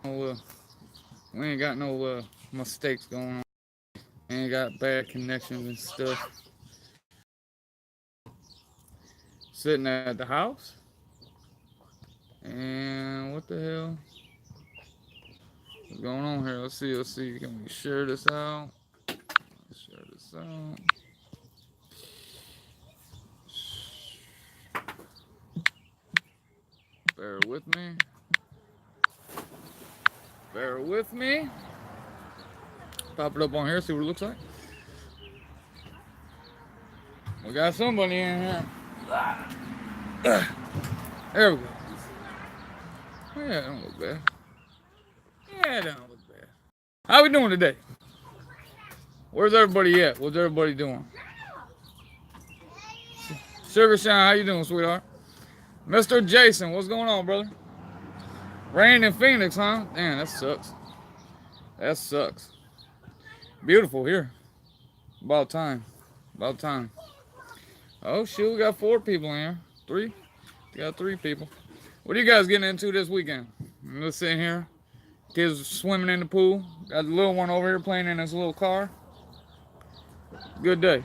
We ain't got no mistakes going on. Ain't got bad connections and stuff. Sitting at the house. And what the hell? What's going on here? Let's see. Let's see. Can we share this out? Share this out. Bear with me. Bear with me. Pop it up on here. See what it looks like. We got somebody in here. There we go. Yeah, don't look bad. Yeah, don't look bad. How we doing today? Where's everybody at? What's everybody doing? Sugar Shine, how you doing, sweetheart? Mr. Jason, what's going on, brother? Rain in Phoenix, huh? Damn, that sucks. That sucks. Beautiful here. About time. About time. Oh, shoot, we got 4 people in here. 3? We got 3 people. What are you guys getting into this weekend? Let's sit here. Kids swimming in the pool. Got the little one over here playing in his little car. Good day.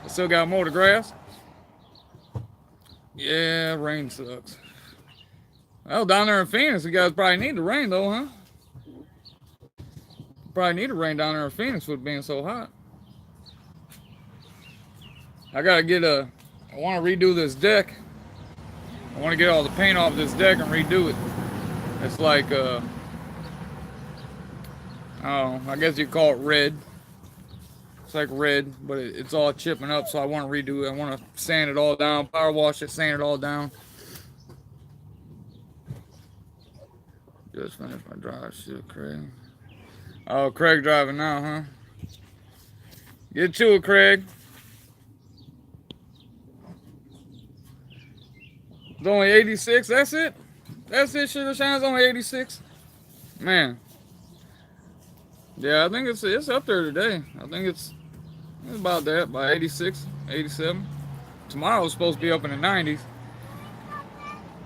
I still got more to grass. Yeah, rain sucks. Well, down there in Phoenix, you guys probably need the rain, though, huh? Probably need the rain down there in Phoenix with it being so hot. I gotta get I want to redo this deck. I want to get all the paint off this deck and redo it. It's like, I don't know, I guess you call it red. It's like red, but it's all chipping up, so I want to redo it. I want to sand it all down, power wash it, sand it all down. Just finished my drive. Shit, Craig. Oh, Craig driving now, huh? Get to it, Craig. It's only 86. That's it? That's it, Sugar Shine's only 86? Man. Yeah, I think it's up there today. I think it's about that, by 86, 87. Tomorrow's supposed to be up in the 90s.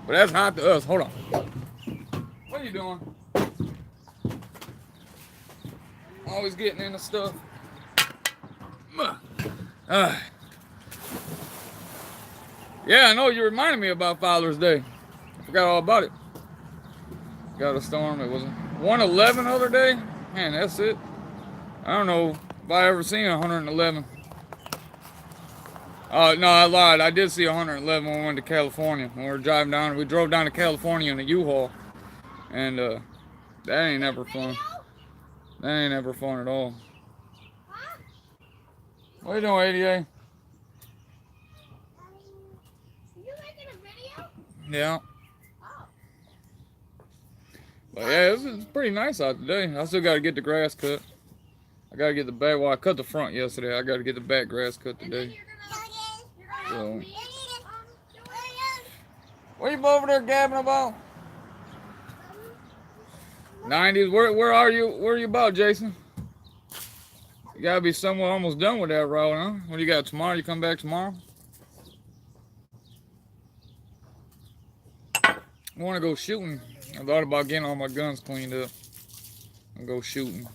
But that's hot to us. Hold on. What are you doing? Always getting into stuff. Yeah, I know you reminded me about Father's Day. I forgot all about it. Got a storm. It was 111 the other day. Man, that's it. I don't know if I ever seen 111. No, I lied. I did see 111 when we went to California. When we were driving down, we drove down to California in a U-Haul. And that ain't never fun. That ain't never fun at all. What are you doing, ADA? You making a video? Yeah. But yeah, it's pretty nice out today. I still got to get the grass cut. I got to get the back. Well, I cut the front yesterday. I got to get the back grass cut today. So, what are you over there gabbing about? 90s. Where are you? Where are you about, Jason? You gotta be somewhere almost done with that road, huh? What do you got tomorrow? You come back tomorrow? I want to go shooting. I thought about getting all my guns cleaned up and go shooting.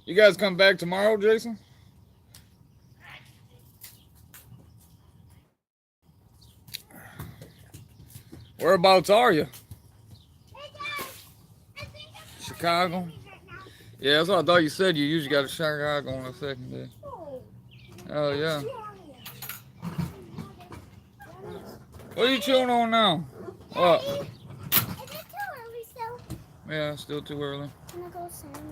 You guys come back tomorrow, Jason? Whereabouts are you? Chicago? Yeah, that's what I thought you said. You usually got a Chicago on the second day. Oh, yeah. What are you chewing on now? What? Is it too early still? Yeah, it's still too early. I'm gonna go sandwich.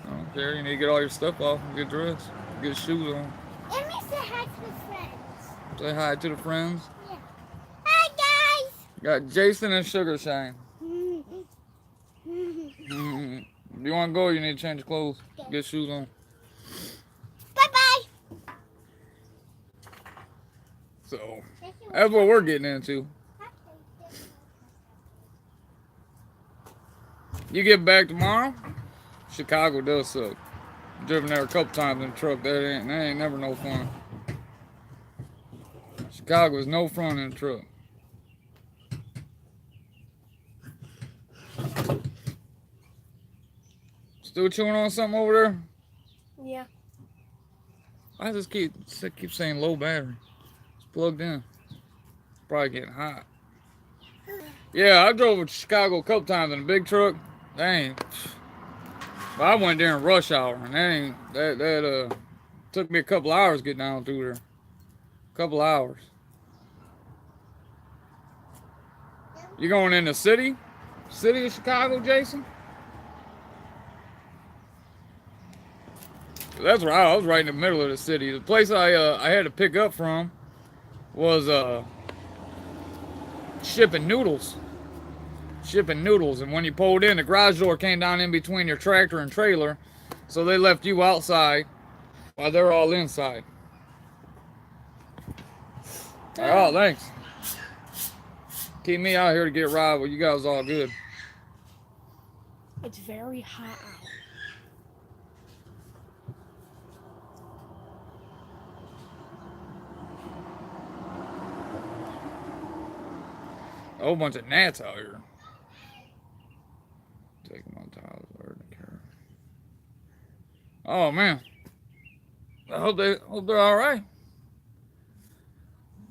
I don't care. You need to get all your stuff off and get dressed. Get shoes on. Let me say hi to the friends. Say hi to the friends? Yeah. Hi, guys. Got Jason and Sugar Shine. If you want to go, you need to change your clothes. Get shoes on. Bye-bye. So, that's what we're getting into. You get back tomorrow? Chicago does suck. Driven there a couple times in the truck. That ain't never no fun. Chicago is no fun in a truck. Still chewing on something over there? Yeah. I just keep saying low battery. It's plugged in. Probably getting hot. Yeah, I drove to Chicago a couple times in a big truck. Dang. But I went during rush hour, and that took me a couple hours getting down through there. Couple hours. You going in the city? City of Chicago, Jason? That's right. I was right in the middle of the city. The place I had to pick up from was shipping noodles. Shipping noodles, and when you pulled in, the garage door came down in between your tractor and trailer, so they left you outside while they're all inside. Oh, thanks. Keep me out here to get ride with you guys all good. It's very hot out. A whole bunch of gnats out here. Taking my towels over to care. Oh man. I hope they're all right.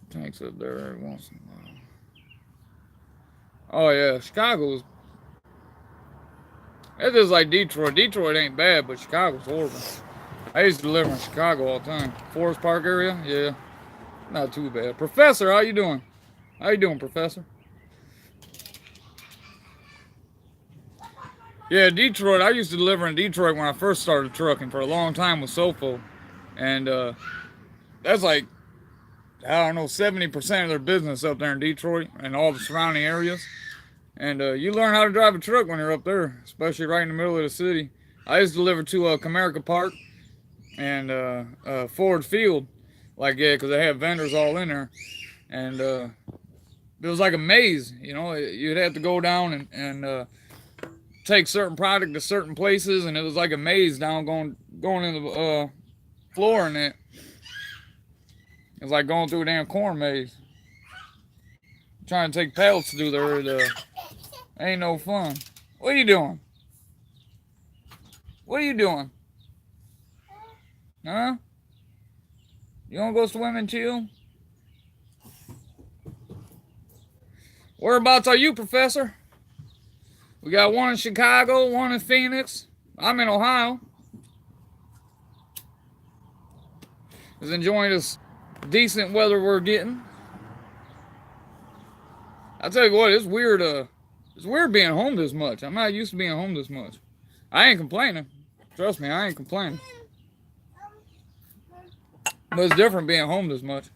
Tanks up there every once in a while. Oh yeah, Chicago's. It's just like Detroit. Detroit ain't bad, but Chicago's horrible. I used to live in Chicago all the time. Forest Park area, yeah, not too bad. Professor, how you doing? How you doing, Professor? Yeah, Detroit. I used to deliver in Detroit when I first started trucking for a long time with Sofo. And that's like, I don't know, 70% of their business up there in Detroit and all the surrounding areas. And you learn how to drive a truck when you're up there, especially right in the middle of the city. I used to deliver to Comerica Park and Ford Field. Like, yeah, because they have vendors all in there. And it was like a maze, you know. You'd have to go down and take certain product to certain places, and it was like a maze down going in the floor, and it was like going through a damn corn maze. Trying to take pallets through there, ain't no fun. What are you doing? What are you doing? Huh? You wanna go swimming too? Whereabouts are you, Professor? We got one in Chicago, one in Phoenix. I'm in Ohio. Just enjoying this decent weather we're getting. I'll tell you what, it's weird. It's weird being home this much. I'm not used to being home this much. I ain't complaining. Trust me, I ain't complaining. But it's different being home this much.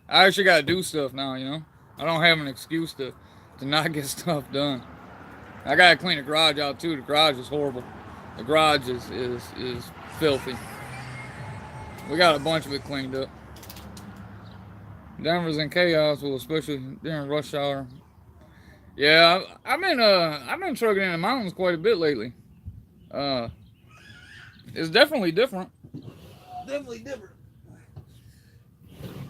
I actually gotta do stuff now, you know. I don't have an excuse to not get stuff done. I gotta clean the garage out too. The garage is horrible. The garage is filthy. We got a bunch of it cleaned up. Denver's in chaos, well, especially during rush hour. Yeah, I've been trucking in the mountains quite a bit lately. It's definitely different. Definitely different.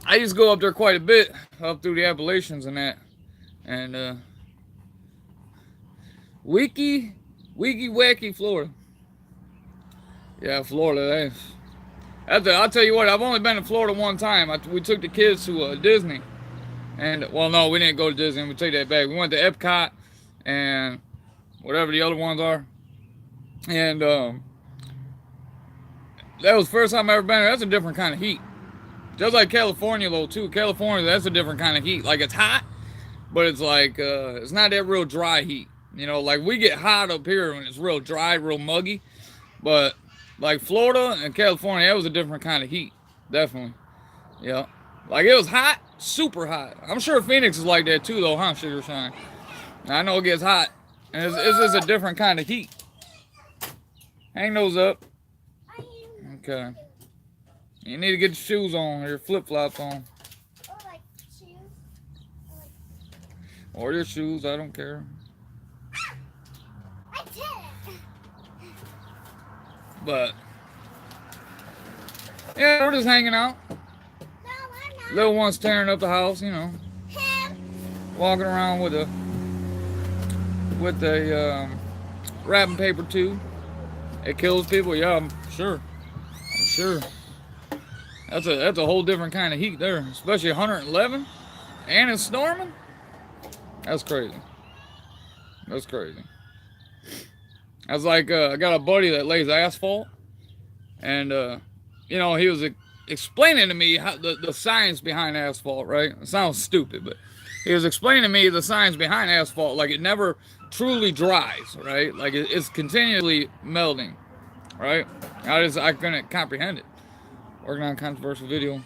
I used to go up there quite a bit, up through the Appalachians and that. And Wiki Wacky, Florida. Yeah, Florida. I'll tell you what, I've only been to Florida one time. We took the kids to Disney. And, well, no, we didn't go to Disney. We take that back. We went to Epcot and whatever the other ones are. And that was the first time I ever been there. That's a different kind of heat. Just like California, though, too. California, that's a different kind of heat. Like, it's hot, but it's like, it's not that real dry heat. You know, like, we get hot up here when it's real dry, real muggy. But, like, Florida and California, that was a different kind of heat. Definitely. Yeah. Like, it was hot, super hot. I'm sure Phoenix is like that, too, though, huh, Sugar Shine? I know it gets hot. And it's just a different kind of heat. Hang those up. Okay. You need to get your shoes on, or your flip-flops on. Or like shoes. Or your shoes, I don't care. I did it. But, yeah, we're just hanging out. No, I'm Little one's tearing up the house, you know, walking around with a wrapping paper tube. It kills people. Yeah, I'm sure. I'm sure. That's a whole different kind of heat there, especially 111, and it's storming. That's crazy. That's crazy. That's like I got a buddy that lays asphalt, and you know, he was explaining to me how the science behind asphalt. Right? It sounds stupid, but he was explaining to me the science behind asphalt. Like it never truly dries. Right? Like it's continually melting. Right? I couldn't comprehend it. Working on a controversial video.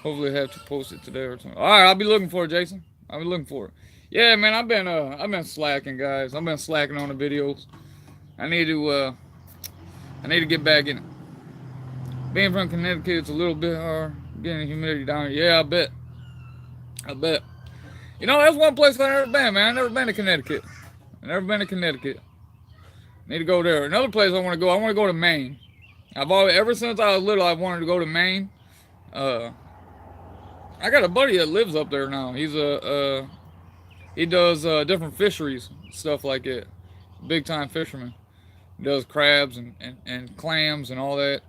Hopefully, I have to post it today or something. All right, I'll be looking for it, Jason. I'll be looking for it. Yeah, man, I've been slacking, guys. I've been slacking on the videos. I need to get back in it. Being from Connecticut, it's a little bit hard getting the humidity down here. Yeah, I bet. I bet. You know, that's one place I've never been, man. I've never been to Connecticut. I've never been to Connecticut. Need to go there. Another place I want to go to Maine. Ever since I was little, I've wanted to go to Maine. I got a buddy that lives up there now. He does different fisheries, stuff like that. Big time fisherman. He does crabs and clams and all that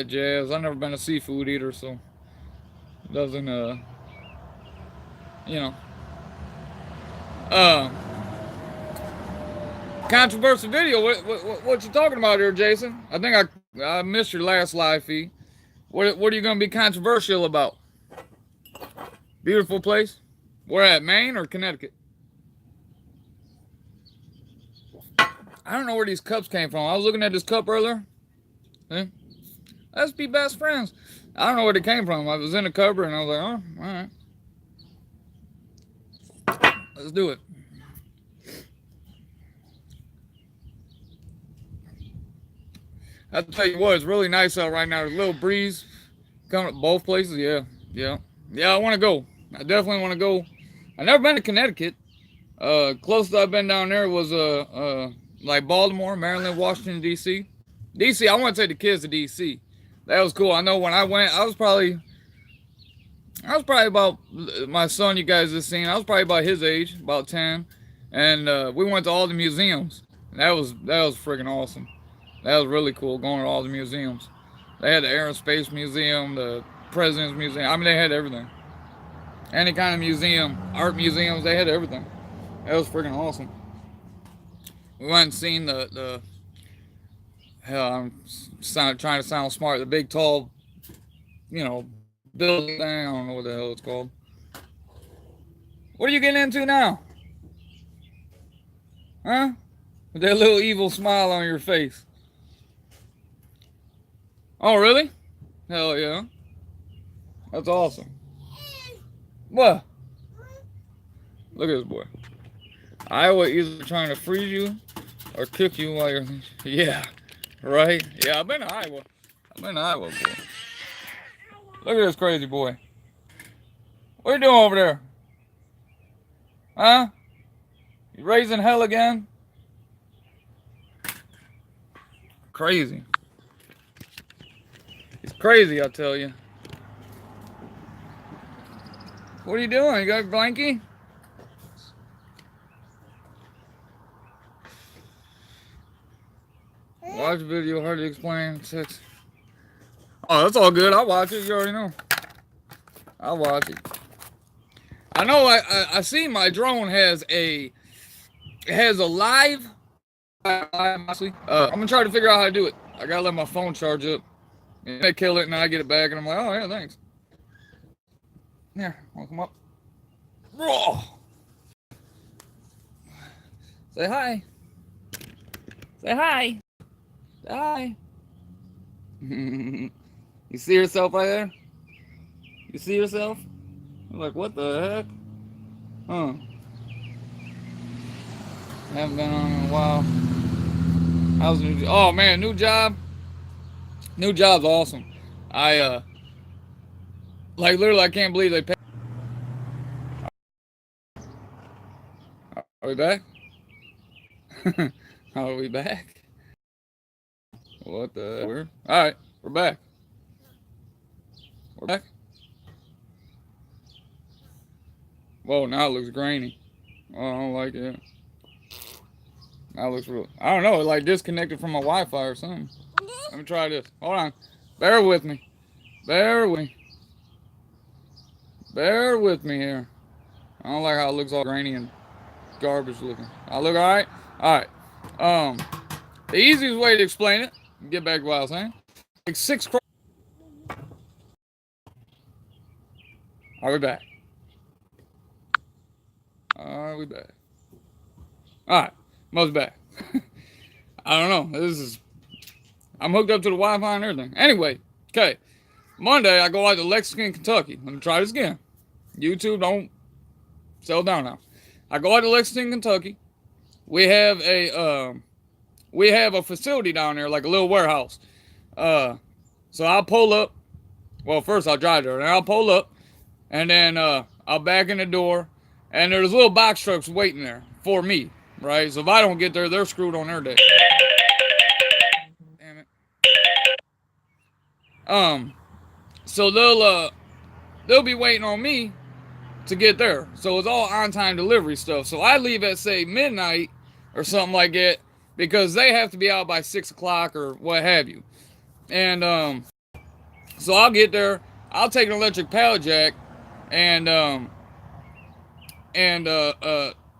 jazz. I've never been to seafood eater, so doesn't you know. Controversial video. What you talking about here, Jason? I think I missed your last live feed. What are you gonna be controversial about? Beautiful place. Where at? Maine or Connecticut? I don't know where these cups came from. I was looking at this cup earlier. Let's be best friends. I don't know where they came from. I was in the cupboard and I was like, oh, all right. Let's do it. I'll tell you what, it's really nice out right now. There's a little breeze coming at both places. Yeah, I want to go. I definitely want to go. I've never been to Connecticut. Closest I've been down there was like Baltimore, Maryland, Washington, D.C. D.C., I want to take the kids to D.C. That was cool. I know when I went, I was probably about my son, you guys have seen. I was probably about his age, about 10. And we went to all the museums. That was freaking awesome. That was really cool, going to all the museums. They had the Air and Space Museum, the President's Museum. I mean, they had everything. Any kind of museum, art museums, they had everything. That was freaking awesome. We went and seen the hell, I'm trying to sound smart, the big, tall, you know, building thing. I don't know what the hell it's called. What are you getting into now? Huh? With that little evil smile on your face. Oh, really? Hell yeah. That's awesome. What? Look at this boy. Iowa either trying to freeze you or kick you while you're... Yeah, right? Yeah, I've been to Iowa. Boy. Look at this crazy boy. What are you doing over there? Huh? You raising hell again? Crazy. It's crazy, I tell you. What are you doing? You got a blankie? Watch video, hard to explain. Oh, that's all good. I'll watch it. You already know. I'll watch it. I know. I see my drone has a live. I'm gonna try to figure out how to do it. I gotta let my phone charge up. And they kill it, and I get it back, and I'm like, oh yeah, thanks. Here, wanna come up? Raw. Say hi. Say hi. Say hi. You see yourself right there? You see yourself? I'm like, what the heck? Huh. Haven't been on in a while. How's the new job? Oh man, new job. New job's awesome. Like literally I can't believe they pay. Are we back? Are we back? What the? Alright, we're back. We're back. Whoa, now it looks grainy. Oh, I don't like it. Now it looks real. I don't know. It like disconnected from my Wi-Fi or something. Let me try this. Hold on. Bear with me. Bear with me. Bear with me here. I don't like how it looks all grainy and garbage looking. I look all right. All right. The easiest way to explain it. Get back to what I was saying. Like 6. Are we back? Are we back? All right. Most back. I don't know. I'm hooked up to the Wi-Fi and everything. Anyway, okay. Monday, I go out to Lexington, Kentucky. Let me try this again. YouTube, don't settle down now. I go out to Lexington, Kentucky. We have a facility down there, like a little warehouse. So I'll pull up. Well, first I'll drive there, and I'll pull up, and then I'll back in the door, and there's little box trucks waiting there for me, right? So if I don't get there, they're screwed on their day. Damn it. So they'll be waiting on me to get there. So it's all on-time delivery stuff. So I leave at, say, midnight or something like that because they have to be out by 6 o'clock or what have you. And so I'll get there. I'll take an electric pallet jack and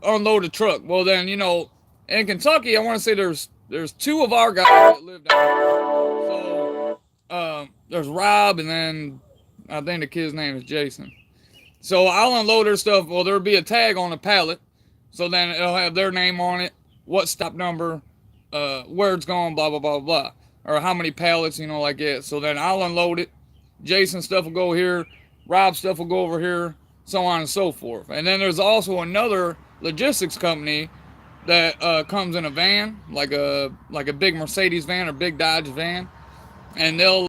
unload the truck. Well, then, you know, in Kentucky, I want to say there's 2 of our guys that live down there. So there's Rob, and then I think the kid's name is Jason. So I'll unload their stuff. Well, there'll be a tag on the pallet. So then it'll have their name on it, what stop number, where it's going, blah, blah, blah, blah. Or how many pallets, you know, like that. So then I'll unload it. Jason's stuff will go here. Rob's stuff will go over here. So on and so forth. And then there's also another logistics company that comes in a van, like a big Mercedes van or big Dodge van. And they'll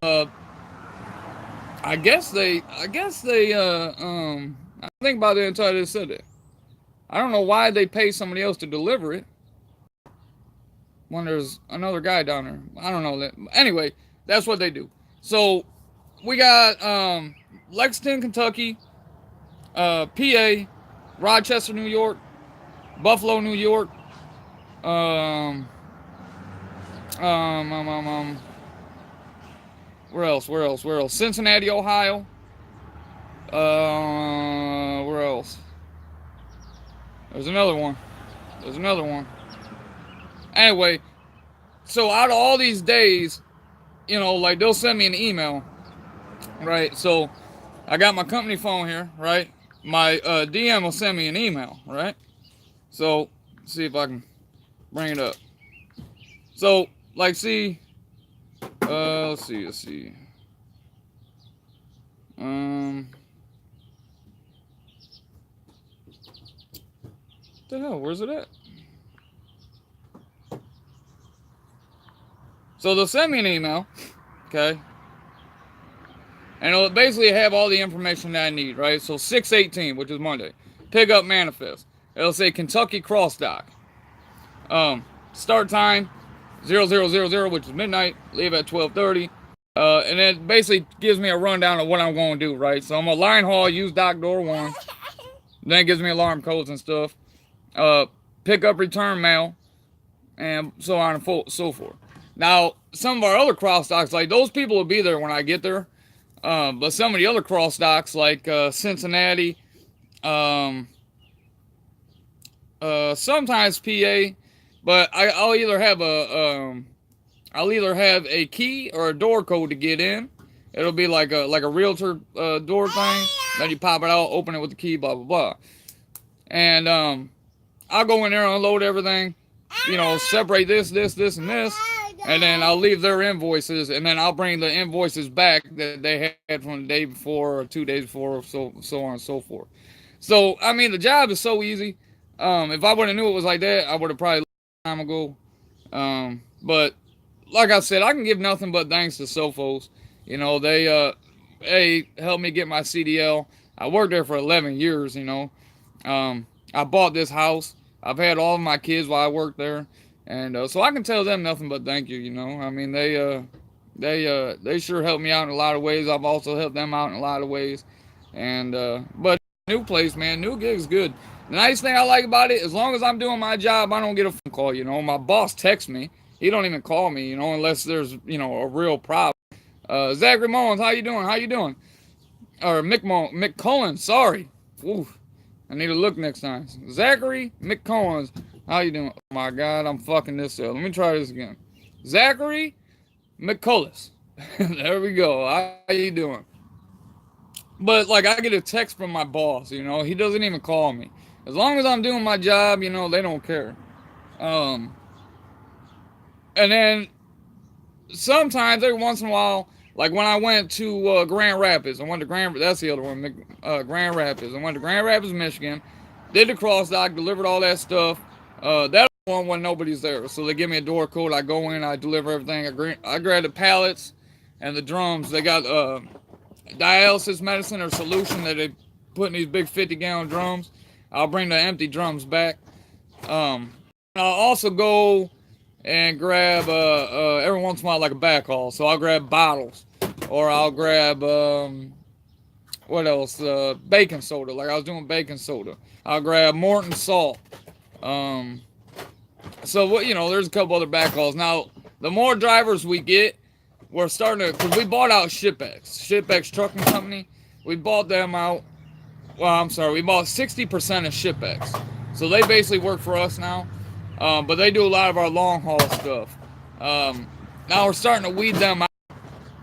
I think by the entire they said that. I don't know why they pay somebody else to deliver it when there's another guy down there. I don't know that. Anyway, that's what they do. So we got Lexington, Kentucky, PA, Rochester, New York, Buffalo, New York, where else? Cincinnati, Ohio. Where else? There's another one. Anyway, so out of all these days, you know, like they'll send me an email, right? So I got my company phone here, right? My DM will send me an email, right? So see if I can bring it up. So like, see, let's see. What the hell? Where's it at? So they'll send me an email, okay? And it'll basically have all the information that I need, right? So 6/18, which is Monday, pick up manifest. It'll say Kentucky cross dock. Start time 0000, which is midnight. Leave at 12:30. And it basically gives me a rundown of what I'm going to do, right? So I'm gonna line haul, use dock door 1. Then it gives me alarm codes and stuff. Pick up return mail, and so on and so forth. Now, some of our other cross docks, like those people will be there when I get there. But some of the other cross docks, like Cincinnati, sometimes PA, but I'll either have a key or a door code to get in. It'll be like a realtor door thing. Then you pop it out, open it with the key, blah blah blah. And I'll go in there and unload everything. You know, separate this, and this. And then I'll leave their invoices, and then I'll bring the invoices back that they had from the day before or 2 days before, so on and so forth. So, I mean, the job is so easy. If I would have knew it was like that, I would have probably time ago. But like I said, I can give nothing but thanks to Sophos. You know, they helped me get my CDL. I worked there for 11 years, you know. I bought this house. I've had all of my kids while I worked there. And so I can tell them nothing but thank you, you know. I mean, they sure helped me out in a lot of ways. I've also helped them out in a lot of ways. And but new place, man. New gig's good. The nice thing I like about it, as long as I'm doing my job, I don't get a phone call. You know, my boss texts me. He don't even call me. You know, unless there's a real problem. Zachary Mullins, how you doing? How you doing? Or Mick Collins, sorry. Oof. I need to look next time. Zachary McCollins, how you doing? Oh my God, I'm fucking this up. Let me try this again. Zachary McCullis. There we go. How you doing? But like, I get a text from my boss. He doesn't even call me. As long as I'm doing my job, they don't care. And then sometimes, every once in a while, like when I went to Grand Rapids, that's the other one, Grand Rapids. I went to Grand Rapids, Michigan, did the cross dock, delivered all that stuff. That one when nobody's there. So they give me a door code, I go in, I deliver everything. I grab the pallets and the drums. They got dialysis medicine or solution that they put in these big 50-gallon drums. I'll bring the empty drums back. I'll also go and grab every once in a while like a backhaul. So I'll grab bottles, or I'll grab what else? Baking soda. Like I was doing baking soda. I'll grab Morton salt. So what there's a couple other backhauls. Now the more drivers we get, we're starting to, because we bought out ShipX Trucking Company. We bought them out. Well, I'm sorry, we bought 60% of ShipX. So they basically work for us now. But they do a lot of our long haul stuff. Now we're starting to weed them out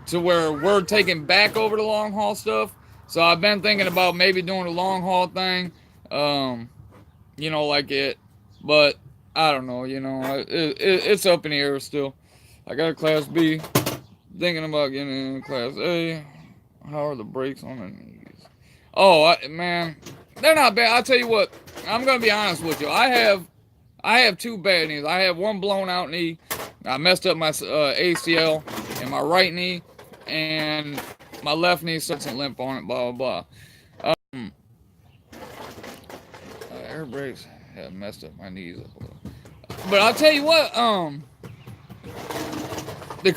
to where we're taking back over the long haul stuff. So I've been thinking about maybe doing a long haul thing, like it. But I don't know, it's up in the air still. I got a Class B, thinking about getting in Class A. How are the brakes on the knees? Oh, man, they're not bad. I'll tell you what, I'm gonna be honest with you. I have two bad knees. I have one blown out knee. I messed up my ACL in my right knee, and my left knee starts to limp on it, blah, blah, blah. Air brakes have messed up my knees up a little. But I'll tell you what,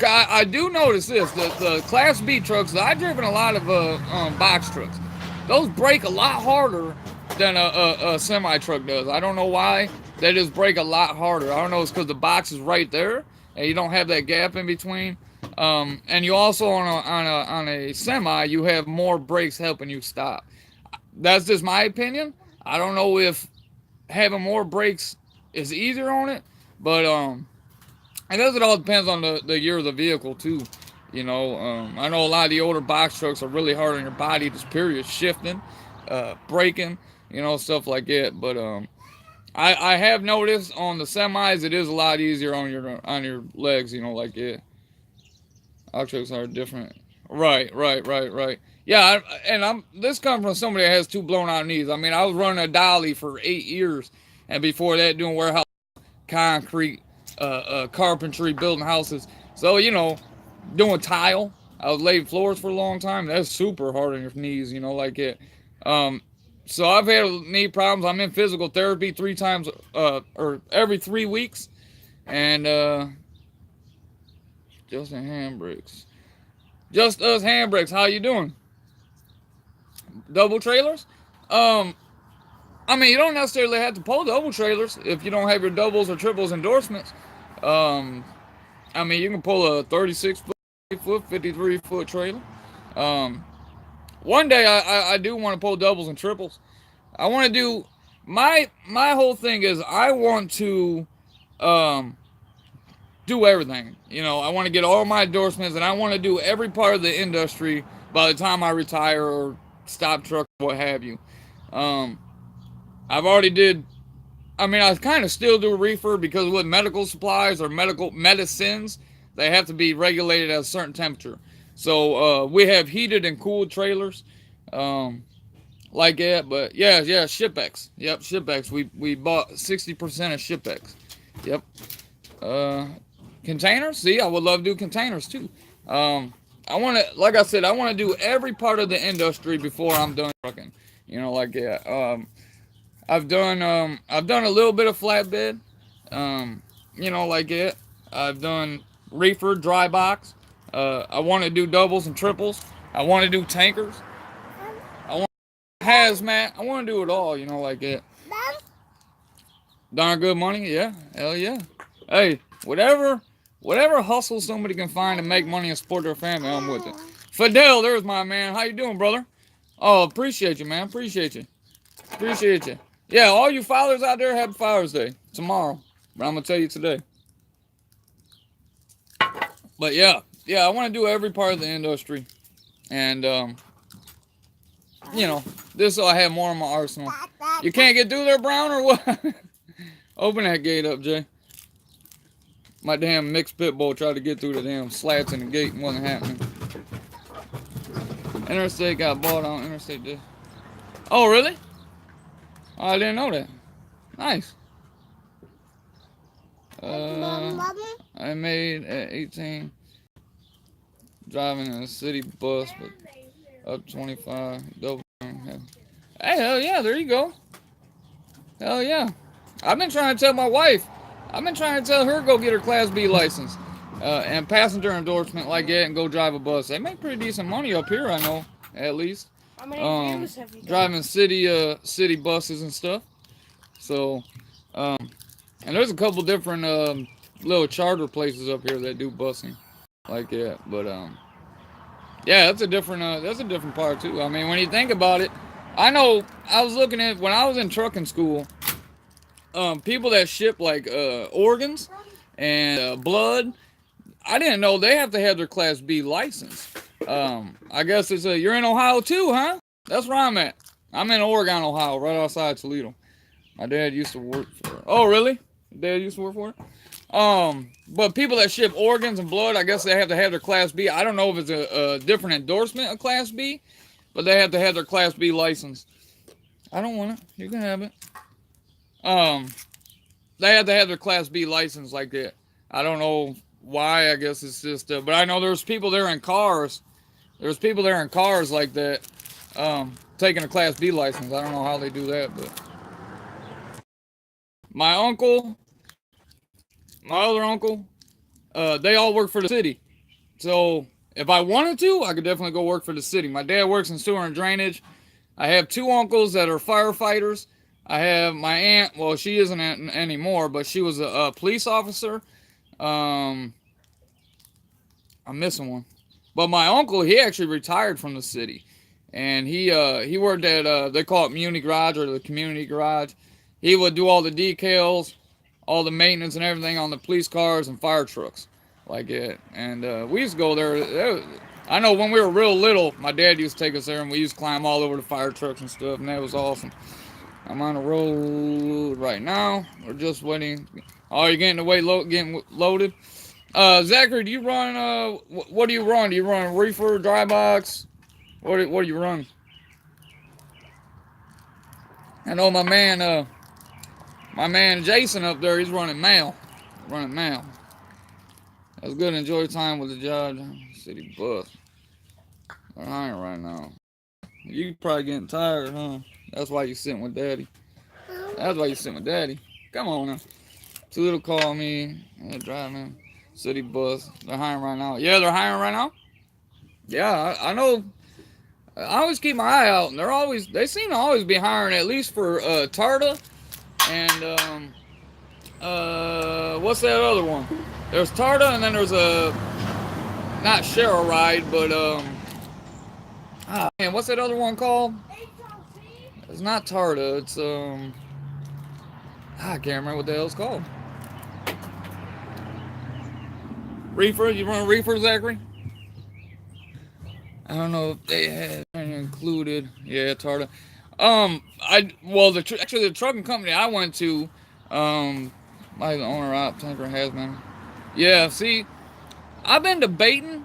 I do notice this. The Class B trucks, I've driven a lot of box trucks. Those brake a lot harder than a semi-truck does. I don't know why. They just brake a lot harder. I don't know, it's because the box is right there and you don't have that gap in between. And you also on a semi, you have more brakes helping you stop. That's just my opinion. I don't know if having more brakes is easier on it, but I guess it all depends on the year of the vehicle too. I know a lot of the older box trucks are really hard on your body, just period, shifting, braking, stuff like that. But I have noticed on the semis it is a lot easier on your legs, like it. Box trucks are different. Right. Yeah, this comes from somebody that has two blown out knees. I mean, I was running a dolly for 8 years, and before that doing warehouse, concrete, carpentry, building houses. So doing tile. I was laying floors for a long time. That's super hard on your knees, like it. So I've had knee problems. I'm in physical therapy 3 times, or every 3 weeks. And, Just Us Handbrakes, how you doing? Double trailers? I mean, you don't necessarily have to pull double trailers if you don't have your doubles or triples endorsements. I mean, you can pull a 36-foot, 53-foot trailer. One day I do want to pull doubles and triples. I want to do my whole thing is I want to do everything. I want to get all my endorsements, and I want to do every part of the industry by the time I retire or stop truck, what have you. I've already did. I mean, I kind of still do reefer because with medical supplies or medical medicines, they have to be regulated at a certain temperature. So we have heated and cooled trailers, like that. But yeah, ShipX. Yep, ShipX. We bought 60% of ShipX. Yep. Containers. See, I would love to do containers too. I want to, like I said, I want to do every part of the industry before I'm done trucking. Like that. I've done a little bit of flatbed, like that. I've done reefer, dry box. I want to do doubles and triples. I want to do tankers. I want hazmat. I want to do it all, you know, like that. Darn good money, yeah. Hell yeah. Hey, whatever hustle somebody can find to make money and support their family, I'm with it. Fidel, there's my man. How you doing, brother? Oh, appreciate you, man. Appreciate you. Appreciate you. Yeah, all you fathers out there, happy Father's Day tomorrow. But I'm gonna tell you today. But yeah, I want to do every part of the industry, and you know, this so I have more in my arsenal. You can't get through there, Brown, or what? Open that gate up, Jay. My damn mixed pit bull tried to get through the damn slats in the gate and wasn't happening. Interstate got bought on Interstate Day. Oh, really? Oh, I didn't know that. Nice. I made at 18 driving in a city bus, but up 25 double. Hey, hell yeah, there you go. Hell yeah. I've been trying to tell my wife. I've been trying to tell her go get her Class B license and passenger endorsement like that and go drive a bus. They make pretty decent money up here, I know, at least. How many views have you got? Driving city buses and stuff. So, and there's a couple different little charter places up here that do busing like that. But yeah, that's a different part too. I mean, when you think about it, I know I was looking at when I was in trucking school. People that ship like organs and blood, I didn't know they have to have their Class B license. I guess you're in Ohio too, huh? That's where I'm at. I'm in Oregon, Ohio, right outside Toledo. My dad used to work for it. Oh, really? Dad used to work for it? But people that ship organs and blood, I guess they have to have their Class B. I don't know if it's a different endorsement of Class B, but they have to have their Class B license. I don't want it. You can have it. They have to have their Class B license like that. I don't know why. I guess it's just, but I know there's people there in cars. There's people there in cars like that, taking a Class B license. I don't know how they do that, but my other uncle, they all work for the city. So if I wanted to, I could definitely go work for the city. My dad works in sewer and drainage. I have two uncles that are firefighters. I have my aunt, well, she isn't anymore, but she was a police officer. I'm missing one. But my uncle, he actually retired from the city. And he worked at, they call it Muni Garage or the Community Garage. He would do all the decals, all the maintenance and everything on the police cars and fire trucks like that. And we used to go there. I know when we were real little, my dad used to take us there, and we used to climb all over the fire trucks and stuff, and that was awesome. I'm on the road right now. We're just waiting. Oh, you're getting getting loaded. Zachary, do you run? What do you run? Do you run reefer, dry box? What do you run? I know my man Jason up there. He's running mail. That's good. Enjoy time with the Judge City bus. They're hiring right now. You probably getting tired, huh? That's why you sitting with Daddy. Come on now. Toledo called me. Driving city bus. They're hiring right now. Yeah, they're hiring right now. Yeah, I know. I always keep my eye out, and they seem to always be hiring at least for Tarta and what's that other one? There's Tarta, and then there's not Cheryl Ride, but man, what's that other one called? It's not Tarta. It's I can't remember what the hell it's called. Reefer? You run reefer, Zachary? I don't know if they had included. Yeah, Tarta. The trucking company I went to, my owner op tanker hazmat. Yeah, see, I've been debating.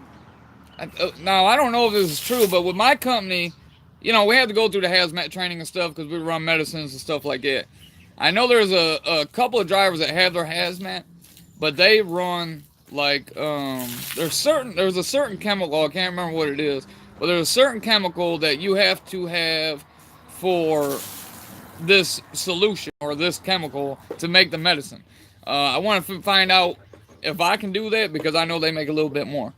Now I don't know if this is true, but with my company, you know, we had to go through the hazmat training and stuff because we run medicines and stuff like that. I know there's a couple of drivers that have their hazmat, but they run like there's a certain chemical, I can't remember what it is, but there's a certain chemical that you have to have for this solution or this chemical to make the medicine. I want to find out if I can do that because I know they make a little bit more.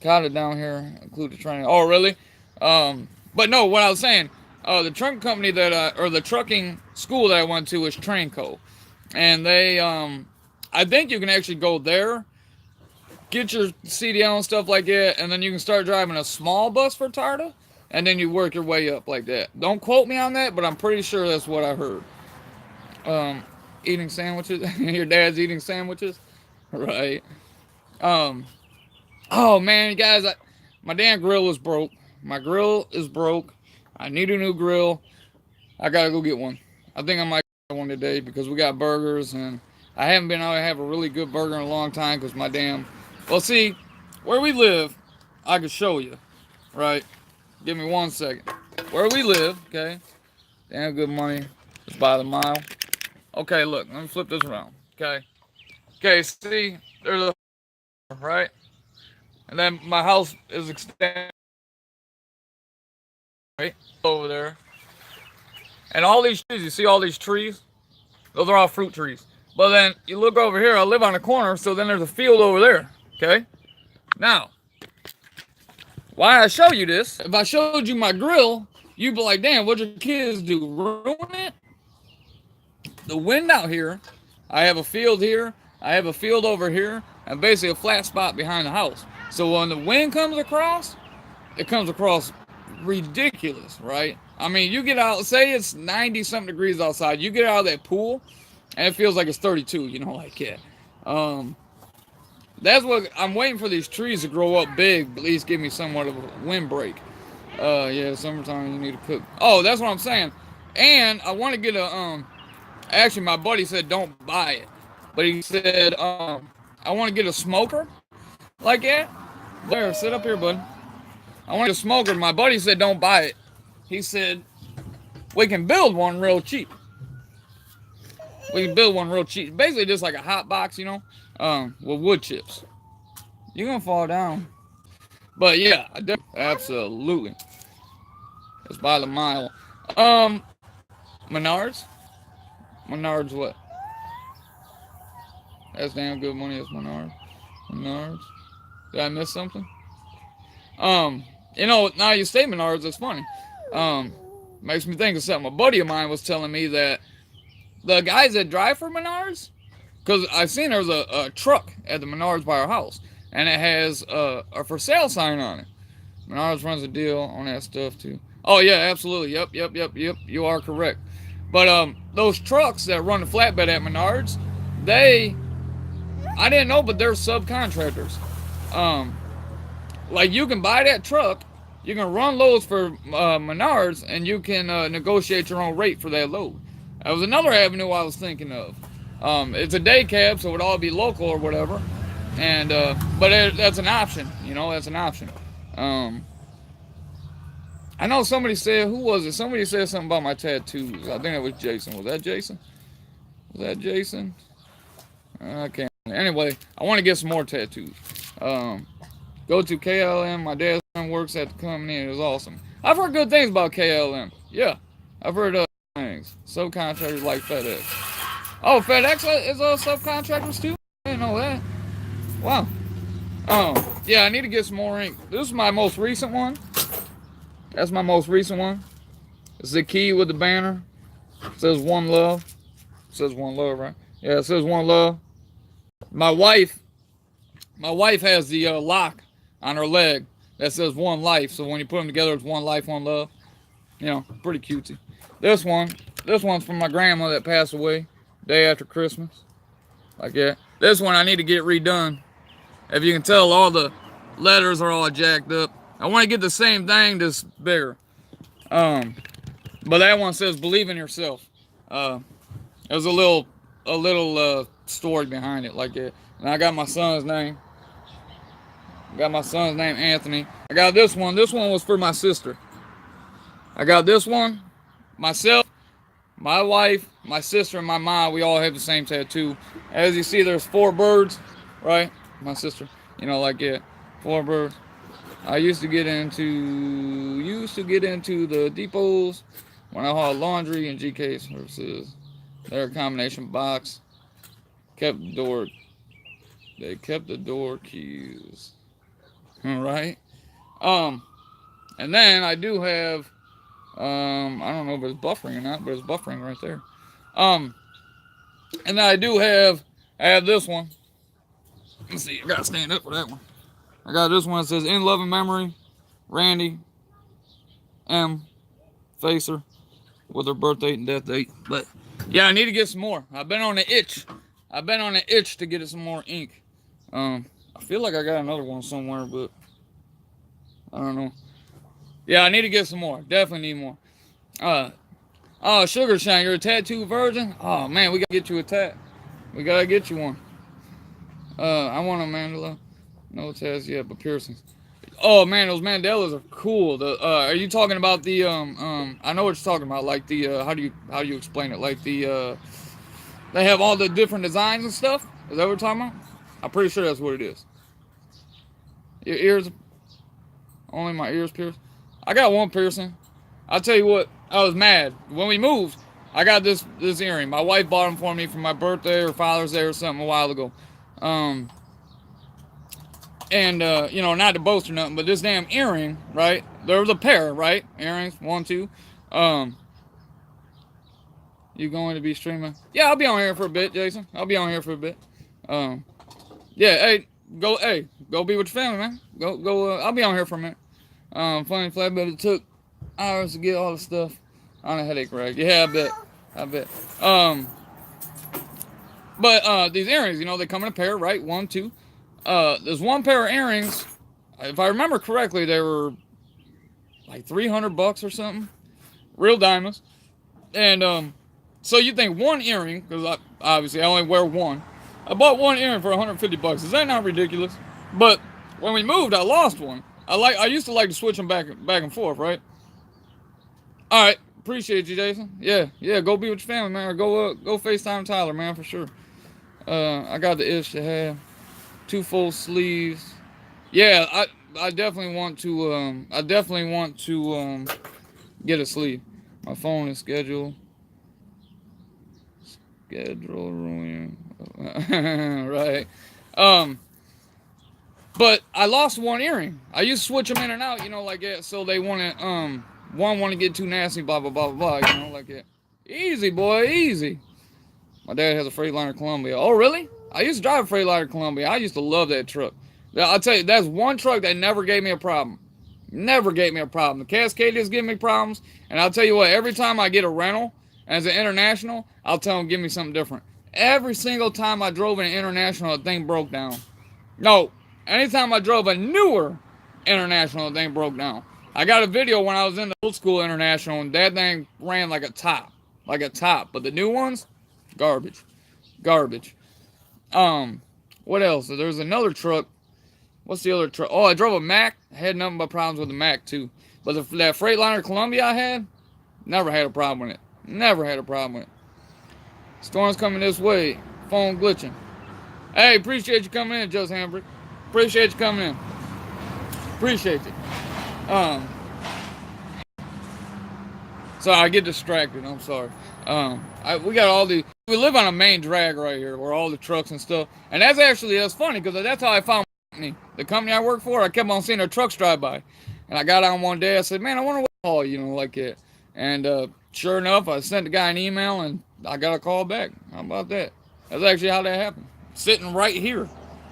Got it down here, include the training. Oh, really? But no, what I was saying, The trucking company or the trucking school that I went to is Trainco. And they, I think you can actually go there, get your CDL and stuff like that, and then you can start driving a small bus for Tarta, and then you work your way up like that. Don't quote me on that, but I'm pretty sure that's what I heard. Eating sandwiches. Your dad's eating sandwiches, right? Um, oh man, guys, my damn grill is broke. My grill is broke. I need a new grill. I gotta go get one. I think I might get one today because we got burgers, and I haven't been able to have a really good burger in a long time because my damn. Well, see, where we live, I could show you, right? Give me 1 second. Where we live, okay? Damn good money. It's by the mile. Okay, look, let me flip this around. Okay. Okay, see, there's a right? And then my house is extended right over there. And all these trees, you see all these trees? Those are all fruit trees. But then you look over here, I live on a corner, so then there's a field over there. Okay? Now, why I show you this, if I showed you my grill, you'd be like, damn, what'd your kids do? Ruin it? The wind out here, I have a field here, I have a field over here, and basically a flat spot behind the house. So when the wind comes across, it comes across ridiculous, right? I mean, you get out, say it's 90 something degrees outside, you get out of that pool, and it feels like it's 32, you know, like that. That's what I'm waiting for, these trees to grow up big, at least give me somewhat of a wind break. Yeah, summertime you need to cook. Oh, that's what I'm saying. And I want to get a actually my buddy said don't buy it, but he said I want to get a smoker like that. There, sit up here, bud. I want a smoker. My buddy said don't buy it. He said we can build one real cheap. We can build one real cheap. Basically just like a hot box, you know, with wood chips. You're gonna fall down. But yeah, absolutely. It's by the mile. Menards? Menards what? That's damn good money, that's Menards. Menards? Did I miss something? You know, now you say Menards, it's funny. Makes me think of something. A buddy of mine was telling me that the guys that drive for Menards, because I've seen there's a truck at the Menards by our house, and it has a for sale sign on it. Menards runs a deal on that stuff too. Oh yeah, absolutely. Yep. You are correct. But those trucks that run the flatbed at Menards, I didn't know, but they're subcontractors. Like you can buy that truck, you can run loads for Menards, and you can negotiate your own rate for that load. That was another avenue I was thinking of. It's a day cab, so it would all be local or whatever. And but that's an option, you know. That's an option. I know somebody said, who was it? Somebody said something about my tattoos. I think it was Jason. Was that Jason? Was that Jason? I can't. Anyway, I want to get some more tattoos. Go to KLM. My dad's son works at the company, and it was awesome. I've heard good things about KLM. Yeah, I've heard things. Subcontractors like FedEx. Oh, FedEx is subcontractors too? I didn't know that. Wow. Yeah, I need to get some more ink. This is my most recent one. That's my most recent one. It's the key with the banner. It says One Love. It says One Love, right? Yeah, it says One Love. My wife has the lock on her leg that says One Life. So when you put them together, it's One Life, One Love. You know, pretty cutesy. This one's from my grandma that passed away day after Christmas. Like that. This one I need to get redone. If you can tell, all the letters are all jacked up. I want to get the same thing, just bigger. But that one says "Believe in yourself." There's a little story behind it, like that. And I got my son's name. Anthony. I got this one. This one was for my sister. I got this one. Myself, my wife, my sister, and my mom. We all have the same tattoo. As you see, there's 4 birds, right? My sister, you know, like that. 4 birds. I used to get into the depots when I hauled laundry and GK services. They're a combination box. They kept the door keys. All right. And then I do have I don't know if it's buffering or not, but it's buffering right there. And then I have this one. Let's see, I gotta stand up for that one. I got this one that says in loving memory, Randy M. Facer, with her birth date and death date. But yeah, I need to get some more. I've been on the itch. To get some more ink. I feel like I got another one somewhere, but I don't know. Yeah, I need to get some more. Definitely need more. Oh, Sugar Shine, you're a tattoo virgin? Oh man, we gotta get you a tat. We gotta get you one. I want a Mandela. No tats yet, but piercings. Oh man, those Mandelas are cool. Are you talking about the I know what you're talking about, like the how do you explain it? Like the they have all the different designs and stuff? Is that what we're talking about? I'm pretty sure that's what it is. Your ears, only my ears pierced. I got one piercing. I'll tell you what, I was mad. When we moved, I got this earring. My wife bought them for me for my birthday or Father's Day or something a while ago. You know, not to boast or nothing, but this damn earring, right? There was a pair, right? Earrings, 1, 2. You going to be streaming? Yeah, I'll be on here for a bit, Jason. I'll be on here for a bit. Yeah, hey, go be with your family, man. Go. I'll be on here for a minute. Funny flat, but it took hours to get all the stuff on a headache rag. Yeah, I bet. But these earrings, you know, they come in a pair, right? 1, 2. There's one pair of earrings. If I remember correctly, they were like $300 or something. Real diamonds. And so you think one earring, because obviously I only wear one. I bought one earring for $150. Is that not ridiculous? But when we moved, I lost one. I used to like to switch them back and forth, right? All right, appreciate you, Jason. Yeah, go be with your family, man. Or go FaceTime Tyler, man, for sure. I got the itch to have 2 full sleeves. Yeah, I definitely want to get a sleeve. My phone is scheduled right. But I lost one earring. I used to switch them in and out, you know, like that. So they want to one want to get too nasty, blah blah blah blah, you know, like that. Easy, boy, easy. My dad has a Freightliner Columbia. Oh, really? I used to drive a Freightliner Columbia. I used to love that truck. I'll tell you, that's one truck that never gave me a problem. Never gave me a problem. The Cascadias give me problems. And I'll tell you what, every time I get a rental as an international, I'll tell them, give me something different. Every single time I drove an international, the thing broke down. No, anytime I drove a newer international, the thing broke down. I got a video when I was in the old school international, and that thing ran like a top. Like a top. But the new ones, garbage. What else? There's another truck. What's the other truck? Oh, I drove a Mack. I had nothing but problems with the Mack too. But that Freightliner Columbia I had, never had a problem with it. Never had a problem with it. Storm's coming this way. Phone glitching. Hey, appreciate you coming in, Just Hambrick. Appreciate you coming in. Appreciate you. Sorry, I get distracted. I'm sorry. We got all the. We live on a main drag right here, where all the trucks and stuff. And that's funny because that's how I found the company I work for. I kept on seeing their trucks drive by, and I got on one day. I said, "Man, I wonder what call, you know, like it." And sure enough, I sent the guy an email, and I got a call back. How about that? That's actually how that happened. Sitting right here,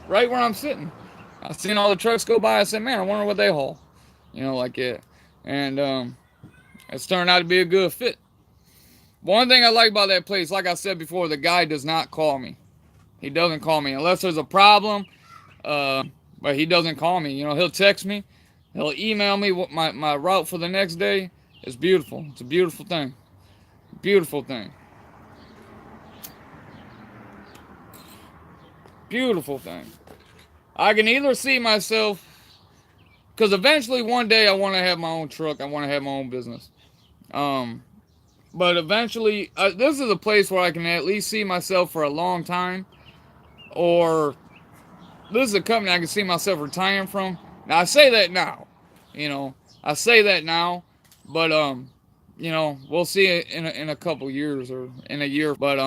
right where I'm sitting. I seen all the trucks go by. I said, "Man, I wonder what they haul," you know, like it. And it's turned out to be a good fit. One thing I like about that place, like I said before, the guy does not call me. He doesn't call me unless there's a problem. But he doesn't call me. You know, he'll text me. He'll email me what my route for the next day. It's beautiful. It's a beautiful thing. Beautiful thing. Beautiful thing. I can either see myself, because eventually one day I want to have my own truck. I want to have my own business. But eventually, this is a place where I can at least see myself for a long time. Or this is a company I can see myself retiring from. Now, I say that now. You know, I say that now. But, you know, we'll see it in a couple years or in a year. But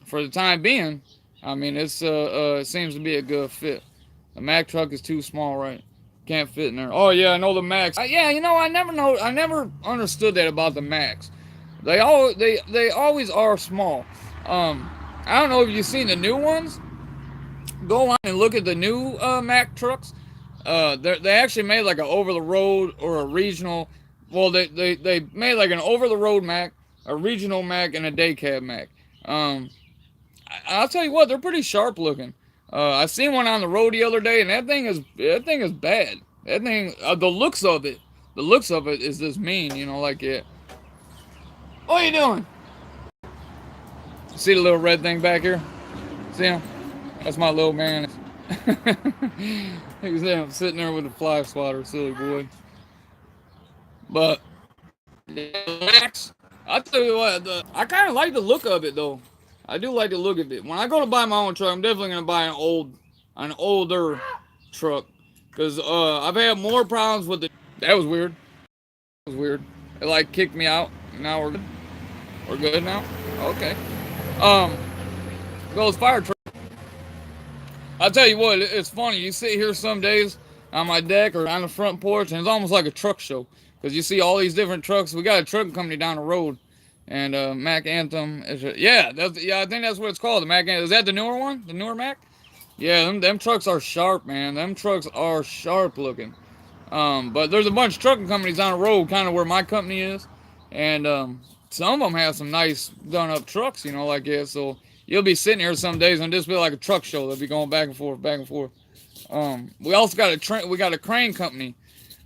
for the time being, I mean, it seems to be a good fit. The Mack truck is too small, right? Can't fit in there. Oh yeah, I know the Max. Yeah, you know, I never understood that about the Max. They always are small. I don't know if you've seen the new ones. Go on and look at the new Mack trucks. They actually made like an over the road or a regional. Well, they made like an over the road Mack, a regional Mack, and a day cab Mack. I'll tell you what, they're pretty sharp looking. I seen one on the road the other day, and that thing is bad. That thing, the looks of it is just mean, you know, like it. What are you doing? See the little red thing back here? See him? That's my little man. He's sitting there with a fly swatter, silly boy. But Max, I tell you what, I kind of like the look of it though. I do like the look of it. When I go to buy my own truck, I'm definitely gonna buy an older truck, cause I've had more problems with it. That was weird. That was weird. It like kicked me out. Now we're good. We're good now. Okay. Goes fire truck. I'll tell you what, it's funny. You sit here some days on my deck or on the front porch, and it's almost like a truck show. Because you see all these different trucks. We got a trucking company down the road. And Mack Anthem. I think that's what it's called. The Mack Anthem. Is that the newer one? The newer Mack? Yeah, them trucks are sharp, man. Them trucks are sharp looking. But there's a bunch of trucking companies on the road, kind of where my company is. And some of them have some nice done up trucks, you know, like that. So you'll be sitting here some days and just be like a truck show. They'll be going back and forth, back and forth. We also got a crane company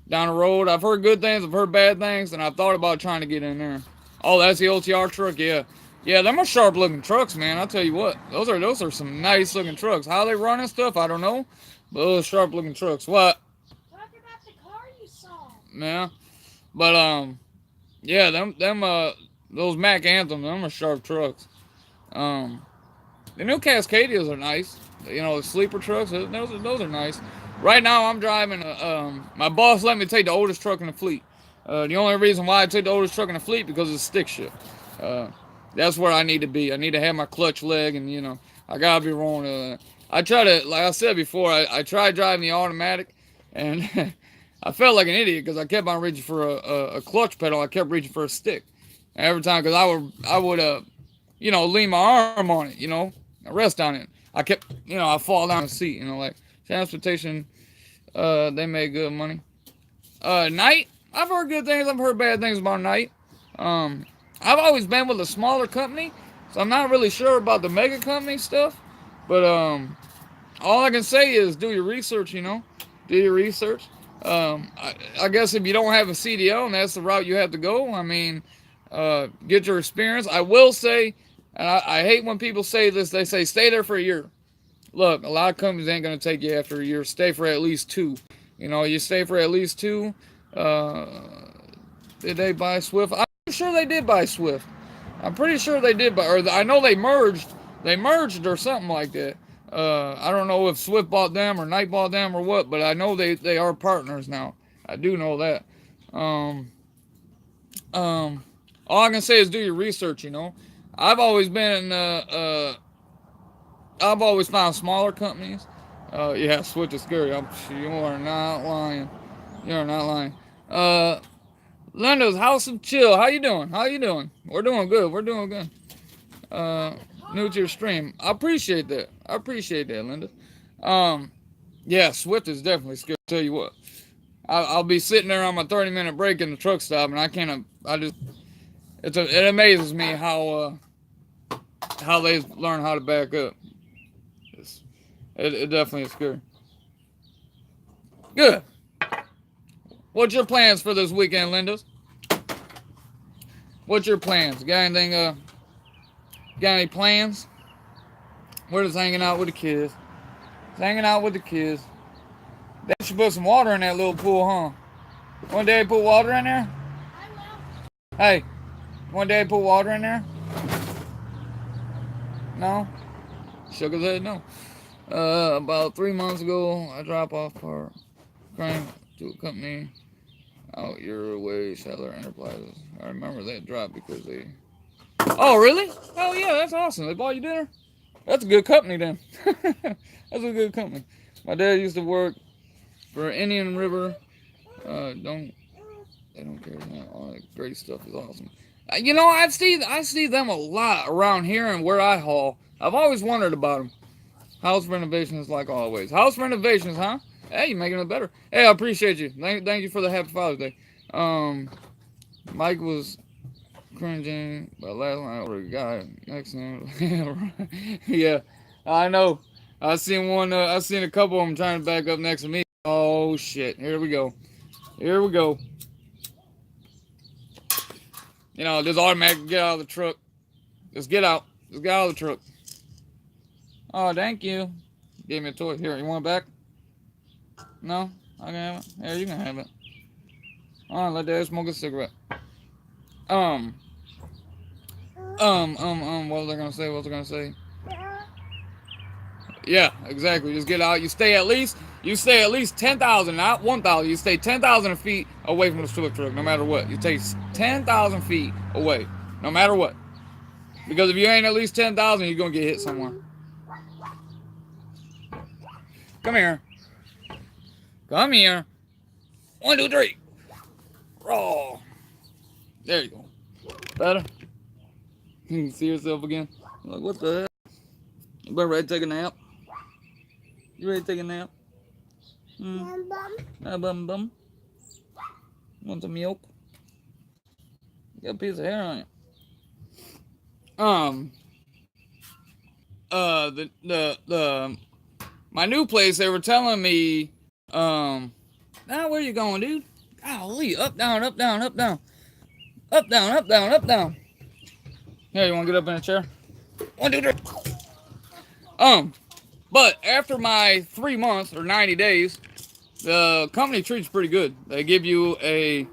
down the road. I've heard good things, I've heard bad things, and I've thought about trying to get in there. Oh, that's the OTR truck, yeah. Yeah, them are sharp looking trucks, man. I'll tell you what. Those are some nice looking trucks. How they run and stuff, I don't know. But those sharp looking trucks. What? Talk about the car you saw. Yeah. But yeah, those Mack Anthem, them are sharp trucks. The new Cascadias are nice. You know, the sleeper trucks, those are nice. Right now I'm driving my boss let me take the oldest truck in the fleet. The only reason why I took the oldest truck in the fleet because it's stick shift. That's where I need to be. I need to have my clutch leg, and you know, I gotta be rolling. I try to, like I said before, I tried driving the automatic, and I felt like an idiot because I kept on reaching for a clutch pedal. I kept reaching for a stick, and every time because I would you know, lean my arm on it, you know, rest on it. I kept, you know, I fall down the seat, you know, like transportation. They make good money. Knight, I've heard good things. I've heard bad things about Knight. I've always been with a smaller company, so I'm not really sure about the mega company stuff. But all I can say is do your research. You know, do your research. I guess if you don't have a CDL and that's the route you have to go, I mean, get your experience. I will say, and I hate when people say this. They say stay there for a year. Look, a lot of companies ain't gonna take you after a year. Stay for at least 2. You know, you stay for at least 2. Did they buy Swift? I'm sure they did buy Swift. I'm pretty sure they did buy, or I know they merged. They merged or something like that. I don't know if Swift bought them or Knight bought them or what, but I know they are partners now. I do know that. All I can say is do your research. You know, I've always been I've always found smaller companies. Yeah, Swift is scary. You are not lying. You are not lying. Linda's House of Chill. How you doing? How you doing? We're doing good. We're doing good. New to your stream. I appreciate that. I appreciate that, Linda. Yeah, Swift is definitely scary. I'll tell you what. I'll be sitting there on my 30-minute break in the truck stop, and it amazes me how they learn how to back up. It definitely is scary. Good. What's your plans for this weekend, Linda? What's your plans? Got anything? Got any plans? We're just hanging out with the kids. Just hanging out with the kids. They should put some water in that little pool, huh? One day put water in there? I will. Hey, one day put water in there? No? Shook his head, no. About 3 months ago, I dropped off our crane to a company out your way, Settler Enterprises. I remember that drop because they... Oh, really? Oh, yeah, that's awesome. They bought you dinner? That's a good company, then. That's a good company. My dad used to work for Indian River. They don't care. All that great stuff is awesome. You know, I see them a lot around here and where I haul. I've always wondered about them. House renovations, like always. House renovations, huh? Hey, you're making it better. Hey, I appreciate you. Thank you for the happy Father's Day. Mike was cringing, but last night I ordered a guy next to him. Yeah, I know. I seen one. I seen a couple of them trying to back up next to me. Oh shit! Here we go. Here we go. You know, just automatic get out of the truck. Just get out. Just get out of the truck. Oh, thank you. Gave me a toy. Here, you want it back? No? I can have it. Here, you can have it. Alright, let Dad smoke a cigarette. What was I gonna say? What was I gonna say? Yeah, exactly. Just get out. You stay at least 10,000, not 1,000. You stay 10,000 feet away from the tool truck, no matter what. You take 10,000 feet away, no matter what. Because if you ain't at least 10,000, you're gonna get hit somewhere. Come here. Come here. 1, 2, 3. Roll. There you go. Better? You can see yourself again. Like, what the hell? You better ready to take a nap? You ready to take a nap? Bum. Want some milk? You got a piece of hair on you. My new place, they were telling me, now where you going, dude? Golly, up, down, up, down, up, down. Up, down, up, down, up, down. Here, you want to get up in a chair? 1, 2, 3. But after my 3 months or 90 days, the company treats pretty good. They give you a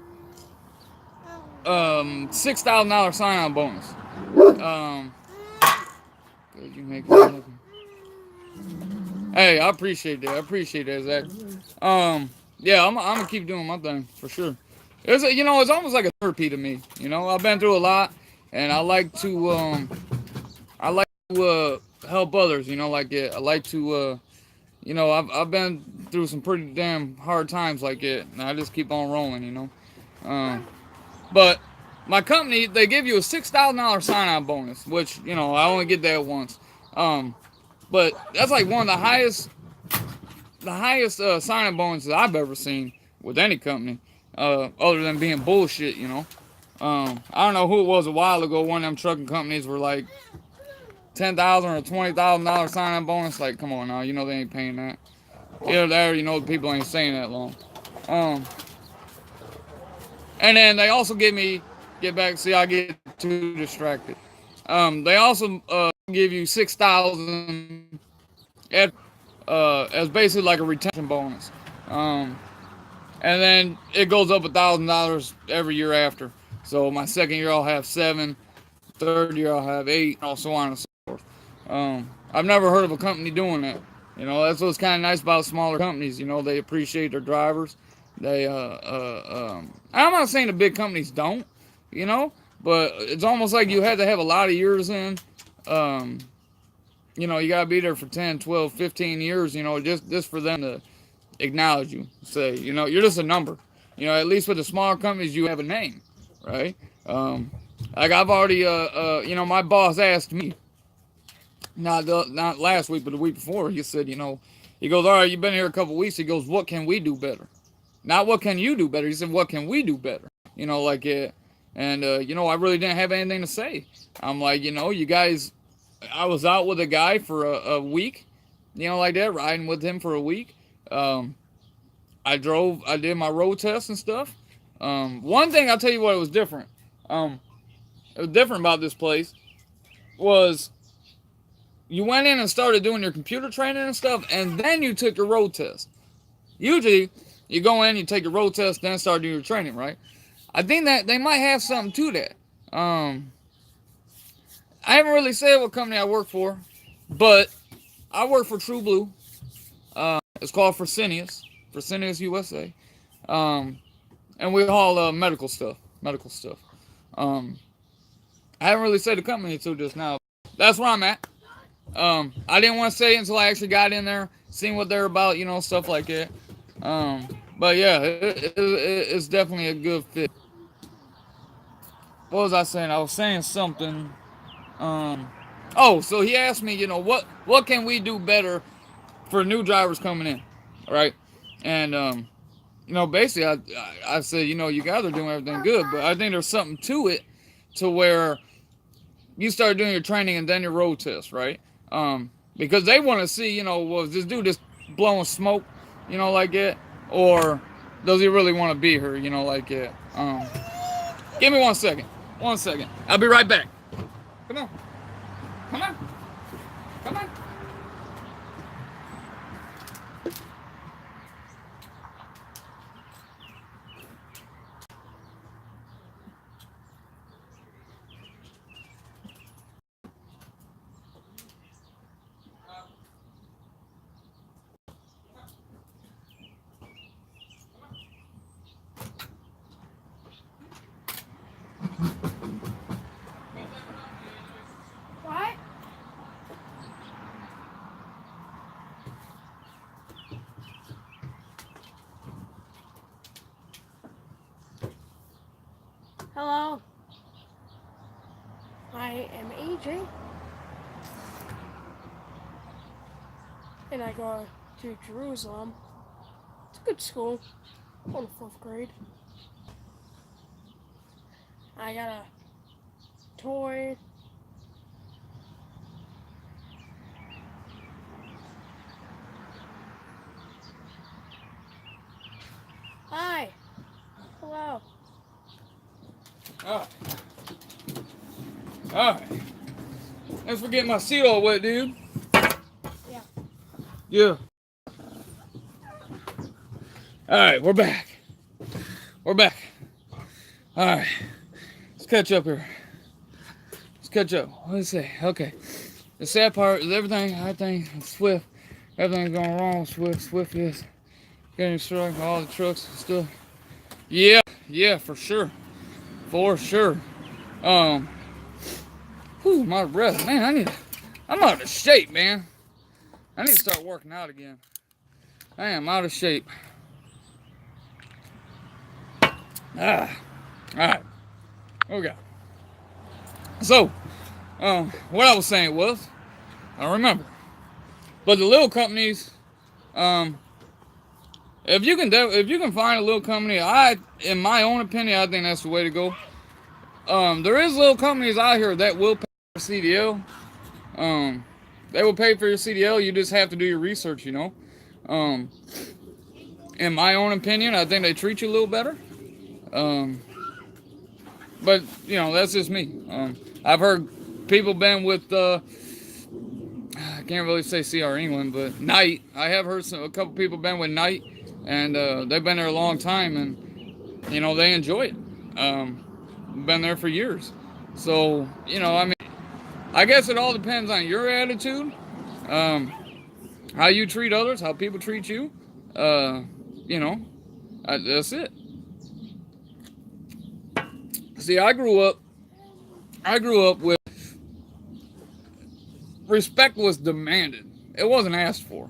$6,000 sign-on bonus. Good, you make it. Hey, I appreciate that, Zach. Yeah, I'm gonna keep doing my thing for sure. It's almost like a therapy to me. You know, I've been through a lot, and I like to help others. You know, I like to I've been through some pretty damn hard times like it, and I just keep on rolling. You know, but my company, they give you a $6,000 sign-on bonus, which I only get that once. But that's like one of the highest sign-on bonuses I've ever seen with any company, other than being bullshit, I don't know who it was a while ago. One of them trucking companies were like $10,000 or $20,000 sign-on bonus. Like, come on now, they ain't paying that. Either there, the people ain't staying that long. And then they also I get too distracted. They also give you $6,000 as basically like a retention bonus. And then it goes up $1,000 every year after. So my second year I'll have 7, third year I'll have 8, and so on and so forth. I've never heard of a company doing that. That's what's kind of nice about smaller companies. They appreciate their drivers. I'm not saying the big companies don't, but it's almost like you had to have a lot of years in. You gotta be there for 10, 12, 15 years, just for them to acknowledge you. Say, you're just a number. At least with the smaller companies, you have a name, right? Like I've already, my boss asked me, not last week, but the week before, he said, he goes, all right, you've been here a couple weeks. He goes, what can we do better? Not what can you do better. He said, what can we do better? Like it. And, I really didn't have anything to say. I'm like, you guys, I was out with a guy for a week, like that, riding with him for a week. I did my road test and stuff. One thing I'll tell you what, it was different. It was different about this place was you went in and started doing your computer training and stuff, and then you took your road test. Usually, you go in, you take your road test, then start doing your training, right? I think that they might have something to that. I haven't really said what company I work for, but I work for True Blue. It's called Fresenius USA. And we haul medical stuff. I haven't really said the company until just now. That's where I'm at. I didn't want to say it until I actually got in there, seen what they're about, stuff like that. But yeah, it's definitely a good fit. What was I saying? I was saying something. Um, oh, so he asked me, what can we do better for new drivers coming in, right? And basically, I said, you guys are doing everything good, but I think there's something to it, to where you start doing your training and then your road test, right? Because they want to see, was this dude just blowing smoke, like that, or does he really want to be here, like that? Give me 1 second. 1 second. I'll be right back. Come on. Come on. Come on. What? Hello. I am AJ. And I go to Jerusalem. It's a good school. I'm in 4th grade. I got a toy. Hi. Hello. Alright. Alright. Thanks for getting my seat all wet, dude. Yeah. Yeah. Alright, we're back. We're back. Alright. Let's catch up here. Let's catch up. What did it say? Okay. The sad part is everything Swift. Everything's going wrong with Swift. Swift is getting struck. All the trucks and stuff. Yeah, for sure. For sure. My breath. Man, I'm out of shape, man. I need to start working out again. I am out of shape. Alright. Okay. So, what I was saying was, I don't remember. But the little companies, if you can find a little company, in my own opinion, I think that's the way to go. There is little companies out here that will pay for CDL. They will pay for your CDL. You just have to do your research, In my own opinion, I think they treat you a little better. But that's just me. I've heard people been with I can't really say CR England, but Knight. I have heard a couple people been with Knight, and they've been there a long time, and they enjoy it. Been there for years. So I guess it all depends on your attitude, how you treat others, how people treat you. That's it. See, I grew up with respect was demanded. It wasn't asked for.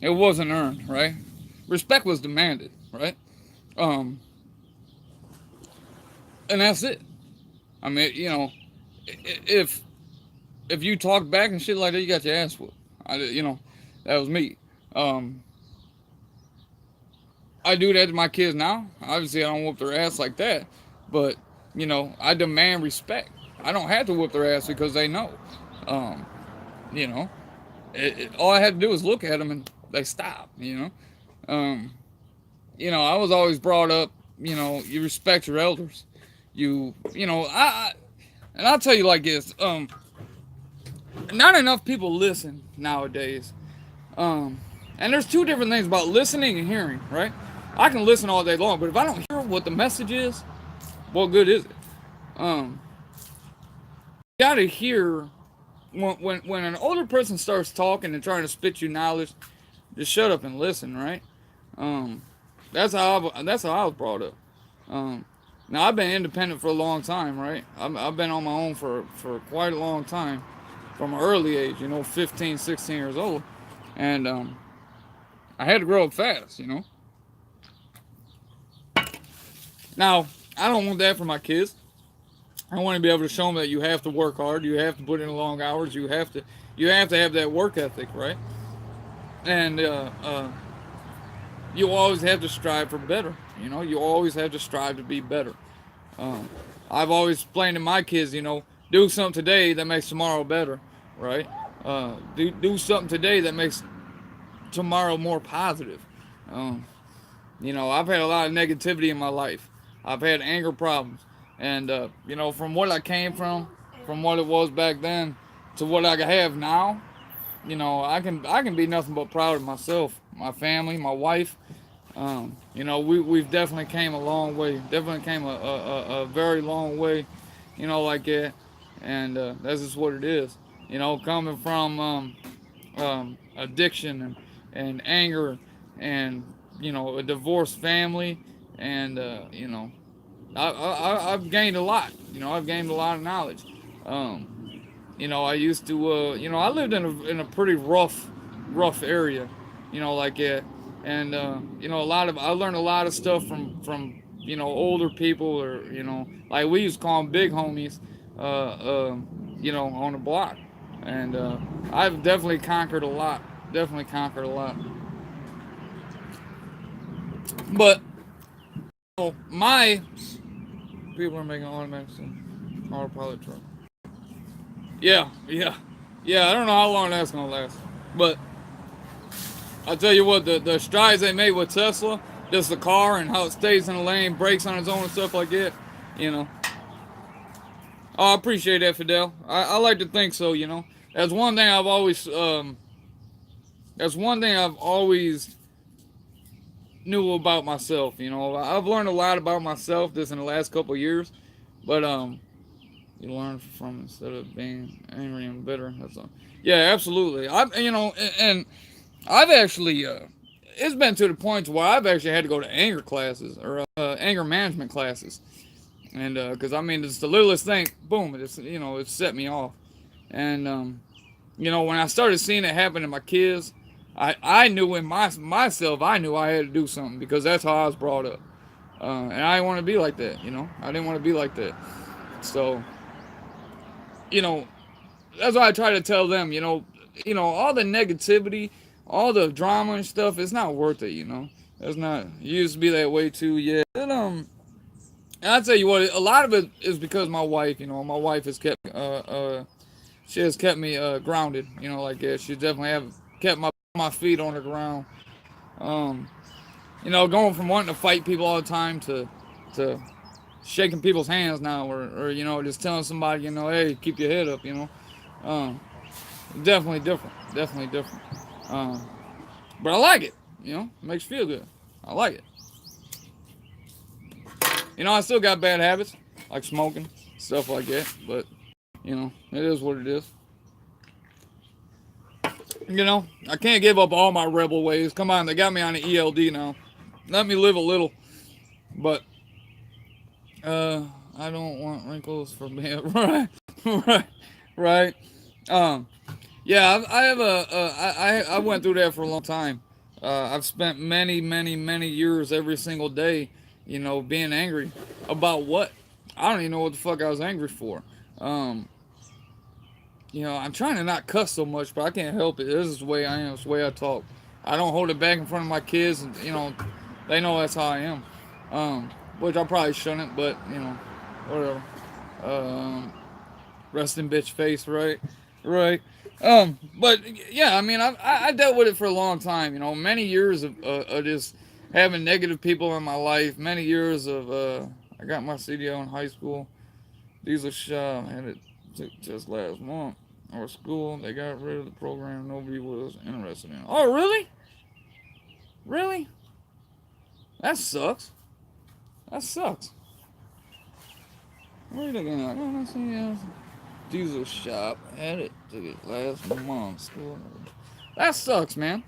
It wasn't earned, right? Respect was demanded, right? And that's it. I mean, if you talk back and shit like that, you got your ass whooped. That was me. I do that to my kids now. Obviously, I don't whoop their ass like that, but I demand respect. I don't have to whoop their ass because they know. All I had to do was look at them and they stop. I was always brought up. You respect your elders. And I'll tell you like this. Not enough people listen nowadays. And there's two different things about listening and hearing, right? I can listen all day long, but if I don't hear what the message is, what good is it? You gotta hear when an older person starts talking and trying to spit you knowledge, just shut up and listen, right? That's how I was brought up. Now I've been independent for a long time, right? I've been on my own for quite a long time, from an early age, 15, 16 years old, and I had to grow up fast, Now, I don't want that for my kids. I want to be able to show them that you have to work hard, you have to put in long hours, you have to have that work ethic, right? And you always have to strive for better. You always have to strive to be better. Um, I've always explained to my kids, do something today that makes tomorrow better, right? Do something today that makes tomorrow more positive. Um, I've had a lot of negativity in my life. I've had anger problems, and from what I came from what it was back then, to what I have now, I can be nothing but proud of myself, my family, my wife. We've definitely came a long way. Definitely came a very long way, like that. And that's just what it is. Coming from addiction and anger and a divorced family, and I've gained a lot. I've gained a lot of knowledge. I used to I lived in a pretty rough area, like that. And I learned a lot of stuff from older people, or like we used to call them big homies, on the block. And I've definitely conquered a lot. Definitely conquered a lot. But my people are making automatic autopilot truck. Yeah, yeah, yeah. I don't know how long that's gonna last, but I'll tell you what, the strides they made with Tesla, just the car and how it stays in the lane, brakes on its own and stuff like that, you know. Oh, I appreciate that, Fidel. I like to think so, That's one thing I've always knew about myself, I've learned a lot about myself just in the last couple of years, but you learn from instead of being angry and bitter. That's all. Yeah, absolutely. And I've actually, it's been to the point where I've actually had to go to anger classes, or anger management classes, and because it's the littlest thing, boom, it set me off, and when I started seeing it happen to my kids, I knew in myself, I knew I had to do something, because that's how I was brought up, and I didn't want to be like that, I didn't want to be like that, so that's why I try to tell them, all the negativity, all the drama and stuff, it's not worth it, It's not. It used to be that way too, yeah. And I tell you what, a lot of it is because my wife, my wife has kept, she has kept me grounded, like that. She definitely have kept my feet on the ground. Um, going from wanting to fight people all the time to shaking people's hands now, or just telling somebody, hey, keep your head up, Um, definitely different. Definitely different. But I like it. It makes you feel good. I like it. I still got bad habits, like smoking, stuff like that. But, it is what it is. I can't give up all my rebel ways. Come on, they got me on the ELD now. Let me live a little. But, I don't want wrinkles for me. Right. Right. Right. Yeah, I went through that for a long time. I've spent many, many, many years every single day, being angry about what? I don't even know what the fuck I was angry for. I'm trying to not cuss so much, but I can't help it. This is the way I am. It's the way I talk. I don't hold it back in front of my kids, and they know that's how I am. Which I probably shouldn't, but whatever. Rest in bitch face, right? Right. But yeah, I dealt with it for a long time. Many years of just having negative people in my life. Many years of I got my CDL in high school. Diesel shop had it just last month. Our school, they got rid of the program. Nobody was interested in. Oh, really? Really? That sucks. That sucks. What are you looking at? Oh, that's Diesel shop had it took it last month. School. That sucks, man.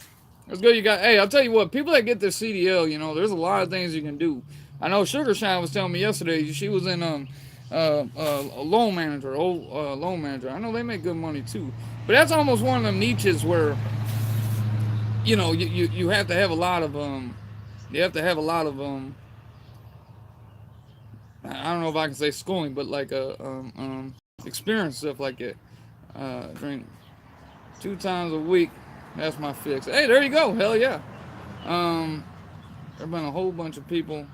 Let's go. Hey, I'll tell you what. People that get their CDL, there's a lot of things you can do. I know Sugar Shine was telling me yesterday. She was in a loan manager, loan manager. I know they make good money too, but that's almost one of them niches where you have to have a lot of you have to have a lot of I don't know if I can say schooling, but like experience stuff like that. Drink 2 times a week. That's my fix. Hey, there you go. Hell yeah. Um, there's been a whole bunch of people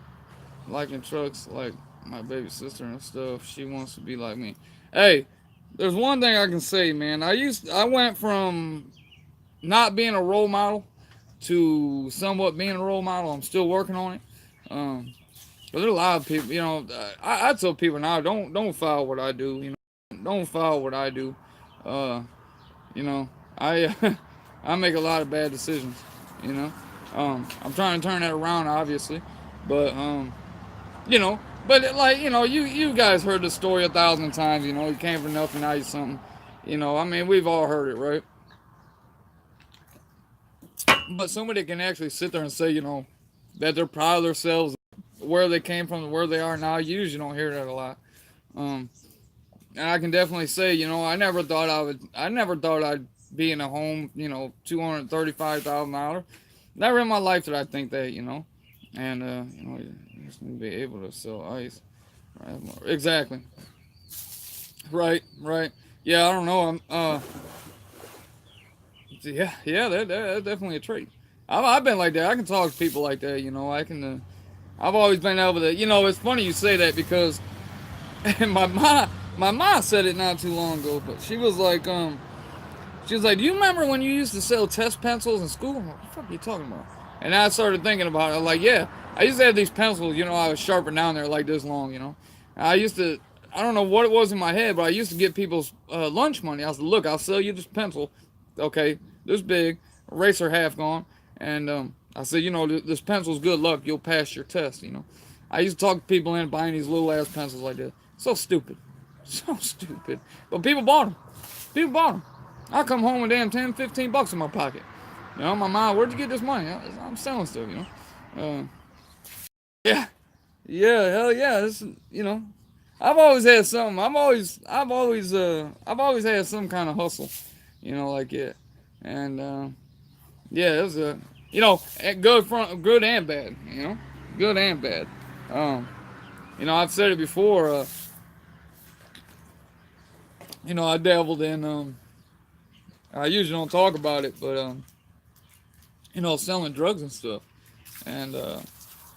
liking trucks, like my baby sister and stuff. She wants to be like me. Hey, there's one thing I can say, man. I went from not being a role model to somewhat being a role model. I'm still working on it. But there's a lot of people, I tell people now, don't follow what I do. Don't follow what I do. Uh, you know, I I make a lot of bad decisions. You know, I'm trying to turn that around, obviously, but you know, but like you guys heard the story 1,000 times. You came from nothing, now you something. I mean, we've all heard it, right? But somebody can actually sit there and say, that they're proud of themselves, where they came from, where they are now. You usually don't hear that a lot. Um, and I can definitely say, I never thought I'd be in a home, $235,000. Never in my life did I think that, and you just need to be able to sell ice. Right? Exactly. Right. Right. Yeah. I don't know. Yeah. That's definitely a trait. I've been like that. I can talk to people like that. I can. I've always been able to. It's funny you say that because my mom said it not too long ago, but she was like, do you remember when you used to sell test pencils in school? What the fuck are you talking about? And I started thinking about it. I'm like, yeah, I used to have these pencils, I was sharpened down there like this long. I used to, I don't know what it was in my head, but I used to get people's lunch money. I said, look, I'll sell you this pencil, okay, this big, eraser half gone, and I said, this pencil's good luck, you'll pass your test. I used to talk to people into buying these little ass pencils like this. So stupid. So stupid. But people bought them. People bought them. I come home with damn 10, $15 in my pocket. My mom, where'd you get this money? I'm selling stuff. Yeah. Yeah, hell yeah. I've always had something. I've always had some kind of hustle, like it. And, yeah, it was good and bad, good and bad. I've said it before, I dabbled in, I usually don't talk about it, but, selling drugs and stuff. And,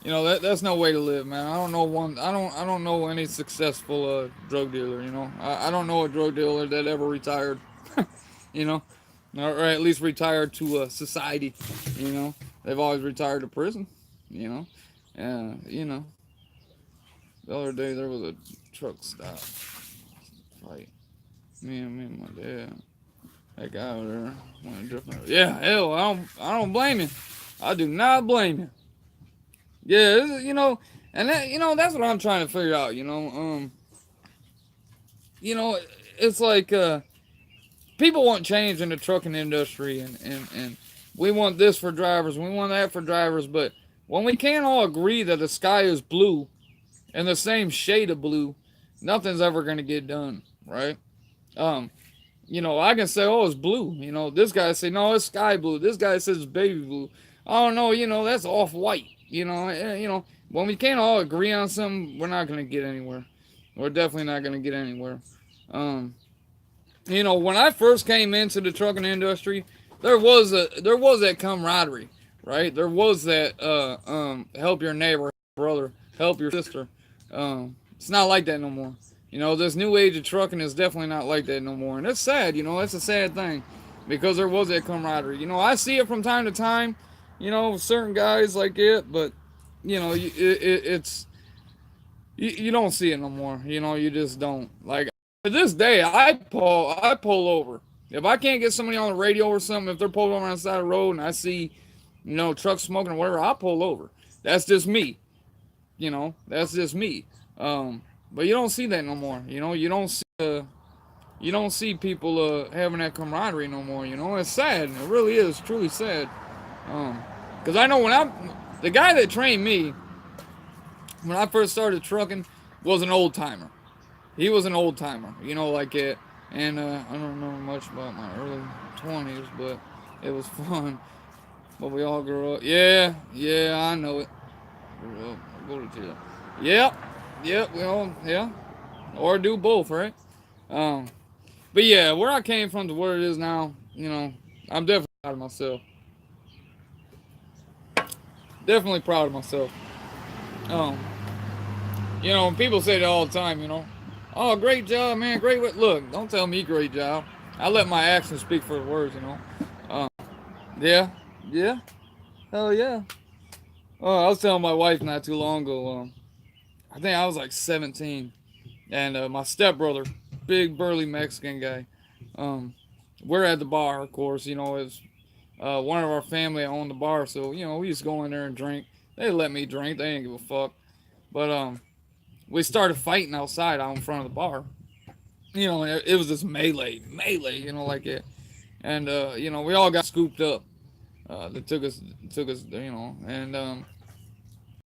that's no way to live, man. I don't know any successful, drug dealer, I don't know a drug dealer that ever retired, you know, or at least retired to, society, they've always retired to prison, the other day there was a truck stop fight. Me and my dad. That guy over there went different. Yeah, hell, I don't blame you. I do not blame you. Yeah, and that, that's what I'm trying to figure out. It's like people want change in the trucking industry, and we want this for drivers, we want that for drivers, but when we can't all agree that the sky is blue and the same shade of blue, nothing's ever gonna get done, right? Um, I can say, oh, it's blue. This guy say, no, it's sky blue. This guy says it's baby blue. Oh no, that's off white. When we can't all agree on something, we're not gonna get anywhere. We're definitely not gonna get anywhere. When I first came into the trucking industry, there was that camaraderie, right? There was that help your neighbor, brother, help your sister. It's not like that no more. This new age of trucking is definitely not like that no more. And it's sad, it's a sad thing. Because there was that camaraderie. I see it from time to time, certain guys like it, but, it's, you don't see it no more. You just don't. Like, to this day, I pull over. If I can't get somebody on the radio or something, if they're pulled over on the side of the road and I see, trucks smoking or whatever, I'll pull over. That's just me. That's just me. But you don't see that no more. You don't see people having that camaraderie no more. It's sad. It really is truly sad. Because I know the guy that trained me when I first started trucking was an old timer. He was an old timer, like it. And I don't remember much about my early 20s, but it was fun. But we all grew up. Yeah, I know it. Grew up. Go to jail. Yep. Yep, yeah. Or do both, right? Um, but yeah, where I came from to where it is now, I'm definitely proud of myself. Definitely proud of myself. Um, when people say that all the time, oh, great job, man, great. Look, don't tell me great job. I let my actions speak for the words. Um, yeah, yeah, hell yeah. Oh, I was telling my wife not too long ago. I think I was like 17, and my stepbrother, big burly Mexican guy. Um, we're at the bar, of course. It's one of our family owned the bar, so we just go in there and drink. They let me drink. They didn't give a fuck. But we started fighting outside out in front of the bar. It was this melee, like it. And we all got scooped up. They took us, and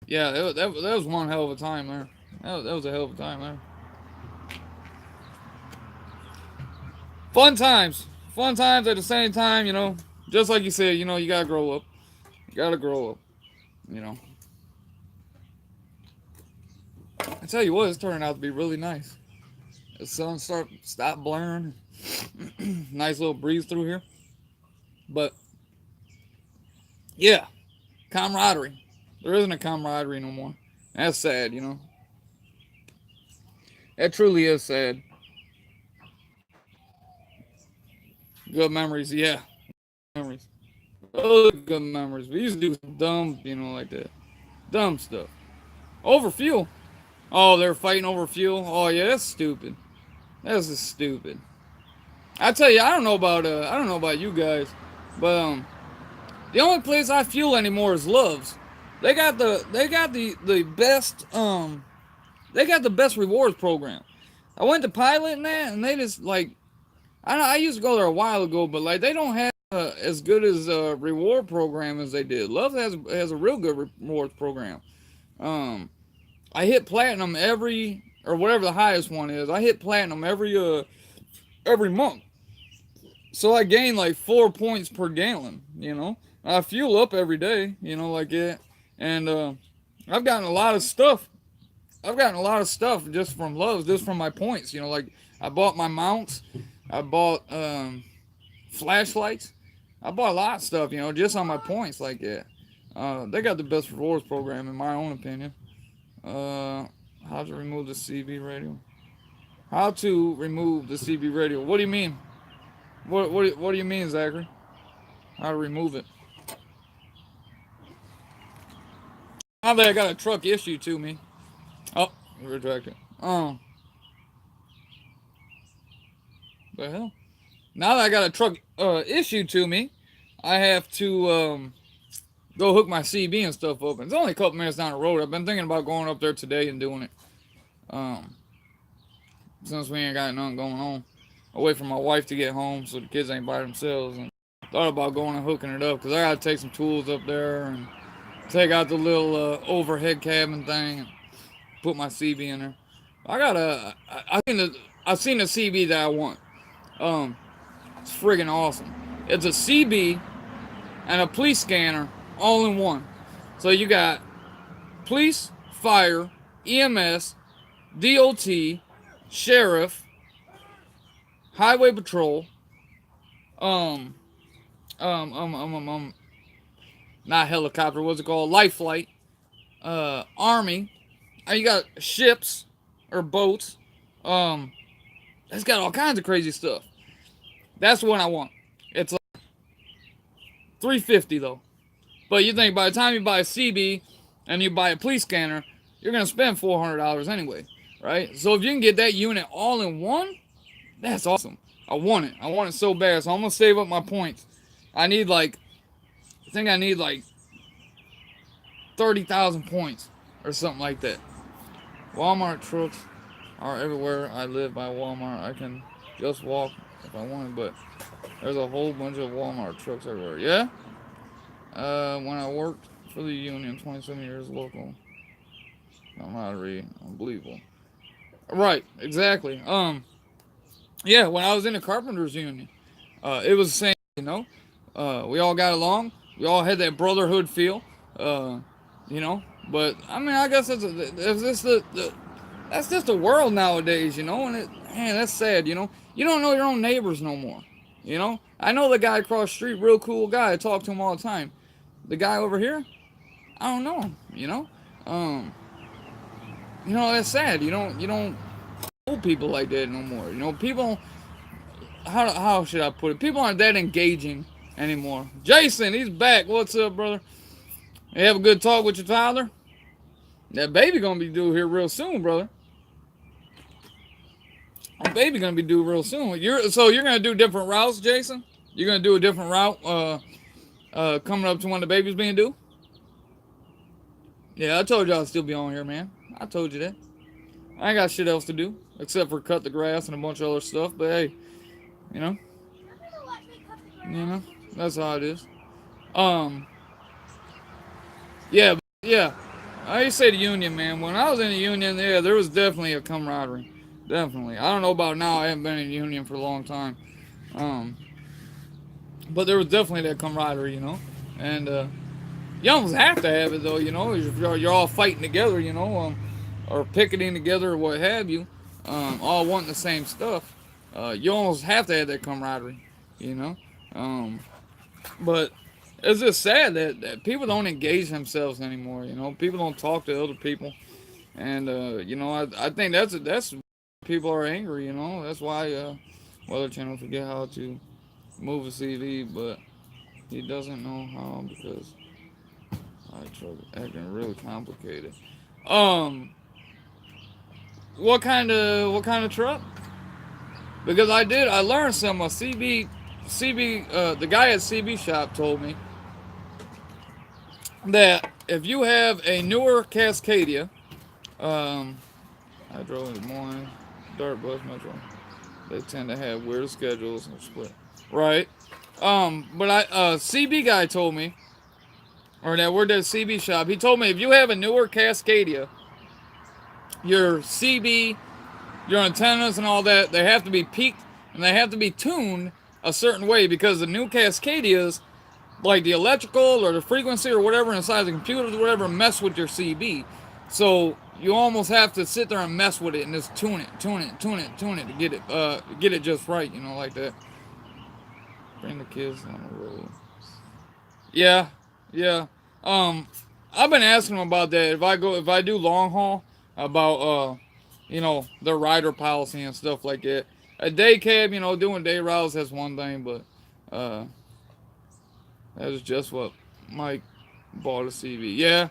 yeah, that was one hell of a time there. That was a hell of a time there. Fun times at the same time. Just like you said, you gotta grow up. You gotta grow up. You know. I tell you what, it's turning out to be really nice. The sun stop blaring. Nice little breeze through here. But yeah, camaraderie. There isn't a camaraderie no more. That's sad. That truly is sad. Good memories, yeah. Memories. Oh, good memories. We used to do some dumb, like that. Dumb stuff. Over fuel. Oh, they're fighting over fuel. Oh yeah, that's stupid. That's just stupid. I tell you, I don't know about you guys, but the only place I fuel anymore is Love's. They got the best they got the best rewards program. I went to Pilot and that, and they just like I used to go there a while ago, but like they don't have as good as reward program as they did. Love has a real good rewards program. Um, I hit platinum or whatever the highest one is. I hit platinum every month, so I gain like 4 points per gallon. I fuel up every day. Like it, and I've gotten a lot of stuff. I've gotten a lot of stuff just from Love's, just from my points. Like I bought my mounts. I bought flashlights. I bought a lot of stuff, just on my points like that. They got the best rewards program in my own opinion. How to remove the CB radio? How to remove the CB radio? What do you mean? What do you mean, Zachary? How to remove it? Now that I got a truck issued to me. Oh, retract it. The hell? Now that I got a truck issued to me, I have to go hook my CB and stuff up. It's only a couple minutes down the road. I've been thinking about going up there today and doing it. Since we ain't got nothing going on. I wait for my wife to get home so the kids ain't by themselves. And thought about going and hooking it up because I gotta take some tools up there and take out the little overhead cabin thing and put my CB in there. I've seen the CB that I want. It's friggin' awesome. It's a CB and a police scanner all in one. So you got police, fire, EMS, DOT, sheriff, highway patrol, um, not helicopter, what's it called? Life flight, army. You got ships or boats. It's got all kinds of crazy stuff. That's what I want. It's like $350 though. But you think by the time you buy a CB and you buy a police scanner, you're gonna spend $400 anyway, right? So if you can get that unit all in one, that's awesome. I want it so bad. So I'm gonna save up my points. I think I need like 30,000 points or something like that. Walmart trucks are everywhere. I live by Walmart. I can just walk if I wanted, but there's a whole bunch of Walmart trucks everywhere. Yeah? When I worked for the union, 27 years local. I'm not reading. Unbelievable. Right, exactly. Yeah, when I was in the carpenters union, it was the same, we all got along. We all had that brotherhood feel, but I mean, I guess it's this that's just the world nowadays, you know. And man, that's sad, you know. You don't know your own neighbors no more, you know. I know the guy across the street, real cool guy. I talk to him all the time. The guy over here, I don't know him, you know. Um, that's sad. You don't know people like that no more. You know, people. How should I put it? People aren't that engaging anymore. Jason, he's back. What's up, brother? You have a good talk with your father? That baby gonna be due here real soon, brother. That baby gonna be due real soon. You're gonna do different routes, Jason? You're gonna do a different route coming up to when the baby's being due? Yeah, I told you I'd still be on here, man. I told you that. I ain't got shit else to do except for cut the grass and a bunch of other stuff. But hey, you know, that's how it is. Um, yeah. I used to say the union, man. When I was in the union, yeah, there was definitely a camaraderie. Definitely. I don't know about now. I haven't been in the union for a long time. But there was definitely that camaraderie, you know. And you almost have to have it, though, you know. If you're all fighting together, you know, or picketing together or what have you, all wanting the same stuff. You almost have to have that camaraderie, you know. But it's just sad that people don't engage themselves anymore, you know. People don't talk to other people. And, you know, I think that's people are angry, you know. That's why Weather Channel forget how to move a CV, but he doesn't know how because I tried acting really complicated. What kind of truck? Because I learned some CB, the guy at CB shop told me that if you have a newer Cascadia, I drove in the morning, Dart Bus Metro. They tend to have weird schedules and split. Right. But CB guy told me, or that we're at CB shop, he told me if you have a newer Cascadia, your CB, your antennas and all that, they have to be peaked and they have to be tuned a certain way because the new Cascadias, like the electrical or the frequency or whatever inside the computers or whatever, mess with your CB. So you almost have to sit there and mess with it and just tune it to get it just right, you know, like that. Bring the kids on the road. Yeah. I've been asking them about that. If I do long haul, about you know, their rider policy and stuff like that. A day cab, you know, doing day routes, that's one thing, but that is just what Mike bought a CV. Yeah.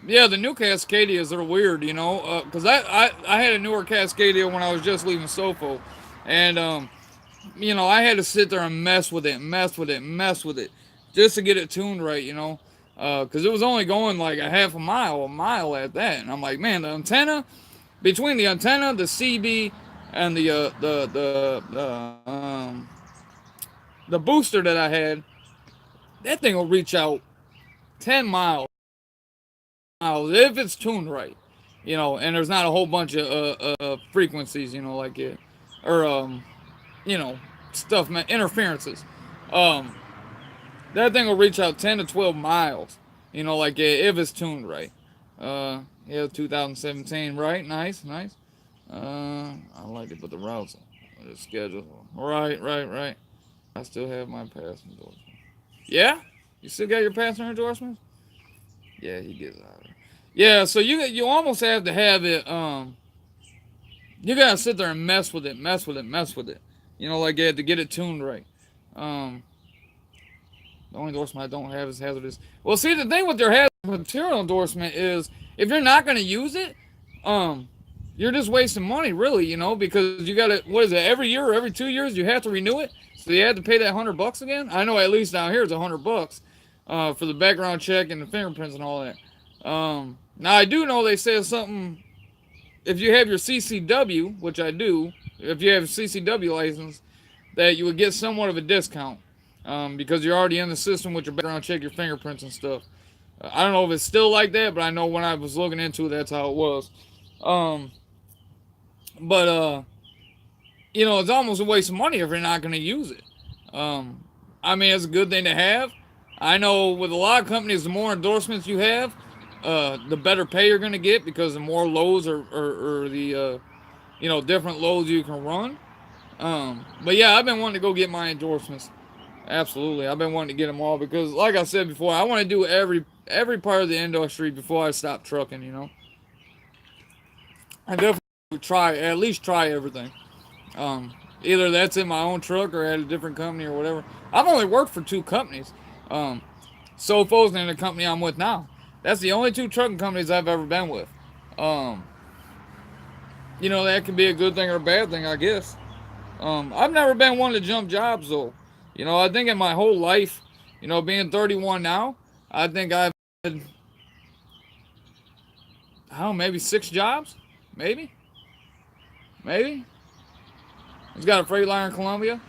Yeah, the new Cascadias are weird, you know, because I had a newer Cascadia when I was just leaving Sofo, and you know, I had to sit there and mess with it, just to get it tuned right, you know, because it was only going like a half a mile at that, and I'm like, man, the antenna, between the antenna, the CB, and the booster that I had, that thing will reach out 10 miles if it's tuned right, you know, and there's not a whole bunch of frequencies, you know, like it, or you know, stuff, man, interferences. That thing will reach out 10 to 12 miles, you know, like if it's tuned right. Yeah, 2017, right? Nice. I like it, but the routes, the schedule. Right. I still have my pass endorsement. Yeah? You still got your passenger endorsements? Yeah, he gets out of it. Yeah, so you almost have to have it, you gotta sit there and mess with it. You know, like that to get it tuned right. The only endorsement I don't have is hazardous. Well, see, the thing with your hazardous material endorsement is if you're not gonna use it, you're just wasting money, really, you know, because you gotta, what is it, every year or every 2 years you have to renew it, so you have to pay that $100 again. I know at least down here it's $100 for the background check and the fingerprints and all that. Now I do know they said something. If you have your CCW, which I do, if you have a CCW license, that you would get somewhat of a discount because you're already in the system with your background check, your fingerprints and stuff. I don't know if it's still like that, but I know when I was looking into it, that's how it was. But you know, it's almost a waste of money if you're not going to use it. I mean, it's a good thing to have. I know with a lot of companies, the more endorsements you have, the better pay you're gonna get because the more loads or the different loads you can run. But yeah, I've been wanting to go get my endorsements. Absolutely, I've been wanting to get them all because, like I said before, I want to do every part of the industry before I stop trucking. I definitely at least try everything. Either that's in my own truck or at a different company or whatever. I've only worked for 2 companies. Sofo's and the company I'm with now. That's the only 2 trucking companies I've ever been with. Um, that can be a good thing or a bad thing, I guess. I've never been one to jump jobs though. I think in my whole life, being 31 now, I think I've had, I don't know, maybe 6 jobs, maybe. It's got a Freightliner Columbia.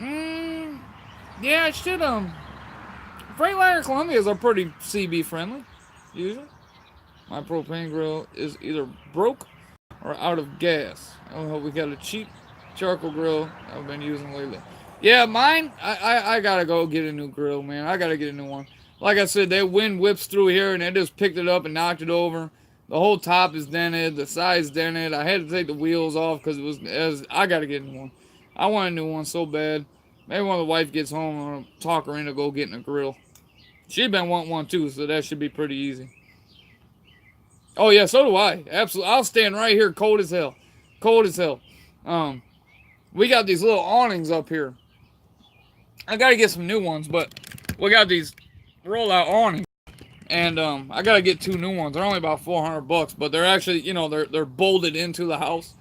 Yeah, it should. Freightliner Columbias are pretty CB friendly, usually. My propane grill is either broke or out of gas. Oh, we got a cheap charcoal grill I've been using lately. Yeah, mine, I gotta go get a new grill, man. I gotta get a new one. Like I said, that wind whips through here and they just picked it up and knocked it over. The whole top is dented, the side's dented. I had to take the wheels off because I gotta get a new one. I want a new one so bad. Maybe when the wife gets home, I'm gonna talk her into go getting a grill. She's been wanting one too, so that should be pretty easy. Oh yeah, so do I. Absolutely. I'll stand right here cold as hell. Cold as hell. We got these little awnings up here. I gotta get some new ones, but we got these roll-out awnings. And I gotta get 2 new ones. They're only about $400, but they're actually, they're bolted into the house.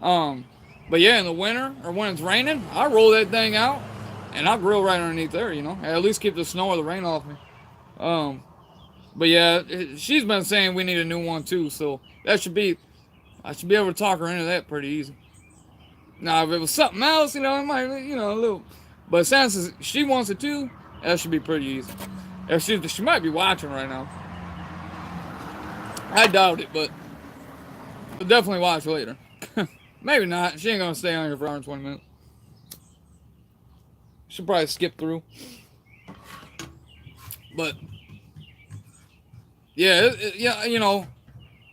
But yeah, in the winter or when it's raining, I roll that thing out and I'll grill right underneath there. At least keep the snow or the rain off me. But yeah, she's been saying we need a new one too, so I should be able to talk her into that pretty easy. Now, if it was something else, it might, a little. But since she wants it too, that should be pretty easy. She might be watching right now. I doubt it, but we'll definitely watch later. Maybe not. She ain't gonna stay on here for 120 minutes. She'll probably skip through. But yeah,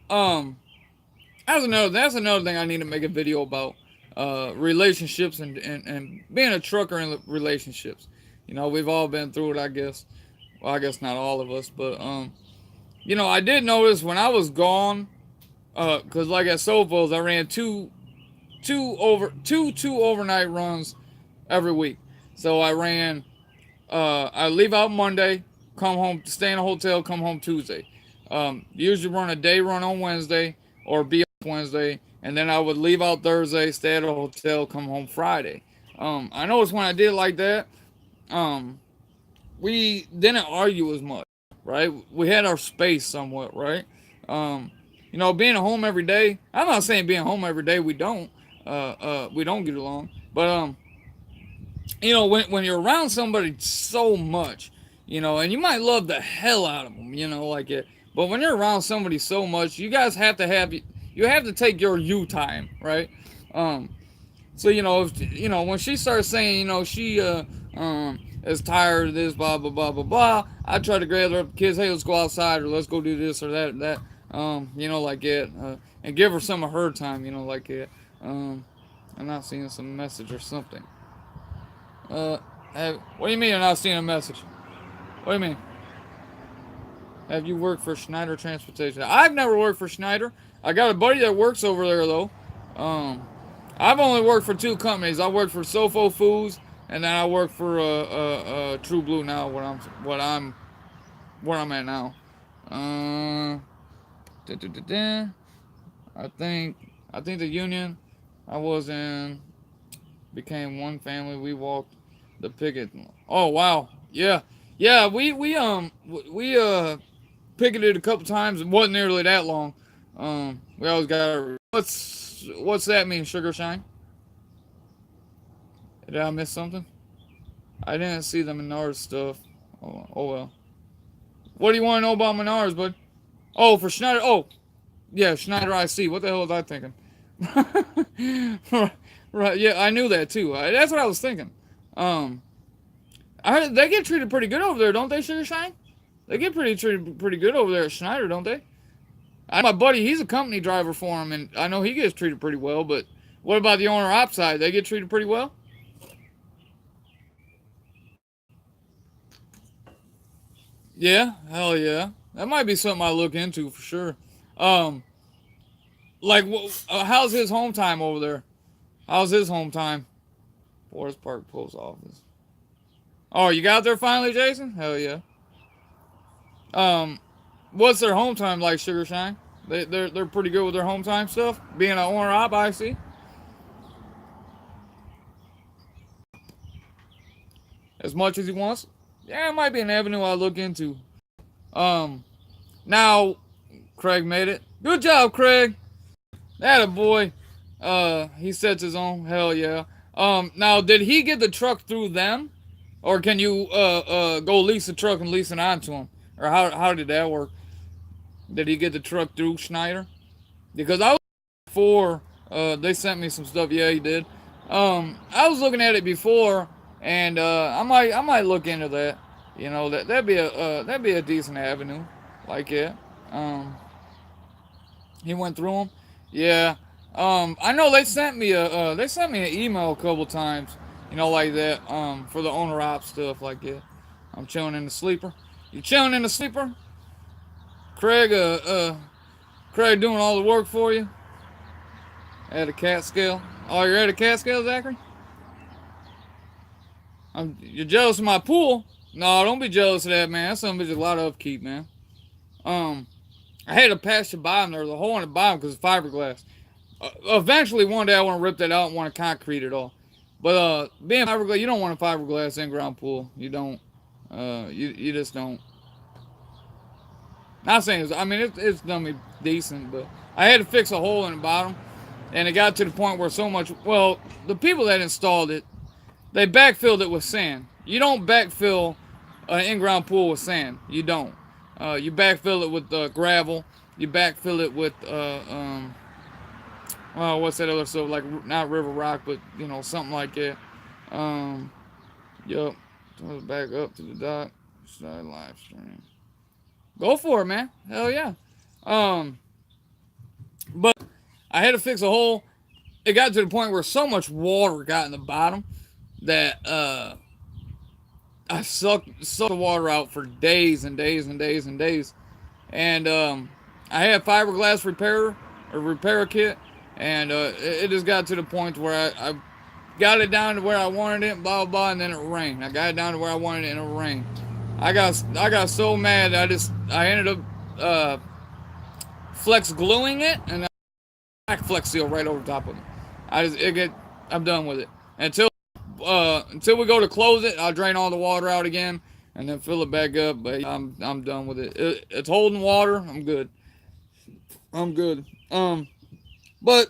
that's another thing I need to make a video about. Relationships and being a trucker in relationships. We've all been through it, I guess. Well, I guess not all of us, but I did notice when I was gone, cause like at Sofo's, I ran two overnight runs every week. So I ran, I leave out Monday, come home, stay in a hotel, come home Tuesday. Usually run a day run on Wednesday or be off Wednesday, and then I would leave out Thursday, stay at a hotel, come home Friday. I noticed when I did like that, we didn't argue as much, right? We had our space somewhat, right? Being at home every day, I'm not saying being home every day we don't get along, but when you're around somebody so much, and you might love the hell out of them, like it, but when you're around somebody so much, you guys have to take your you time, right? So when she starts saying, she is tired of this, blah blah blah blah blah, I try to gather up the kids, hey, let's go outside or let's go do this or that, like it, and give her some of her time, like it. I'm not seeing some message or something. What do you mean I'm not seeing a message? What do you mean? Have you worked for Schneider Transportation? I've never worked for Schneider. I got a buddy that works over there though. I've only worked for 2 companies. I worked for Sofo Foods, and then I work for True Blue now. Where I'm at now. I think the union I was in became one family. We walked the picket. Oh wow, yeah. We picketed a couple times. It wasn't nearly that long. We always got what's that mean, Sugar Shine? Did I miss something? I didn't see the Menards stuff. Oh well. What do you want to know about Menards, bud? Oh, for Schneider. Oh, yeah, Schneider IC. What the hell was I thinking? Right. Yeah, I knew that too. That's what I was thinking. I heard they get treated pretty good over there, don't they, Sugar Shine? They get treated pretty good over there at Schneider, don't they? My buddy, he's a company driver for him, and I know he gets treated pretty well. But what about the owner op side? They get treated pretty well. Yeah, hell yeah. That might be something I look into for sure. Um, like, how's his home time over there? How's his home time? Forest Park Post Office. Oh, you got there finally, Jason? Hell yeah. Um, what's their home time like, Sugar Shine? They're pretty good with their home time stuff. Being an owner op, I see. As much as he wants. Yeah, it might be an avenue I'll look into. Um, now Craig made it. Good job, Craig. That a boy. He sets his own. Hell yeah. Now did he get the truck through them, or can you go lease the truck and lease it onto him, or how did that work? Did he get the truck through Schneider? Because I was before they sent me some stuff. Yeah, he did. I was looking at it before, and I might look into that. You know, that'd be a decent avenue. Like yeah. Um, he went through them. Yeah. I know they sent me an email a couple times. You know, like that. For the owner op stuff like that. I'm chilling in the sleeper. You chilling in the sleeper? Craig Craig doing all the work for you at a cat scale. Oh, you're at a cat scale, Zachary? You're jealous of my pool? No, don't be jealous of that, man. That's something with a lot of upkeep, man. Um, I had to patch the bottom there, the hole in the bottom, because of fiberglass. Eventually, one day I want to rip that out and want to concrete it all. But being fiberglass, you don't want a fiberglass in-ground pool. You don't. You just don't. Not saying I mean it's done me decent, but I had to fix a hole in the bottom, and it got to the point where so much. Well, the people that installed it, they backfilled it with sand. You don't backfill an in-ground pool with sand. You don't. You backfill it with gravel. You backfill it with well, what's that other stuff? Like not river rock, but you know something like that. Um, yup. Back up to the dock. Start live stream. Go for it, man. Hell yeah. Um, but I had to fix a hole. It got to the point where so much water got in the bottom that I sucked the water out for days and days and days and days. And I had fiberglass repair kit, and it just got to the point where I got it down to where I wanted it, blah blah, and then it rained. I got it down to where I wanted it, and it rained. I got so mad. I ended up flex gluing it, and I flex seal right over top of it. I'm done with it until we go to close it. I'll drain all the water out again and then fill it back up. But I'm done with it. It's holding water. I'm good. I'm good. But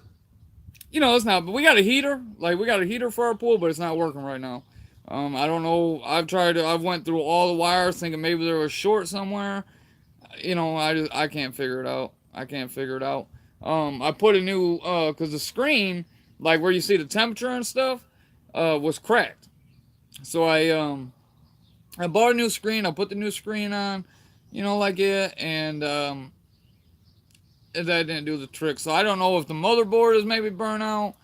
you know it's not. But we got a heater. Like we got a heater for our pool, but it's not working right now. I don't know. I've went through all the wires thinking maybe there was short somewhere. You know, I can't figure it out. I can't figure it out. I put a new cause the screen, like where you see the temperature and stuff, was cracked. So I bought a new screen. I put the new screen on, you know, like it, and that didn't do the trick. So I don't know if the motherboard is maybe burnt out.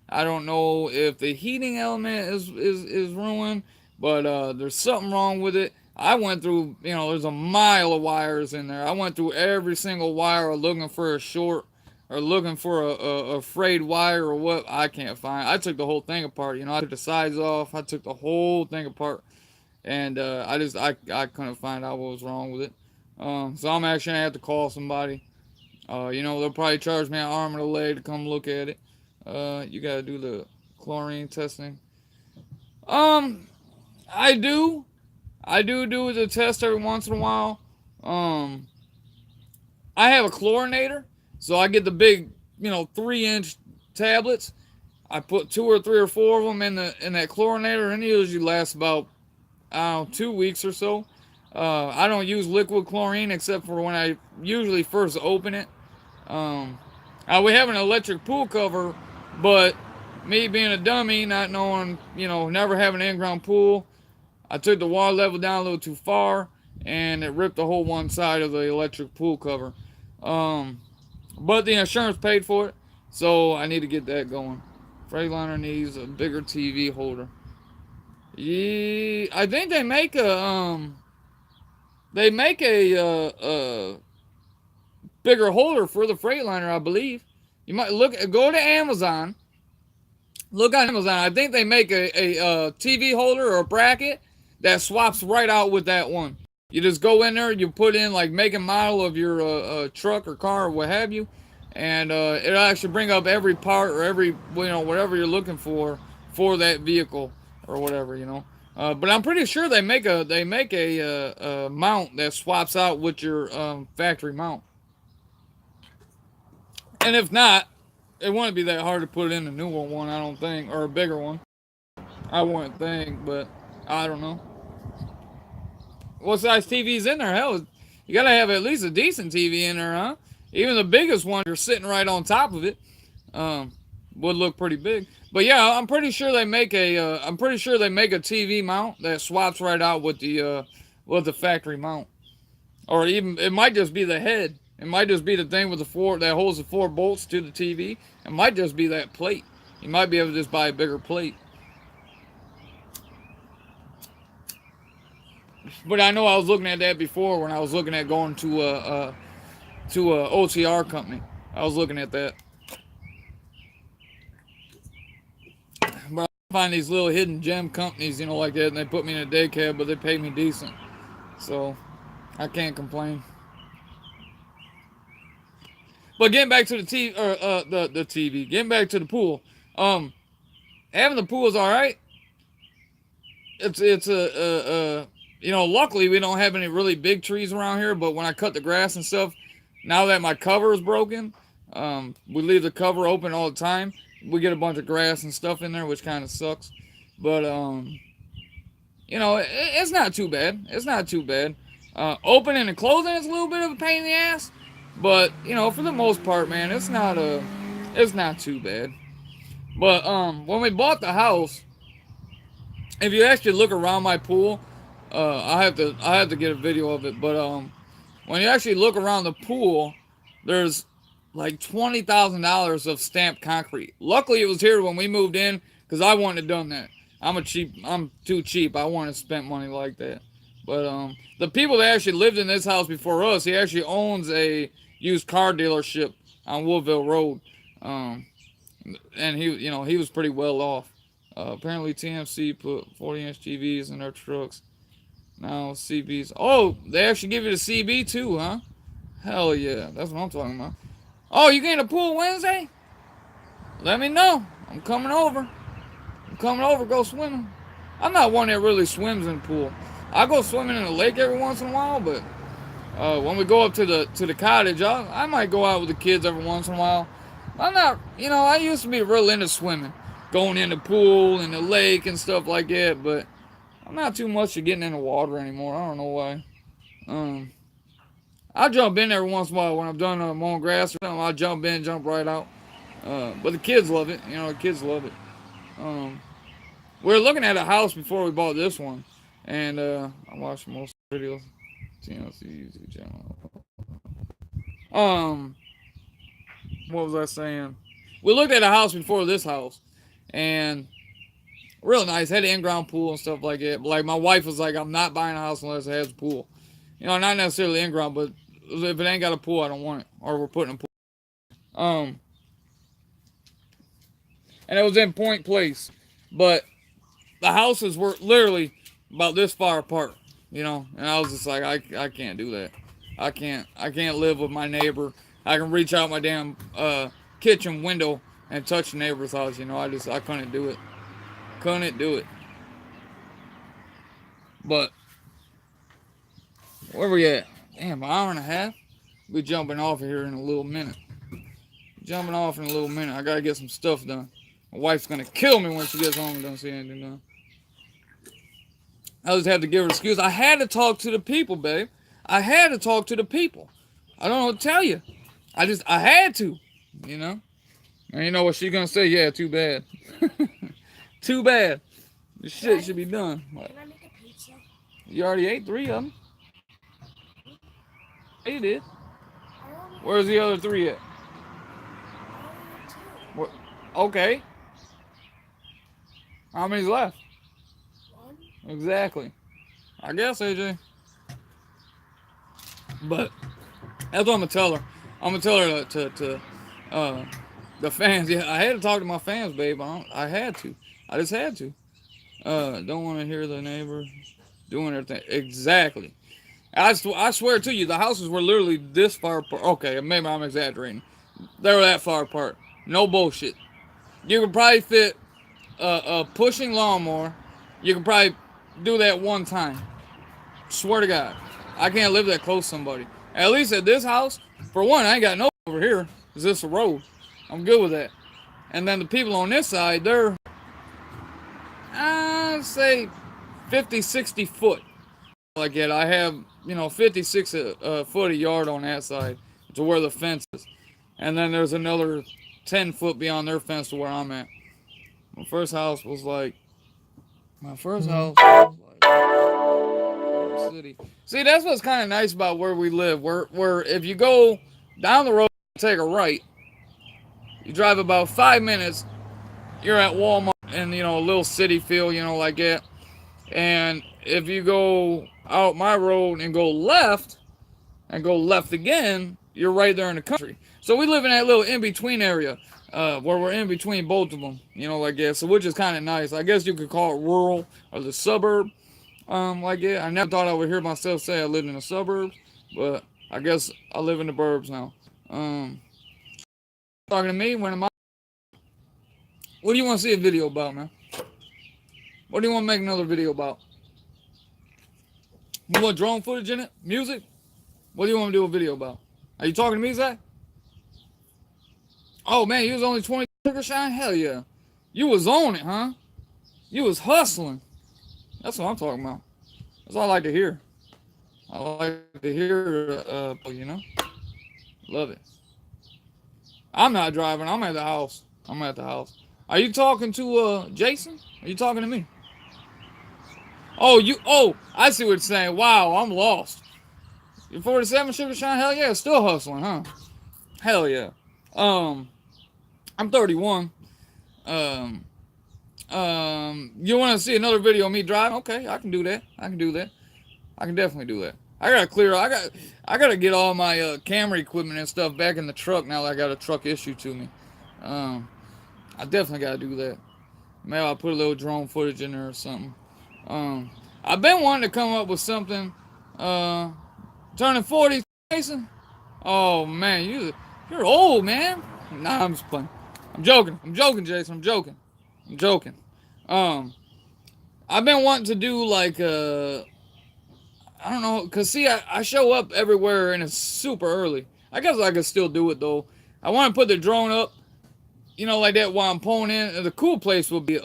I don't know if the heating element is ruined, but there's something wrong with it. I went through, you know, there's a mile of wires in there. I went through every single wire looking for a short or looking for a frayed wire or what I can't find. I took the whole thing apart. You know, I took the sides off. I took the whole thing apart, and I couldn't find out what was wrong with it. So I'm actually gonna have to call somebody. You know, they'll probably charge me an arm and a leg to come look at it. You gotta do the chlorine testing. I do the test every once in a while. I have a chlorinator, so I get the big, you know, 3-inch tablets. I put 2 or 3 or 4 of them in that chlorinator, and it usually lasts about 2 weeks or so. I don't use liquid chlorine except for when I usually first open it. We have an electric pool cover, but me being a dummy, not knowing, you know, never having an in-ground pool, I took the water level down a little too far, and it ripped the whole one side of the electric pool cover. But the insurance paid for it, so I need to get that going. Freightliner needs a bigger TV holder. Yeah, I think they make a bigger holder for the Freightliner, I believe. You might go to Amazon. Look on Amazon. I think they make a TV holder or a bracket that swaps right out with that one. You just go in there, you put in like make and model of your truck or car or what have you, and it'll actually bring up every part or every whatever you're looking for that vehicle or whatever. But I'm pretty sure they make a mount that swaps out with your factory mount. And if not, it wouldn't be that hard to put in a newer one, I don't think, or a bigger one. I wouldn't think, but I don't know. What size TV's in there? Hell, you gotta have at least a decent TV in there, huh? Even the biggest one, you're sitting right on top of it, would look pretty big. But yeah, I'm pretty sure they make a TV mount that swaps right out with the factory mount, or even it might just be the head. It might just be the thing with that holds the 4 bolts to the TV. It might just be that plate. You might be able to just buy a bigger plate. But I know I was looking at that before when I was looking at going to a OTR company. I was looking at that. But I find these little hidden gem companies, like that, and they put me in a day cab, but they pay me decent. So I can't complain. But getting back to the TV, getting back to the pool. Having the pool is all right. It's luckily we don't have any really big trees around here. But when I cut the grass and stuff, now that my cover is broken, we leave the cover open all the time. We get a bunch of grass and stuff in there, which kind of sucks. But it's not too bad. It's not too bad. Opening and closing is a little bit of a pain in the ass. But, for the most part, man, it's not too bad. But, when we bought the house, if you actually look around my pool, I have to get a video of it, but, when you actually look around the pool, there's like $20,000 of stamped concrete. Luckily, it was here when we moved in, because I wouldn't have done that. I'm too cheap. I wouldn't have spent money like that. But, the people that actually lived in this house before us, he actually owns a used car dealership on Woodville Road, and he was pretty well off. Apparently TMC put 40-inch TVs in their trucks. Now CBs. Oh, they actually give you the CB too, huh? Hell yeah, that's what I'm talking about. Oh, you getting a pool Wednesday? Let me know. I'm coming over. Go swimming. I'm not one that really swims in the pool. I go swimming in the lake every once in a while, but when we go up to the cottage, I might go out with the kids every once in a while. I'm not, I used to be real into swimming, going in the pool and the lake and stuff like that, but I'm not too much for getting in the water anymore. I don't know why. I jump in every once in a while when I'm done mowing grass or something. I jump in, jump right out. But the kids love it. The kids love it. We were looking at a house before we bought this one, and I watched most videos. TLC YouTube channel. What was I saying? We looked at a house before this house, and real nice. Had an in-ground pool and stuff like that. But like my wife was like, I'm not buying a house unless it has a pool. Not necessarily in-ground, but if it ain't got a pool, I don't want it. Or we're putting a pool. And it was in Point Place, but the houses were literally about this far apart. And I was just like, I can't do that. I can't live with my neighbor. I can reach out my damn kitchen window and touch the neighbor's house. I couldn't do it. Couldn't do it. But where we at? Damn, an hour and a half. We're jumping off of here in a little minute. I gotta get some stuff done. My wife's gonna kill me when she gets home and don't see anything done. I just had to give her an excuse. I had to talk to the people, babe. I had to talk to the people. I don't know what to tell you. I had to, And you know what she's gonna say? Yeah, too bad. Too bad. This shit should be done. Can I make a pizza? You already ate 3 of them. You did. I only Where's the other 3 at? had 2. What? Okay. How many's left? 1. Exactly. I guess, AJ. But that's what I'm gonna tell her. I'm gonna tell her to uh, the fans. Yeah, I had to talk to my fans, babe. I had to. I just had to. Don't want to hear the neighbors doing everything. Exactly. I swear to you, the houses were literally this far apart. Okay, maybe I'm exaggerating. They were that far apart. No bullshit. You could probably fit a pushing lawnmower. You could probably do that one time. Swear to God. I can't live that close to somebody. At least at this house, for one, I ain't got no over here. Is this a road? I'm good with that. And then the people on this side, they're, I'd say 50, 60 foot. Like that. I have, 56 foot a yard on that side to where the fence is. And then there's another 10 foot beyond their fence to where I'm at. My first house was like, city. See, that's what's kind of nice about where we live. Where if you go down the road and take a right, you drive about 5 minutes, you're at Walmart and, a little city feel, like that. And if you go out my road and go left again, you're right there in the country. So we live in that little in-between area where we're in between both of them, like that. So which is kind of nice. I guess you could call it rural or the suburb, like that. I never thought I would hear myself say I lived in the suburbs, but I guess I live in the burbs now. Talking to me, when am I? What do you want to see a video about, man? What do you want to make another video about? You want drone footage in it? Music? What do you want to do a video about? Are you talking to me, Zach? Oh, man, you was only 20 sugar shine? Hell yeah. You was on it, huh? You was hustling. That's what I'm talking about. That's all I like to hear. I like to hear, Love it. I'm not driving. I'm at the house. Are you talking to Jason? Are you talking to me? Oh, I see what you're saying. Wow, I'm lost. You're 47 sugar shine? Hell yeah, still hustling, huh? Hell yeah. I'm 31. You want to see another video of me driving? Okay, I can do that. I can definitely do that. I gotta get all my camera equipment and stuff back in the truck now that I got a truck issued to me. I definitely gotta do that. Maybe I'll put a little drone footage in there or something. I've been wanting to come up with something. Turning 40, Jason. Oh man, you're old, man. Nah, I'm just playing. I'm joking, Jason. I'm joking. I've been wanting to do like I don't know, cause see, I show up everywhere and it's super early. I guess I could still do it though. I want to put the drone up, like that while I'm pulling in. The cool place will be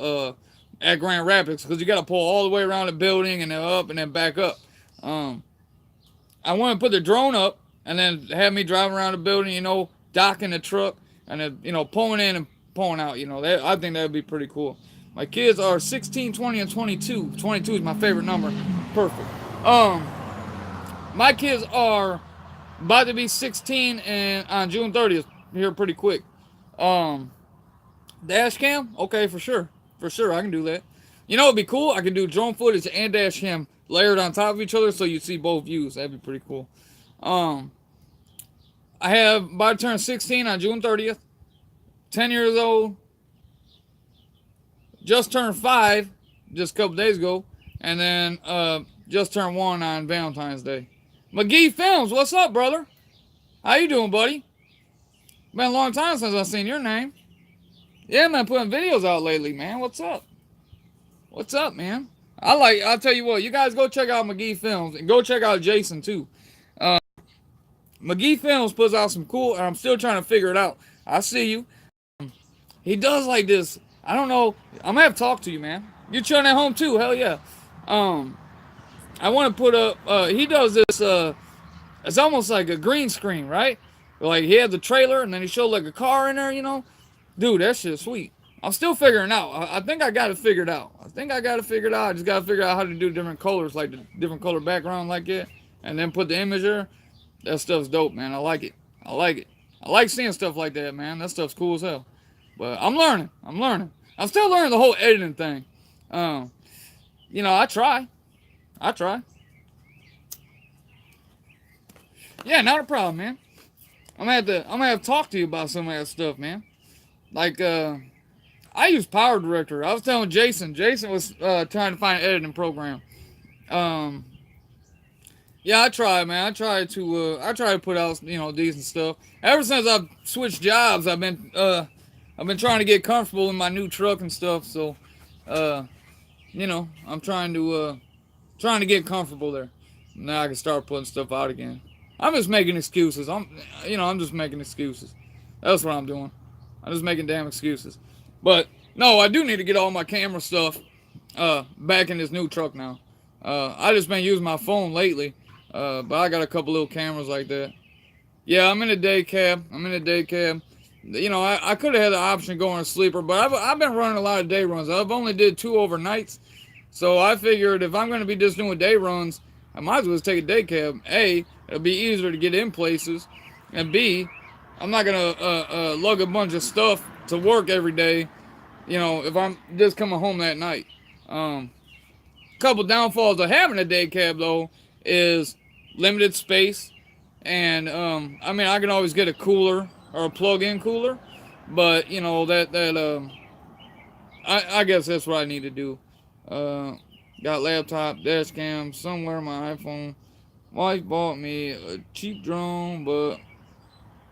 at Grand Rapids, because you got to pull all the way around the building and then up and then back up. I want to put the drone up and then have me driving around the building, docking the truck and then, pulling in and pulling out. I think that would be pretty cool. My kids are 16, 20, and 22. 22 is my favorite number. Perfect. My kids are about to be 16 and on June 30th here pretty quick. Dash cam? Okay, for sure. I can do that. It'd be cool. I can do drone footage and dash cam layered on top of each other so you see both views. That'd be pretty cool. I have about to turn 16 on June 30th. 10 years old. Just turned 5 just a couple days ago. And then just turned 1 on Valentine's Day. McGee Films, what's up, brother? How you doing, buddy? Been a long time since I've seen your name. Yeah, man, putting videos out lately, man. What's up? What's up, man? I'll tell you what, you guys go check out McGee Films and go check out Jason too. McGee Films puts out some cool, and I'm still trying to figure it out. I see you. He does like this. I don't know. I'm gonna have to talk to you, man. You chilling at home too? Hell yeah. I want to put up. He does this. It's almost like a green screen, right? Like he had the trailer, and then he showed like a car in there. Dude, that shit's sweet. I'm still figuring it out. I think I got it figured out. I just got to figure out how to do different colors, like the different color background like it, and then put the image there. That stuff's dope, man. I like it. I like it. I like seeing stuff like that, man. That stuff's cool as hell. But I'm learning. I'm learning. I'm still learning the whole editing thing. Um, I try. I try. Yeah, not a problem, man. I'm gonna have to talk to you about some of that stuff, man. Like I use Power Director. I was telling Jason. Jason was trying to find an editing program. Um, yeah, I try, man. I try to put out decent stuff. Ever since I've switched jobs, I've been trying to get comfortable in my new truck and stuff. So, I'm trying to get comfortable there. Now I can start putting stuff out again. I'm just making excuses. I'm just making excuses. That's what I'm doing. I'm just making damn excuses. But no, I do need to get all my camera stuff back in this new truck now. I just been using my phone lately, but I got a couple little cameras like that. Yeah, I'm in a day cab. I could have had the option of going to sleeper, but I've been running a lot of day runs. I've only did 2 overnights, so I figured if I'm going to be just doing day runs, I might as well just take a day cab. A, it'll be easier to get in places, and B, I'm not going to lug a bunch of stuff to work every day, if I'm just coming home that night. Couple downfalls of having a day cab though is limited space, and I can always get a cooler or a plug-in cooler, but I guess that's what I need to do. Got laptop, dash cam, somewhere my iPhone. Wife bought me a cheap drone, but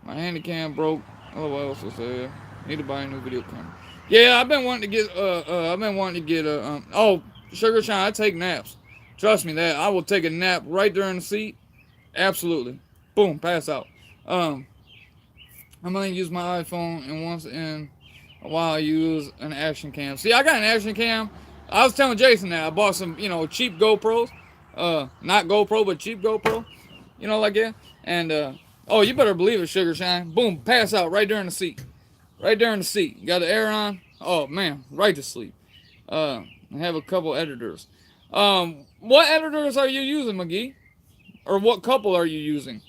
my handycam broke. Oh, what else was there? Need to buy a new video camera. Yeah, I've been wanting to get Sugar Shine, I take naps. Trust me that I will take a nap right there in the seat. Absolutely. Boom, pass out. I'm gonna use my iPhone, and once in a while I use an action cam. See, I got an action cam. I was telling Jason that I bought some, cheap GoPros. Not GoPro, but cheap GoPro. Like that. And you better believe it, Sugar Shine. Boom, pass out right there in the seat. Right there in the seat. You got the air on. Oh man, right to sleep. I have a couple editors. What editors are you using, McGee? Or what couple are you using?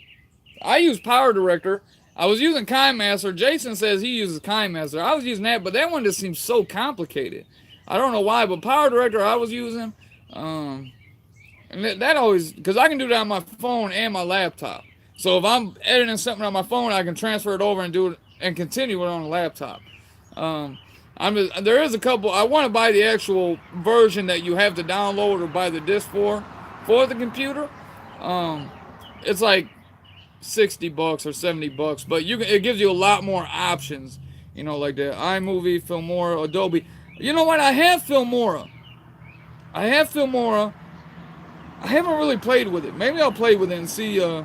I use Power Director. I was using KineMaster. Jason says he uses KineMaster. I was using that, but that one just seems so complicated. I don't know why, but Power Director I was using. And that always, because I can do that on my phone and my laptop. So if I'm editing something on my phone, I can transfer it over and do it and continue it on the laptop. There is a couple. I want to buy the actual version that you have to download or buy the disc for the computer. It's like $60 or $70, but it gives you a lot more options. Like the iMovie, Filmora, Adobe. You know what? I have Filmora. I haven't really played with it. Maybe I'll play with it and see. I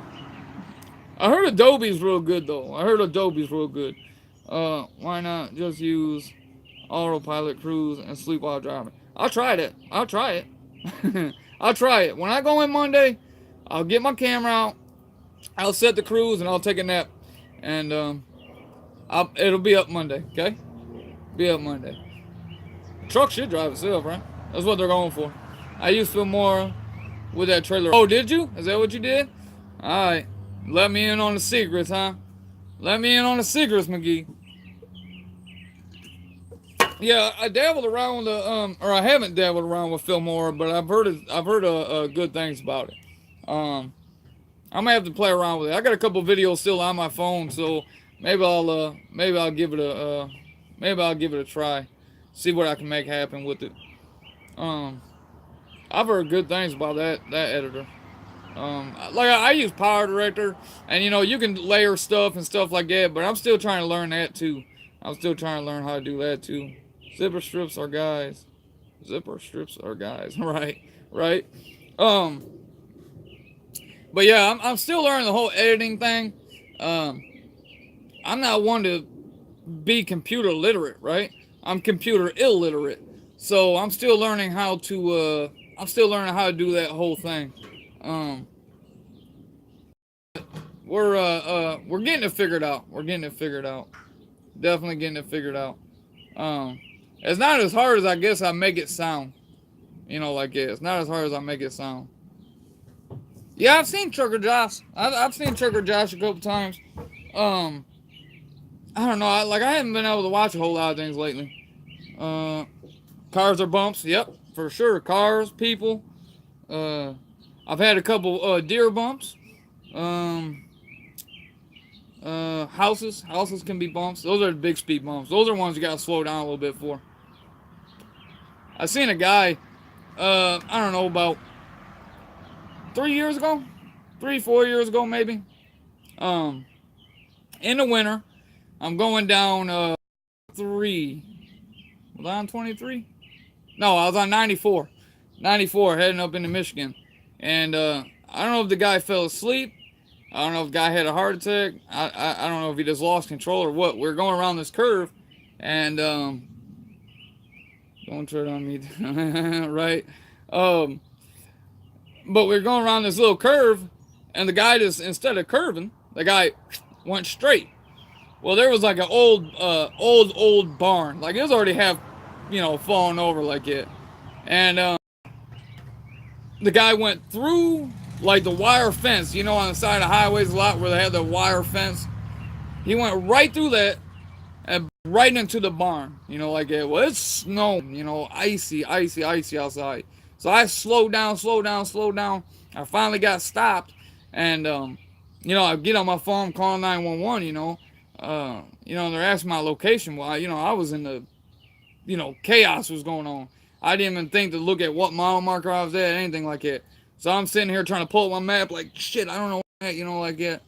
heard Adobe's real good though. Why not just use autopilot cruise and sleep while driving? I'll try it. I'll try it. When I go in Monday, I'll get my camera out. I'll set the cruise and I'll take a nap. And it'll be up Monday, okay? Be up Monday. Truck should drive itself, right? That's what they're going for. I used Filmora with that trailer. Oh, did you? Is that what you did? Alright. Let me in on the secrets, huh? Let me in on the secrets, McGee. Yeah, I dabbled around with I haven't dabbled around with Filmora, but I've heard good things about it. I'm gonna have to play around with it. I got a couple videos still on my phone, so maybe I'll give it a try. See what I can make happen with it. I've heard good things about that editor. Like I use Power Director, and you can layer stuff and stuff like that, but I'm still trying to learn that too. I'm still trying to learn how to do that too. Zipper strips are guys. Right. But yeah, I'm still learning the whole editing thing. I'm not one to be computer literate, right? I'm computer illiterate, so I'm still learning how to do that whole thing. We're getting it figured out. Definitely getting it figured out. It's not as hard as I guess I make it sound. Like it. It's not as hard as I make it sound. Yeah, I've seen Trucker Josh. I've seen Trucker Josh a couple times. Um, I don't know. I haven't been able to watch a whole lot of things lately. Uh, Cars or bumps? Yep, for sure. Cars, people. Uh, I've had a couple deer bumps. Um, houses. Houses can be bumps. Those are the big speed bumps. Those are ones you gotta slow down a little bit for. I seen a guy. I don't know, about 3 years ago, 4 years ago maybe. Um, in the winter, I'm going down 3. Was I on 23? No, I was on 94. 94 heading up into Michigan. And I don't know if the guy fell asleep. I don't know if the guy had a heart attack. I don't know if he just lost control or what. We're going around this curve and don't tread on me, right? But we're going around this little curve and the guy just, instead of curving, the guy went straight. Well, there was like an old barn. Like it was already half, falling over like it. And the guy went through like the wire fence, on the side of highways a lot where they have the wire fence. He went right through that and right into the barn, like it was snowing, icy outside. So I slowed down. I finally got stopped, and I get on my phone, call 911. They're asking my location. Well, I was in the, chaos was going on. I didn't even think to look at what mile marker I was at, anything like that. So I'm sitting here trying to pull up my map, like shit, I don't know what, like that.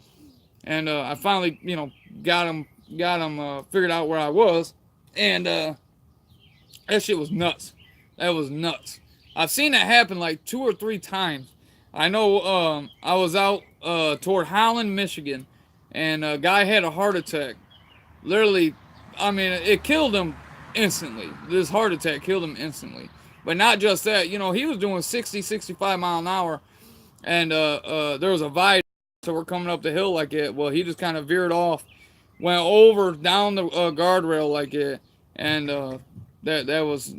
And I finally, got him figured out where I was, and that shit was nuts. That was nuts. I've seen that happen like 2 or 3 times. I know I was out toward Holland, Michigan, and a guy had a heart attack. Literally, I mean, it killed him instantly. This heart attack killed him instantly. But not just that, he was doing 60, 65 mile an hour, and there was a viaduct, so we're coming up the hill like it. Well, he just kind of veered off, went over down the guardrail like it, and that was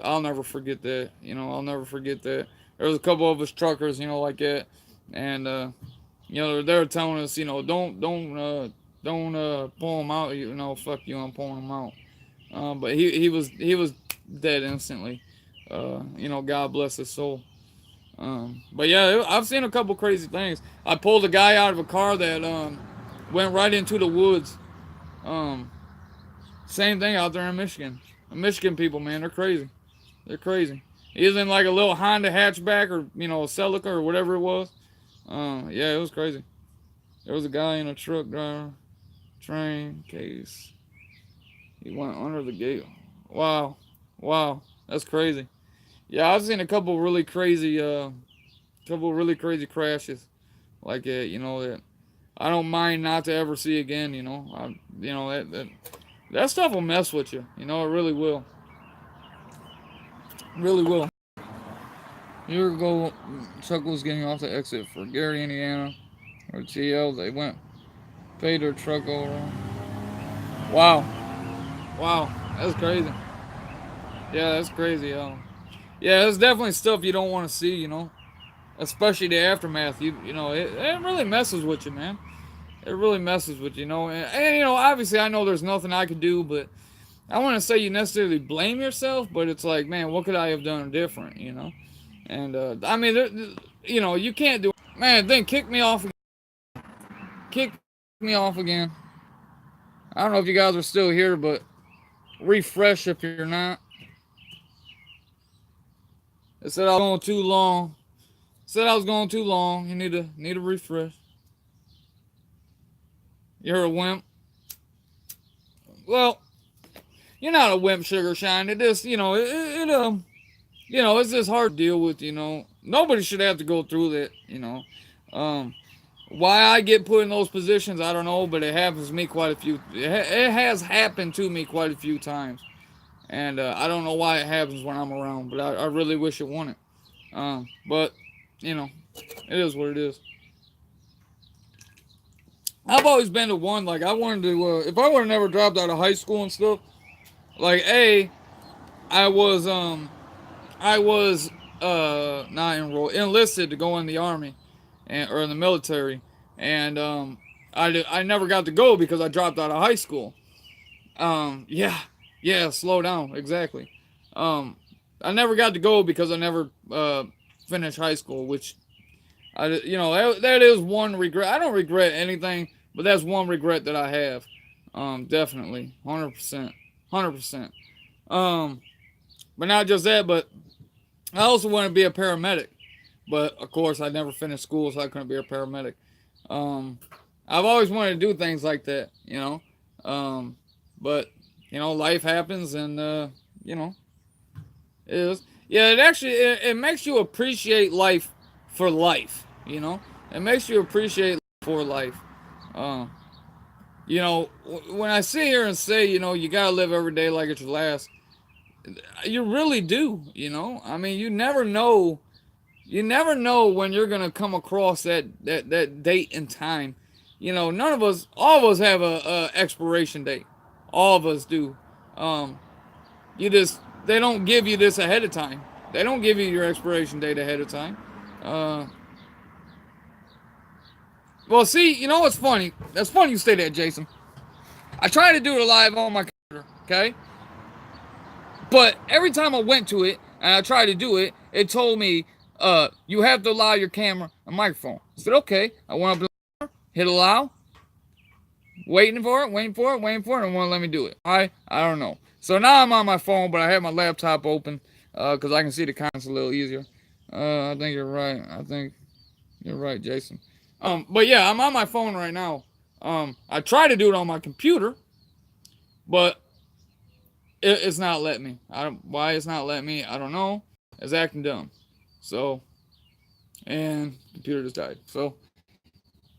I'll never forget that. I'll never forget that. There was a couple of us truckers, like that, and they were telling us, don't pull him out. Fuck you, I'm pulling him out. But he was dead instantly. God bless his soul. But yeah, I've seen a couple crazy things. I pulled a guy out of a car that went right into the woods. Same thing out there in Michigan. The Michigan people, man, they're crazy. They're crazy. He was in like a little Honda hatchback or, a Celica or whatever it was. Yeah, it was crazy. There was a guy in a truck driver, train, case. He went under the gate. Wow. That's crazy. Yeah, I've seen a couple really crazy crashes like that, that I don't mind not to ever see again, that stuff will mess with you, it really will. Really will. Here we go. Chuck was getting off the exit for Gary, Indiana, or TL. They went, paid their truck over. Wow, that's crazy. Yeah, that's crazy. Yeah, there's definitely stuff you don't want to see, especially the aftermath. It really messes with you, man. It really messes with you, and obviously I know there's nothing I could do, but I want to say you necessarily blame yourself, but it's like, man, what could I have done different, And I mean, you can't do. Man, then kick me off again. I don't know if you guys are still here, but refresh if you're not. It said I was going too long. You need a refresh. You're a wimp. Well, you're not a wimp, Sugar Shine. It is, it's just hard to deal with. Nobody should have to go through that. Why I get put in those positions, I don't know, but it happens to me quite a few. It has happened to me quite a few times, and I don't know why it happens when I'm around, but I really wish it wouldn't. But it is what it is. I've always been the one, like, I wanted to, if I would have never dropped out of high school and stuff, like, I was not enrolled, enlisted to go in the Army. or in the military, and I never got to go because I dropped out of high school. Yeah, yeah, slow down, exactly. Um, I never got to go because I never finished high school, which that is one regret. I don't regret anything, but that's one regret that I have. Definitely, 100%, 100%. Um, but not just that, but I also want to be a paramedic. But of course, I never finished school, so I couldn't be a paramedic. Um, I've always wanted to do things like that, you know. But life happens, and you know, it is. Yeah, it makes you appreciate life for life. It makes you appreciate life for life. Um, when I sit here and say, you gotta live every day like it's your last, you really do. I mean, you never know. You never know when you're gonna come across that date and time. None of us, all of us have a expiration date. All of us do. Um, they don't give you this ahead of time. They don't give you your expiration date ahead of time. Uh, well, see, you know what's funny? That's funny you say that, Jason. I tried to do it live on my computer, okay? But every time I went to it and I tried to do it, it told me, you have to allow your camera and microphone. I said, okay. I went up to the camera, hit allow, waiting for it, and it won't let me do it. I don't know. So now I'm on my phone, but I have my laptop open because I can see the comments a little easier. I think you're right. I think you're right, Jason. But yeah, I'm on my phone right now. I try to do it on my computer, but it's not letting me. Why it's not letting me, I don't know. It's acting dumb. So, and computer just died. So,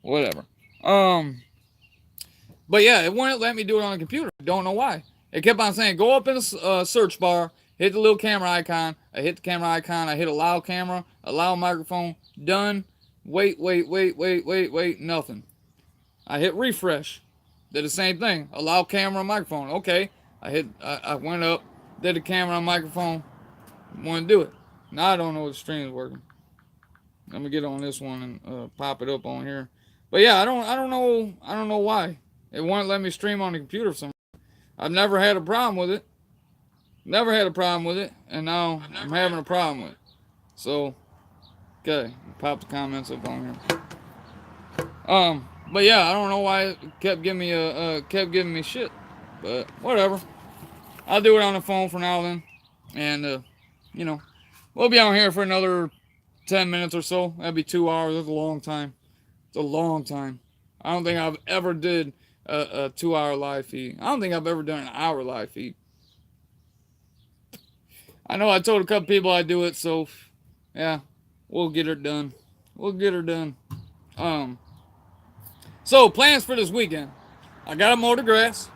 whatever. But yeah, it wouldn't let me do it on the computer. I don't know why. It kept on saying, go up in the search bar, hit the little camera icon. I hit the camera icon. I hit allow camera, allow microphone, done. Wait, nothing. I hit refresh. Did the same thing. Allow camera, microphone. Okay. I went up, did the camera and microphone. Wouldn't do it. Now I don't know if the stream is working. Let me get on this one and pop it up on here. But yeah, I don't know why. It won't let me stream on the computer for some reason. I've never had a problem with it. Never had a problem with it, and now I'm having a problem with it. So, okay, pop the comments up on here. But yeah, I don't know why it kept giving me shit. But whatever. I'll do it on the phone for now then. And we'll be on here for another 10 minutes or so. That'd be 2 hours. That's a long time. It's a long time. I don't think I've ever did a 2 hour live feed. I don't think I've ever done an hour live feed. I know I told a couple people I'd do it, so yeah, we'll get her done. We'll get her done. So plans for this weekend. I gotta mow the grass.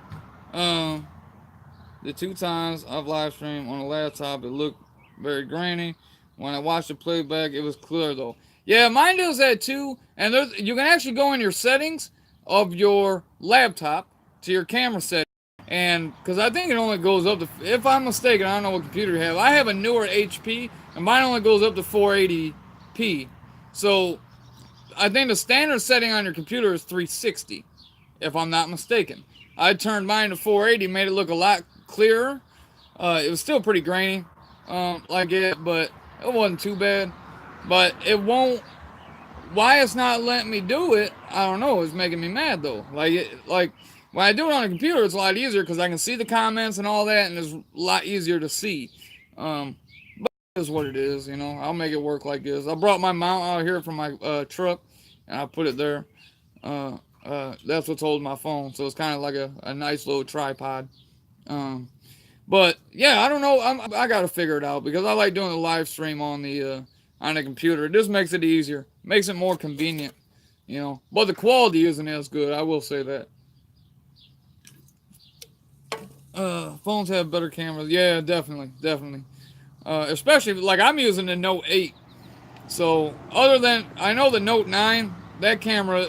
The 2 times I've live streamed on the laptop, it looked very grainy. When I watched the playback, it was clear though. Yeah, mine does that too. And you can actually go in your settings of your laptop to your camera setting. And because I think it only goes up to, if I'm mistaken, I don't know what computer you have. I have a newer HP, and mine only goes up to 480p. So I think the standard setting on your computer is 360, if I'm not mistaken. I turned mine to 480, made it look a lot clearer. It was still pretty grainy, but it wasn't too bad. But it won't. Why it's not letting me do it, I don't know. It's making me mad though. Like when I do it on a computer, it's a lot easier because I can see the comments and all that, and it's a lot easier to see. But it is what it is, I'll make it work like this. I brought my mount out here from my truck, and I put it there. That's what's holding my phone, so it's kind of like a nice little tripod. But yeah, I don't know. I gotta figure it out because I like doing the live stream on the computer. It just makes it easier, makes it more convenient, But the quality isn't as good. I will say that. Phones have better cameras. Yeah, definitely. Especially like I'm using the Note 8. So other than I know the Note 9, that camera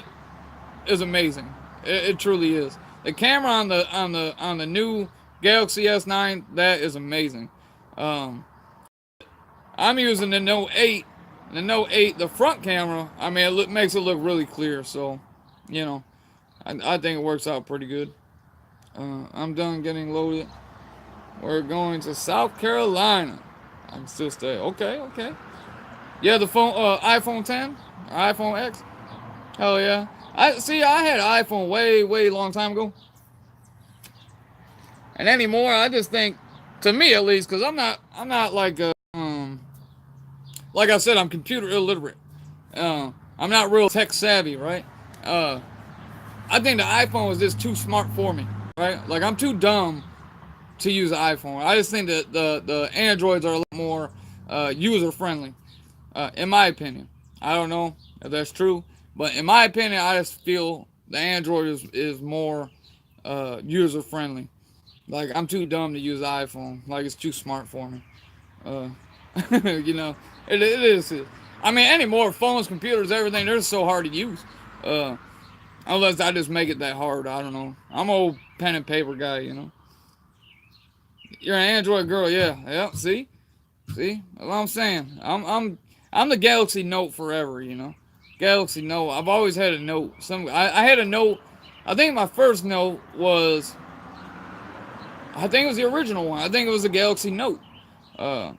is amazing. It truly is. The camera on the new Galaxy S9, that is amazing. I'm using the Note 8, The Note 8, the front camera, I mean, makes it look really clear. So, you know, I think it works out pretty good. I'm done getting loaded. We're going to South Carolina. I can still stay. Okay, okay. Yeah, the phone, iPhone 10, iPhone X. Hell yeah. I had an iPhone way long time ago. And anymore, I just think, to me at least, because I'm not like I said, I'm computer illiterate. I'm not real tech savvy, right? I think the iPhone is just too smart for me, right? Like I'm too dumb to use an iPhone. I just think that the Androids are a lot more user friendly, in my opinion. I don't know if that's true, but in my opinion, I just feel the Android is more user friendly. Like I'm too dumb to use the iPhone. Like it's too smart for me. Uh, you know, it is. I mean, anymore phones, computers, everything, they're so hard to use. Uh, unless I just make it that hard. I don't know. I'm an old pen and paper guy. You know. You're an Android girl, yeah. Yeah. See. That's what I'm saying. I'm the Galaxy Note forever. You know. Galaxy Note. I've always had a Note. I had a Note. I think my first Note was. I think it was the original one. I think it was a Galaxy Note. Uh,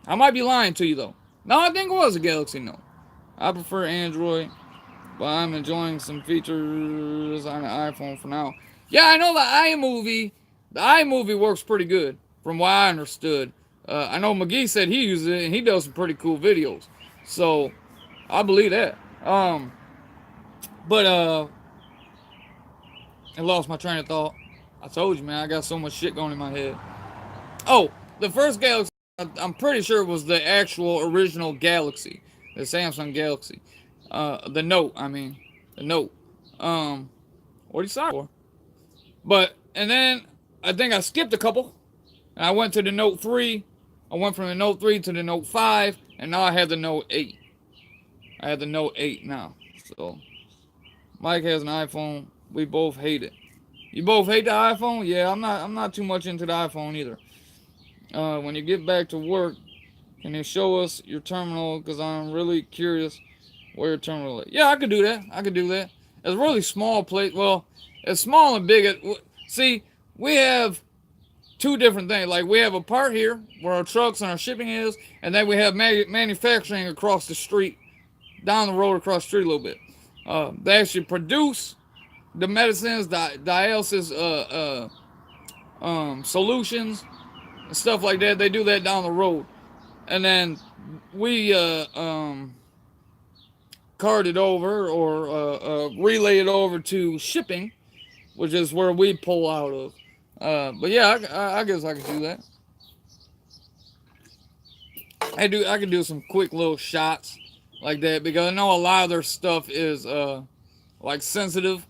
I might be lying to you though. No, I think it was a Galaxy Note. I prefer Android, but I'm enjoying some features on the iPhone for now. Yeah, I know the iMovie works pretty good from what I understood. I know McGee said he uses it and he does some pretty cool videos. So I believe that. But I lost my train of thought. I told you, man, I got so much shit going in my head. Oh, the first Galaxy, I'm pretty sure it was the actual original Galaxy, the Samsung Galaxy. The Note, I mean, the Note. What do you say for? But, and then I think I skipped a couple. And I went to the Note 3. I went from the Note 3 to the Note 5. And now I have the Note 8. I have the Note 8 now. So, Mike has an iPhone. We both hate it. You both hate the iPhone? Yeah, I'm not too much into the iPhone either. When you get back to work, can you show us your terminal? Because I'm really curious where your terminal is. Yeah, I could do that. It's really small place. Well, it's small and big. See, we have two different things. Like we have a part here where our trucks and our shipping is, and then we have manufacturing across the street, down the road across the street a little bit. They actually produce the medicines, dialysis solutions, and stuff like that. They do that down the road, and then we cart it over or relay it over to shipping, which is where we pull out of. But yeah, I guess I could do that. I could do some quick little shots like that because I know a lot of their stuff is like sensitive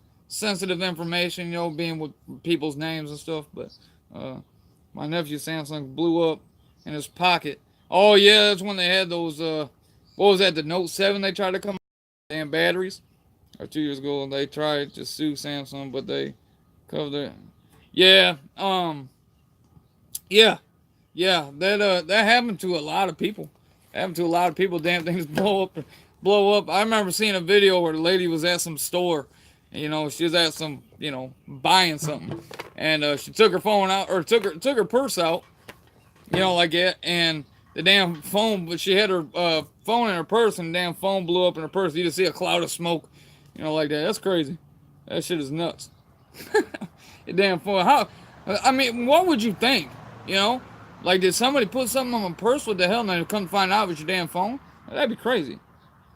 information, you know, being with people's names and stuff. But my nephew Samsung blew up in his pocket. Oh yeah, that's when they had those. What was that? The Note 7 they tried to come out and batteries. Or 2 years ago they tried to sue Samsung, but they covered it. Yeah. Yeah. Yeah. That happened to a lot of people. Happened to a lot of people. Damn things blow up. Blow up. I remember seeing a video where the lady was at some store. You know, she was at some, you know, buying something, and she took her phone out, or took her purse out, you know, like that, and the damn phone, but she had her phone in her purse, and the damn phone blew up in her purse. You just see a cloud of smoke, you know, like that. That's crazy. That shit is nuts. The damn phone. How? I mean, what would you think? You know, like did somebody put something on my purse? What the hell? And then come find out it was your damn phone? That'd be crazy.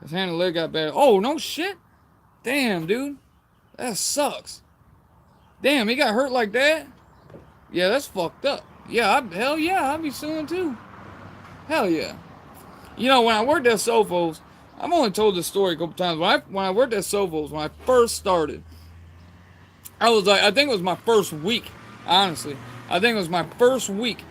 His hand and leg got bad. Oh no shit. Damn, dude. That sucks. Damn, he got hurt like that? Yeah, that's fucked up. Yeah, hell yeah, I'd be suing too. Hell yeah. You know, when I worked at Sophos, I've only told this story a couple times. When I worked at Sophos, when I first started, I was like, I think it was my first week, honestly. I think it was my first week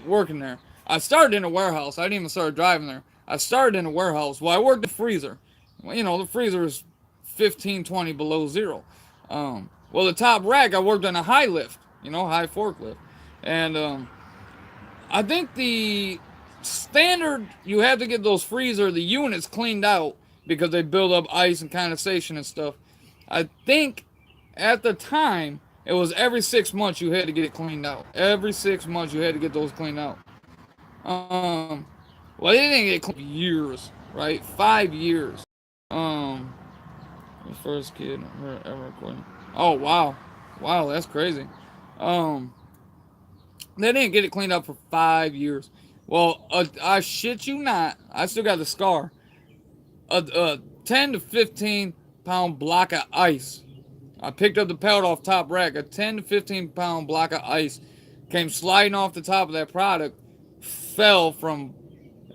working there. I started in a warehouse. I didn't even start driving there. I started in a warehouse. Well, I worked in the freezer. Well, you know, the freezer is 15, 20 below zero. Well, the top rack, I worked on a high lift, you know, high forklift. And I think standard, you have to get those freezer, the units cleaned out because they build up ice and condensation and stuff. I think at the time it was every 6 months you had to get it cleaned out. Every 6 months you had to get those cleaned out. Well, they didn't get cleaned years, right? 5 years. Um, the first kid ever recording. Oh wow, wow, that's crazy. Um, they didn't get it cleaned up for 5 years. Well, I shit you not, I still got the scar. A 10 to 15 pound block of ice. I picked up the pellet off top rack. A 10 to 15 pound block of ice came sliding off the top of that product, fell from,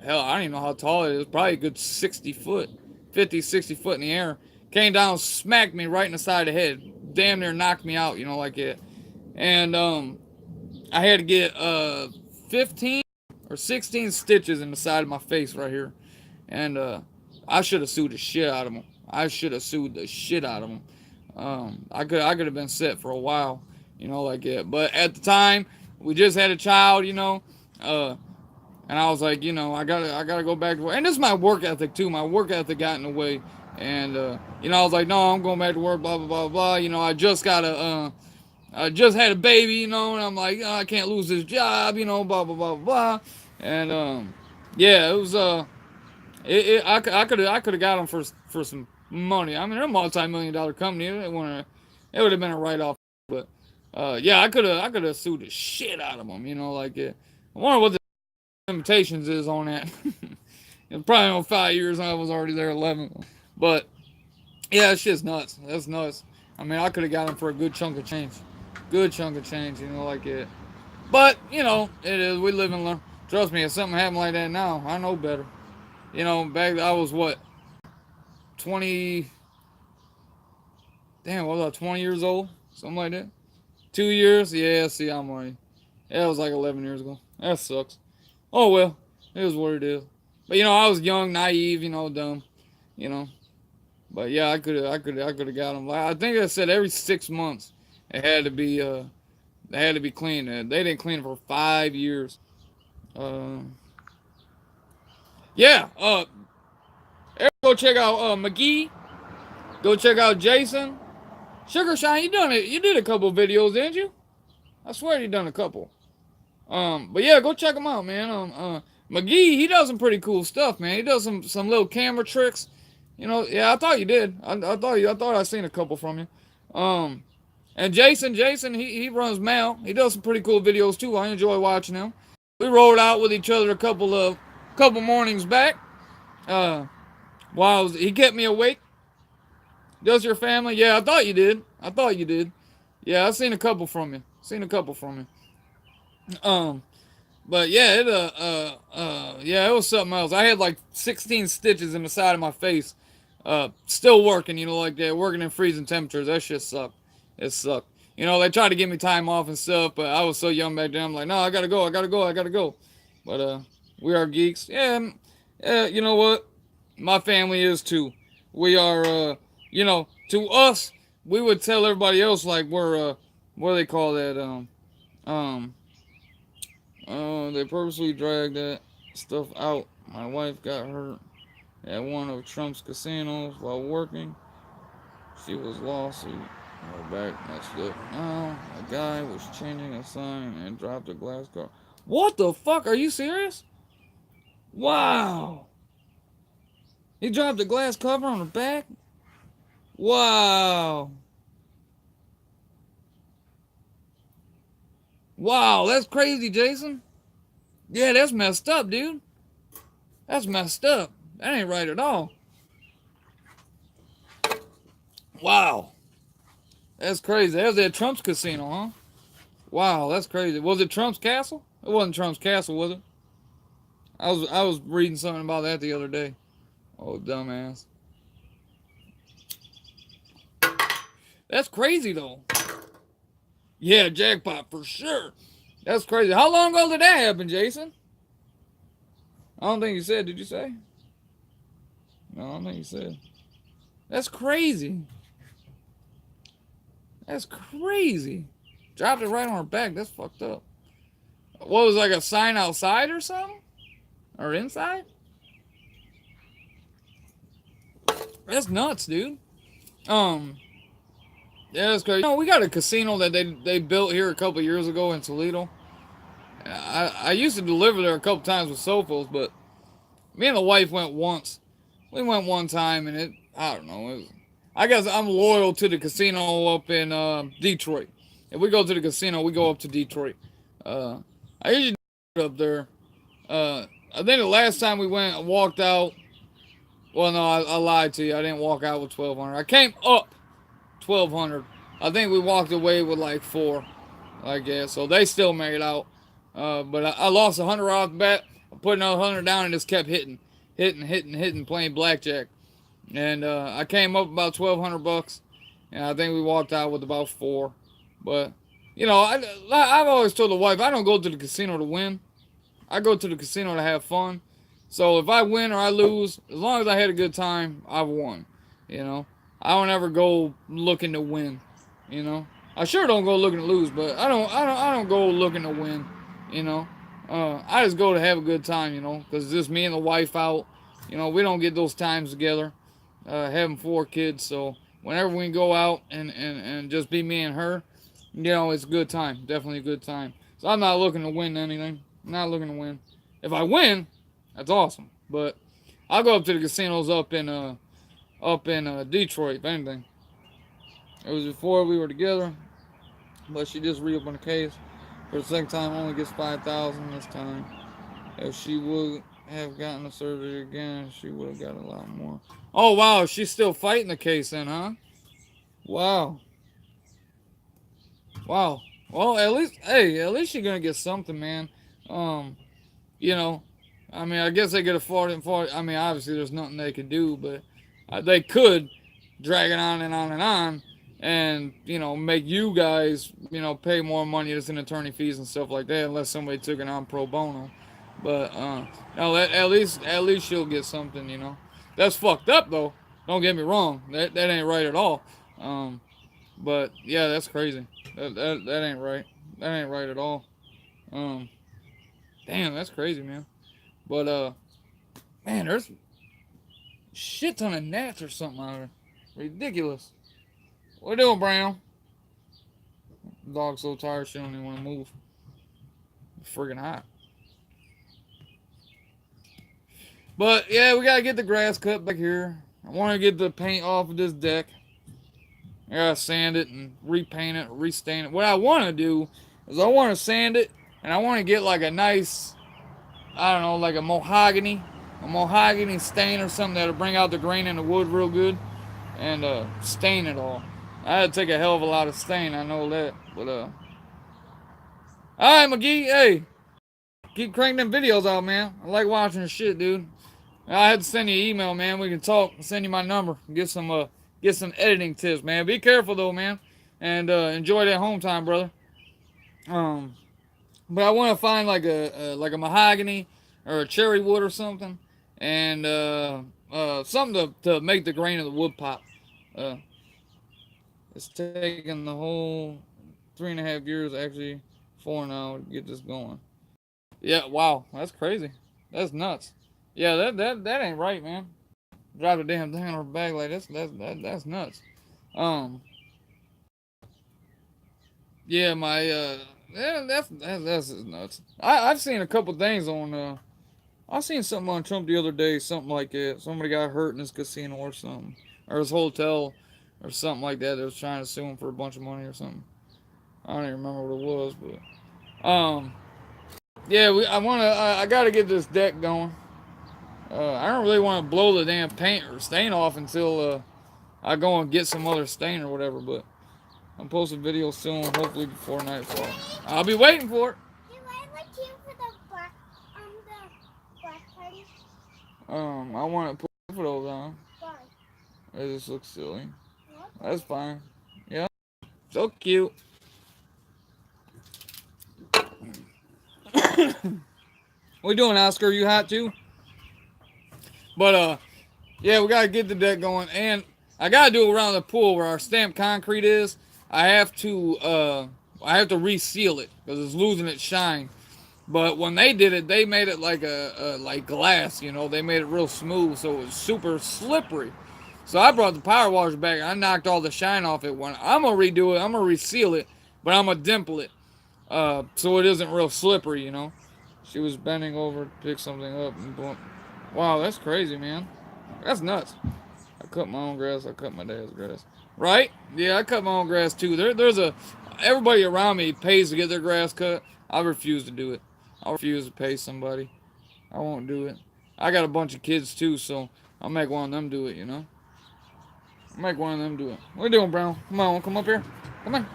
hell, I don't even know how tall it is, probably a good 60 foot, 50, 60 foot in the air. Came down, smacked me right in the side of the head. Damn near knocked me out, you know, like it. And I had to get 15 or 16 stitches in the side of my face right here. And I should have sued the shit out of him. I should have sued the shit out of him. I could have been set for a while, you know, like it. But at the time, we just had a child, you know, and I was like, you know, I gotta go back to work. And this is my work ethic too. My work ethic got in the way, and you know, I was like, no, I'm going back to work. Blah blah blah blah. You know, I just had a baby, you know, and I'm like, oh, I can't lose this job, you know, blah blah blah blah. And yeah, it was I could have got them for some money. I mean, they're a multi-million-dollar company. It would have been a write-off. But yeah, I could have sued the shit out of them. You know, like it. I wonder what the limitations is on that. It's probably on 5 years. I was already there 11. But yeah, that shit's nuts. That's nuts. I mean, I could have got them for a good chunk of change. Good chunk of change. You know, like it. But you know, it is. We live and learn. Trust me, if something happened like that now, I know better. You know, back I was what, 20. Damn, what was I, 20 years old? Something like that. 2 years? Yeah, see, I'm already. Yeah, it was like 11 years ago. That sucks. Oh well, it is what it is. But you know, I was young, naive, you know, dumb, you know. But yeah, I could have got them. I think I said every 6 months it had to be cleaned. They didn't clean it for 5 years. Uh, yeah. Go check out McGee. Go check out Jason. Sugar Shine, you done it. You did a couple videos, didn't you? I swear you done a couple. But yeah, go check him out, man. McGee, he does some pretty cool stuff, man. He does some little camera tricks. You know, yeah, I thought you did. I thought I seen a couple from you. And Jason, he runs Mal. He does some pretty cool videos too. I enjoy watching him. We rolled out with each other a couple mornings back. While he kept me awake. Does your family? Yeah, I thought you did. Yeah, I seen a couple from you. But yeah, yeah, it was something else. I had like 16 stitches in the side of my face. Still working, you know, like that, working in freezing temperatures. That shit sucked. It sucked. You know, they tried to give me time off and stuff, but I was so young back then. I'm like, no, I gotta go. But we are geeks. Yeah, you know what? My family is too. We are, you know, to us, we would tell everybody else like we're, what do they call that? They purposely dragged that stuff out. My wife got hurt at one of Trump's casinos while working. She was lawsuit. Her back messed up. Now, a guy was changing a sign and dropped a glass car. What the fuck? Are you serious? Wow. He dropped a glass cover on the back? Wow. Wow, that's crazy, Jason. Yeah, that's messed up, dude. That's messed up. That ain't right at all. Wow. That's crazy. That was at Trump's casino, huh? Wow, that's crazy. Was it Trump's castle? It wasn't Trump's castle, was it? I was reading something about that the other day. Oh, dumbass. That's crazy, though. Yeah, jackpot for sure. That's crazy. How long ago did that happen, Jason? I don't think you said. Did you say? No, I don't think you said. That's crazy. That's crazy. Dropped it right on her back. That's fucked up. What was like a sign outside or something? Or inside? That's nuts, dude. Yeah, that's crazy. You know, we got a casino that they built here a couple years ago in Toledo. I used to deliver there a couple times with Sophos, but me and the wife went once. We went one time, and I don't know. I guess I'm loyal to the casino up in Detroit. If we go to the casino, we go up to Detroit. I usually up there. I think the last time we went, I walked out. Well, no, I lied to you. I didn't walk out with 1,200. I came up 1,200. I think we walked away with like 4, I guess. So they still made out. But I lost 100 off the bet. I put another 100 down and just kept hitting, playing blackjack. And I came up about 1,200 bucks, and I think we walked out with about 4. But you know, I've always told the wife I don't go to the casino to win. I go to the casino to have fun. So if I win or I lose, as long as I had a good time, I've won. You know, I don't ever go looking to win. You know, I sure don't go looking to lose, but I don't go looking to win. You know, I just go to have a good time. You know, because it's just me and the wife out. You know, we don't get those times together. Having 4 kids, so whenever we go out and just be me and her, you know, it's a good time. Definitely a good time. So I'm not looking to win anything. I'm not looking to win. If I win, that's awesome. But I'll go up to the casinos up in Detroit, if anything. It was before we were together, but she just reopened the case. For the second time, only gets 5,000 this time. If she would have gotten the surgery again, she would have got a lot more. Oh wow, she's still fighting the case then, huh? Wow. Wow. Well, at least you're gonna get something, man. Um, you know, I mean, I guess they could afford it. I mean, obviously, there's nothing they could do, but they could drag it on and on and on, and you know, make you guys, you know, pay more money just in attorney fees and stuff like that, unless somebody took it on pro bono. But no, at least she'll get something, you know. That's fucked up though. Don't get me wrong. That ain't right at all. But yeah, that's crazy. That ain't right. That ain't right at all. Um, damn, that's crazy, man. But man, there's shit ton of gnats or something out there. Ridiculous. What you doing, Brown? The dog's so tired she don't even want to move. It's friggin' hot. But yeah, we gotta get the grass cut back here. I want to get the paint off of this deck. I gotta sand it and repaint it, restain it. What I want to do is I want to sand it, and I want to get like a nice, I don't know, like a mahogany stain or something that'll bring out the grain in the wood real good, and stain it all. I had to take a hell of a lot of stain, I know that. But all right, McGee, hey, keep cranking them videos out, man. I like watching the shit, dude. I had to send you an email, man. We can talk. I'll send you my number. Get some editing tips, man. Be careful though, man, and enjoy that home time, brother. But I want to find like a mahogany or a cherry wood or something, and something to make the grain of the wood pop. It's taken the whole 3.5 years, actually 4 now, to get this going. Yeah, wow, that's crazy. That's nuts. Yeah, that ain't right, man. Drop the damn thing on her back like this. That's nuts. Yeah, my yeah, that's nuts. I've seen a couple things on I seen something on Trump the other day, something like that. Somebody got hurt in his casino or something, or his hotel, or something like that. They was trying to sue him for a bunch of money or something. I don't even remember what it was, but yeah, I gotta get this deck going. I don't really want to blow the damn paint or stain off until I go and get some other stain or whatever. But I'm posting videos soon, hopefully before nightfall. I'll be waiting for it. Do I like you for the black party? I want to put those on. Why? It just looks silly. What? That's fine. Yeah, so cute. What you doing, Oscar? You hot too? But yeah, we gotta get the deck going, and I gotta do it around the pool where our stamped concrete is. I have to reseal it because it's losing its shine. But when they did it, they made it like a like glass, you know. They made it real smooth, so it was super slippery. So I brought the power washer back. I knocked all the shine off it. I'm gonna redo it. I'm gonna reseal it, but I'm gonna dimple it, so it isn't real slippery, you know. She was bending over to pick something up and boom. Wow, that's crazy, man. That's nuts. I cut my own grass. I cut my dad's grass. Right? Yeah, I cut my own grass too. Everybody around me pays to get their grass cut. I refuse to do it. I refuse to pay somebody. I won't do it. I got a bunch of kids too, so I'll make one of them do it, you know? I'll make one of them do it. What are you doing, Brown? Come on, come up here. Come on.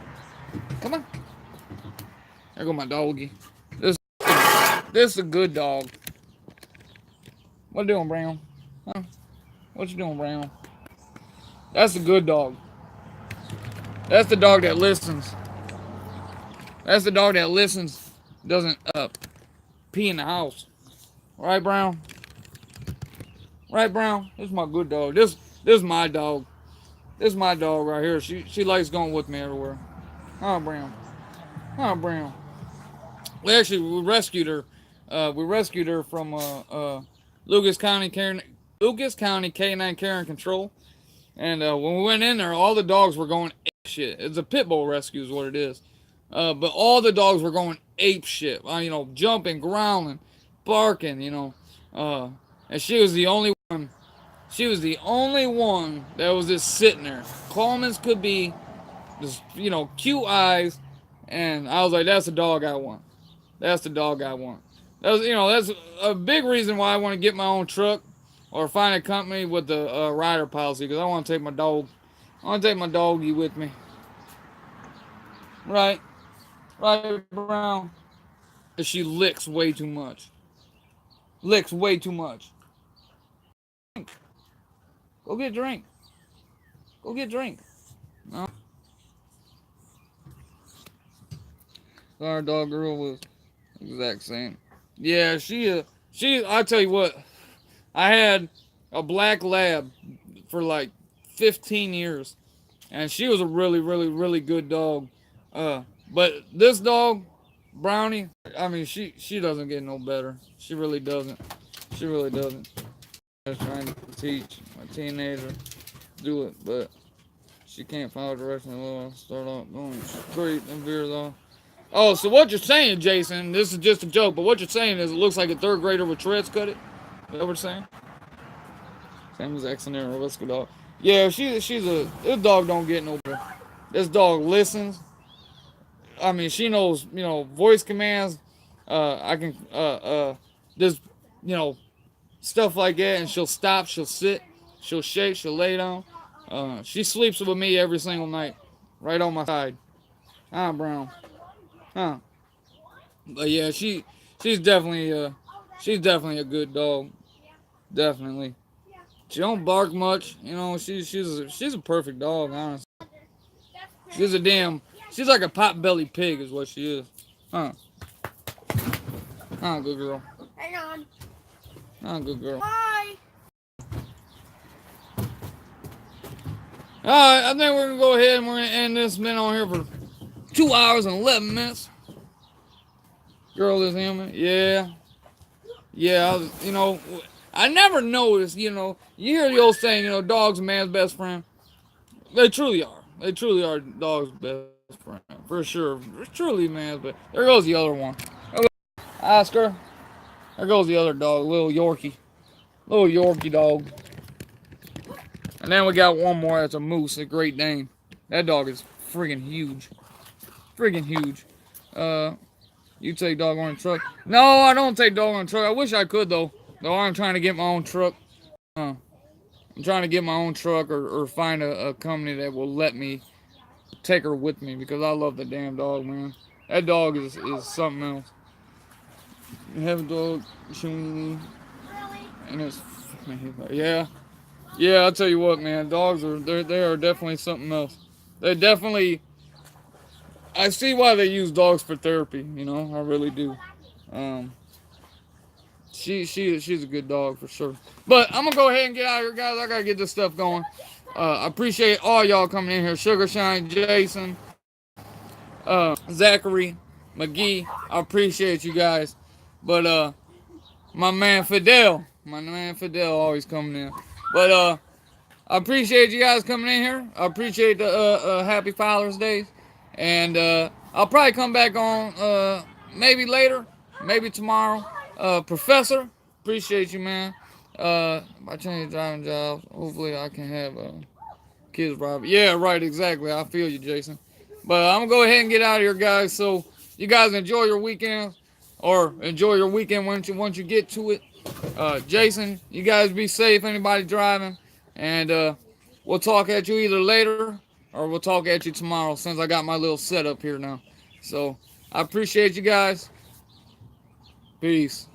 Come on. There go my doggy. This is a good dog. What you doing, Brown? Huh? What you doing, Brown? That's a good dog. That's the dog that listens. That's the dog that listens. Doesn't pee in the house. Right, Brown? Right, Brown? This is my good dog. This is my dog. This is my dog right here. She likes going with me everywhere. Huh, Brown? Huh, Brown? We rescued her. We rescued her from Lucas County K9 Care and Control. And when we went in there, all the dogs were going ape shit. It's a pit bull rescue is what it is. But all the dogs were going ape shit. You know, jumping, growling, barking, you know. And she was the only one. She was the only one that was just sitting there. Calm as could be. Just, you know, cute eyes. And I was like, that's the dog I want. That's the dog I want. That's a big reason why I want to get my own truck or find a company with the rider policy, because I want to take my dog. I want to take my doggy with me. Right, Brown. Cause she licks way too much. Licks way too much. Go get a drink. Go get a drink. No. Our dog girl was exact same. Yeah, I tell you what, I had a black lab for like 15 years, and she was a really, really, really good dog. But this dog, Brownie, I mean, she doesn't get no better. She really doesn't. She really doesn't. I was trying to teach my teenager to do it, but she can't follow directions. I'll start off going straight and veers off. Oh, so what you're saying, Jason, this is just a joke, but what you're saying is it looks like a third grader with treads cut it? Is that what you're saying? Same as Xanero, let's go dog. Yeah, this dog don't get no better. This dog listens. I mean, she knows, you know, voice commands. I can, just, you know, stuff like that, and she'll stop, she'll sit, she'll shake, she'll lay down. She sleeps with me every single night, right on my side. Huh, Brown? Huh? But yeah, she's definitely a good dog. Definitely. She don't bark much, you know. She's a perfect dog, honestly. She's like a pot-bellied pig, is what she is. Huh? Huh, good girl. Hang on. Huh, good girl. Hi. Alright, I think we're gonna go ahead and we're gonna end this minute on here for 2 hours and 11 minutes. Girl is him. Yeah. Yeah, I never noticed, you hear the old saying, dog's a man's best friend. They truly are. They truly are dog's best friend. For sure. It's truly man's best. There goes the other one. Oscar. There goes the other dog, little Yorkie. Little Yorkie dog. And then we got one more, that's a moose, a Great Dane. That dog is friggin' huge. Friggin' huge. You take dog on a truck? No, I don't take dog on a truck. I wish I could, though. Though I'm trying to get my own truck. I'm trying to get my own truck or find a company that will let me take her with me, because I love the damn dog, man. That dog is something else. You have a dog, and it's, yeah. Yeah, I'll tell you what, man. Dogs they are definitely something else. They definitely, I see why they use dogs for therapy, I really do. She's a good dog for sure. But I'm gonna go ahead and get out of here, guys. I gotta get this stuff going. I appreciate all y'all coming in here. Sugar Shine, Jason, Zachary, McGee. I appreciate you guys. But my man Fidel always coming in. But I appreciate you guys coming in here. I appreciate the Happy Father's Day. And I'll probably come back on maybe later, maybe tomorrow. Professor, appreciate you, man. If I change driving jobs, hopefully I can have kids drive. Yeah, right, exactly. I feel you, Jason. But I'm gonna go ahead and get out of here, guys. So you guys enjoy your weekend, or enjoy your weekend once you get to it. Jason, you guys be safe. Anybody driving, and we'll talk at you either later or we'll talk at you tomorrow since I got my little setup here now. So I appreciate you guys. Peace.